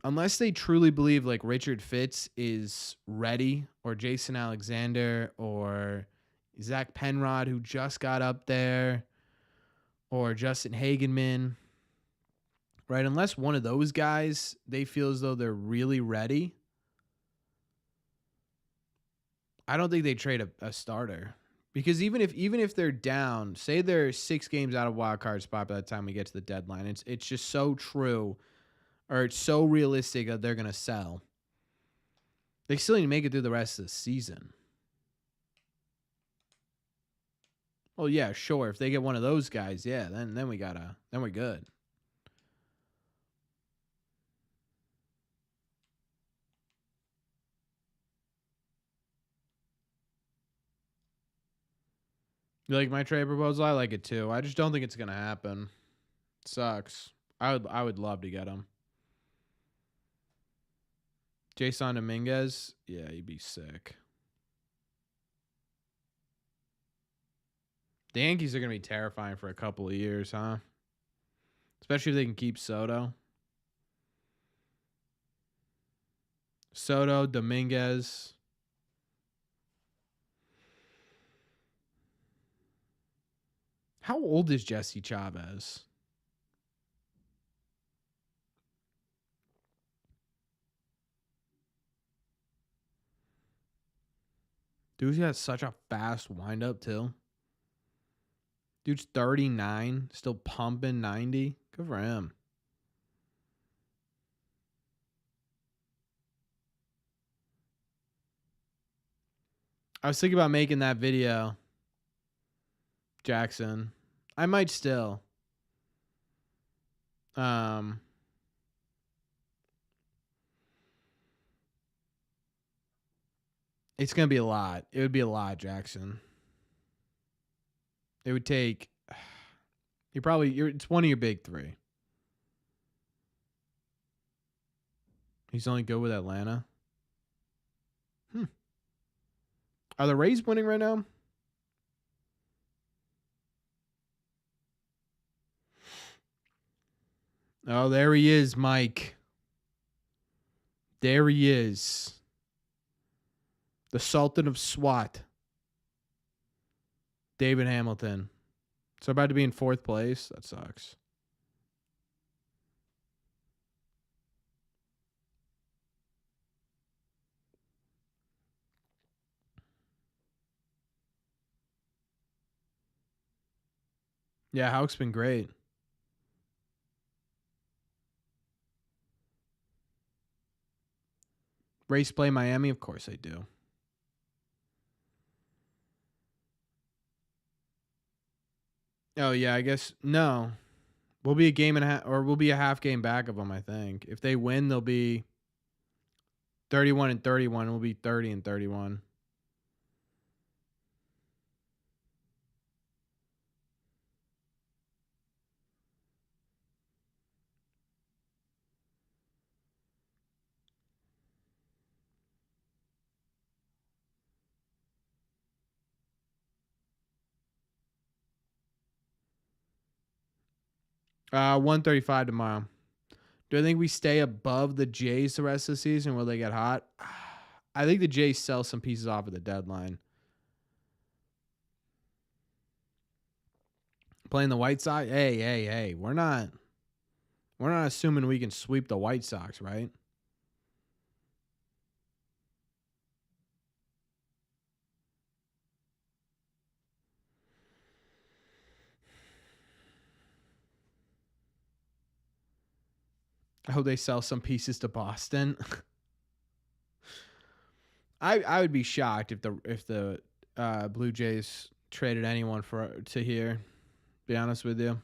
Unless they truly believe like Richard Fitz is ready, or Jason Alexander, or Zach Penrod, who just got up there, or Justin Hagenman, right? Unless one of those guys, they feel as though they're really ready, I don't think they trade a starter. Because even if they're down, say they're 6 games out of wild card spot by the time we get to the deadline, it's just so true, or it's so realistic that they're gonna sell. They still need to make it through the rest of the season. Well, yeah, sure. If they get one of those guys, yeah, then we're good. You like my trade proposal? I like it too. I just don't think it's gonna happen. Sucks. I would love to get him. Jason Dominguez, yeah, he'd be sick. The Yankees are gonna be terrifying for a couple of years, huh? Especially if they can keep Soto. Dominguez. How old is Jesse Chavez? Dude's got such a fast windup too. Dude's 39, still pumping 90. Good for him. I was thinking about making that video, Jackson. I might still. It's gonna be a lot. It would be a lot, Jackson. It would take. It's one of your big 3. He's only good with Atlanta. Are the Rays winning right now? Oh, there he is, Mike. There he is. The Sultan of SWAT. David Hamilton. So about to be in 4th place. That sucks. Yeah, Houck's been great. Race play Miami? Of course they do. Oh, yeah, I guess. No. We'll be a game and a half, or we'll be a half game back of them, I think. If they win, they'll be 31-31. We'll be 30-31. Uh, 135 tomorrow. Do I think we stay above the Jays the rest of the season? Will they get hot? I think the Jays sell some pieces off at the deadline. Playing the White Sox? Hey. We're not assuming we can sweep the White Sox, right? I hope they sell some pieces to Boston. I would be shocked if the Blue Jays traded anyone to here. Be honest with you.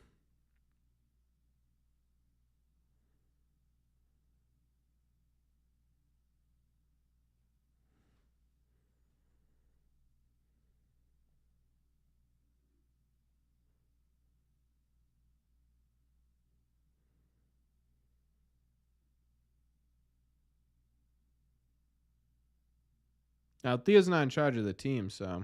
Now Theo's not in charge of the team, so.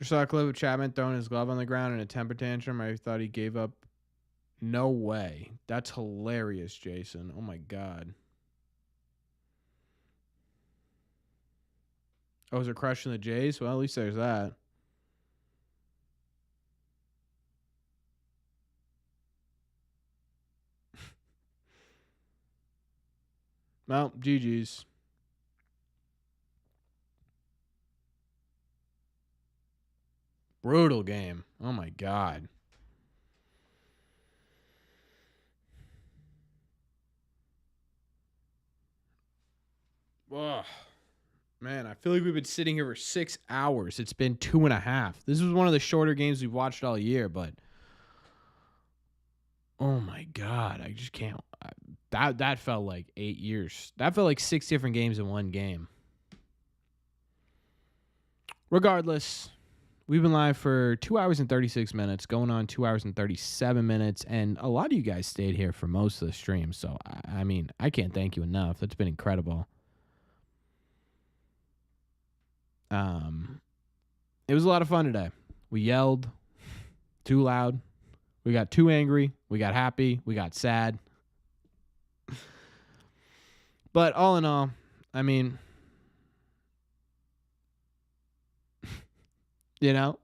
Just saw a clip of Chapman throwing his glove on the ground in a temper tantrum. I thought he gave up. No way. That's hilarious, Jason. Oh my God. Oh, is it crushing the Jays? Well, at least there's that. Well, GG's. Brutal game. Oh my God. Ugh. Man, I feel like we've been sitting here for 6 hours. It's been 2.5. This was one of the shorter games we've watched all year, but oh my God, I just can't. That felt like 8 years. That felt like 6 different games in one game. Regardless, we've been live for 2 hours and 36 minutes, going on 2 hours and 37 minutes, and a lot of you guys stayed here for most of the stream. So, I mean, I can't thank you enough. That's been incredible. It was a lot of fun today. We yelled too loud. We got too angry. We got happy. We got sad. But all in all, I mean, you know,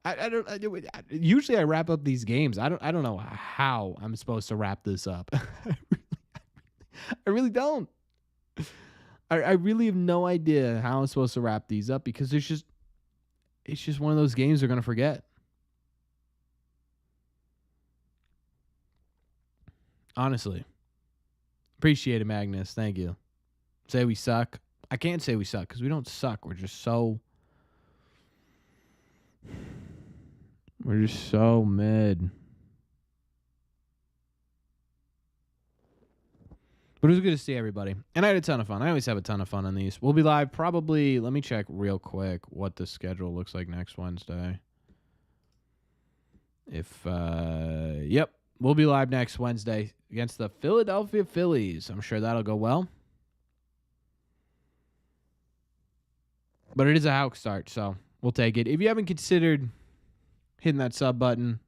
usually I wrap up these games. I don't know how I'm supposed to wrap this up. I really don't. I really have no idea how I'm supposed to wrap these up because it's just one of those games they're going to forget. Honestly. Appreciate it, Magnus. Thank you. Say we suck. I can't say we suck because we don't suck. We're just so mid. But it was good to see everybody. And I had a ton of fun. I always have a ton of fun on these. We'll be live probably, let me check real quick what the schedule looks like next Wednesday. Yep, we'll be live next Wednesday against the Philadelphia Phillies. I'm sure that'll go well. But it is a Hawk start, so we'll take it. If you haven't considered hitting that sub button,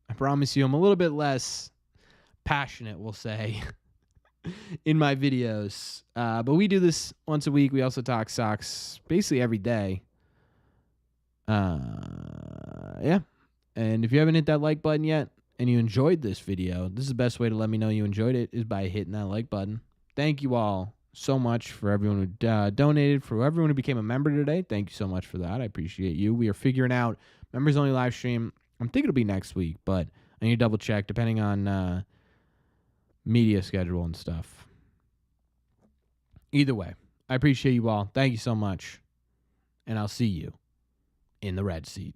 I promise you I'm a little bit less passionate, we'll say, in my videos. But we do this once a week. We also talk Sox basically every day. Yeah. And if you haven't hit that like button yet and you enjoyed this video, this is the best way to let me know you enjoyed it is by hitting that like button. Thank you all so much for everyone who donated, for everyone who became a member today. Thank you so much for that. I appreciate you. We are figuring out members only live stream. I'm thinking it'll be next week, but I need to double check depending on media schedule and stuff. Either way, I appreciate you all. Thank you so much. And I'll see you in the red seat.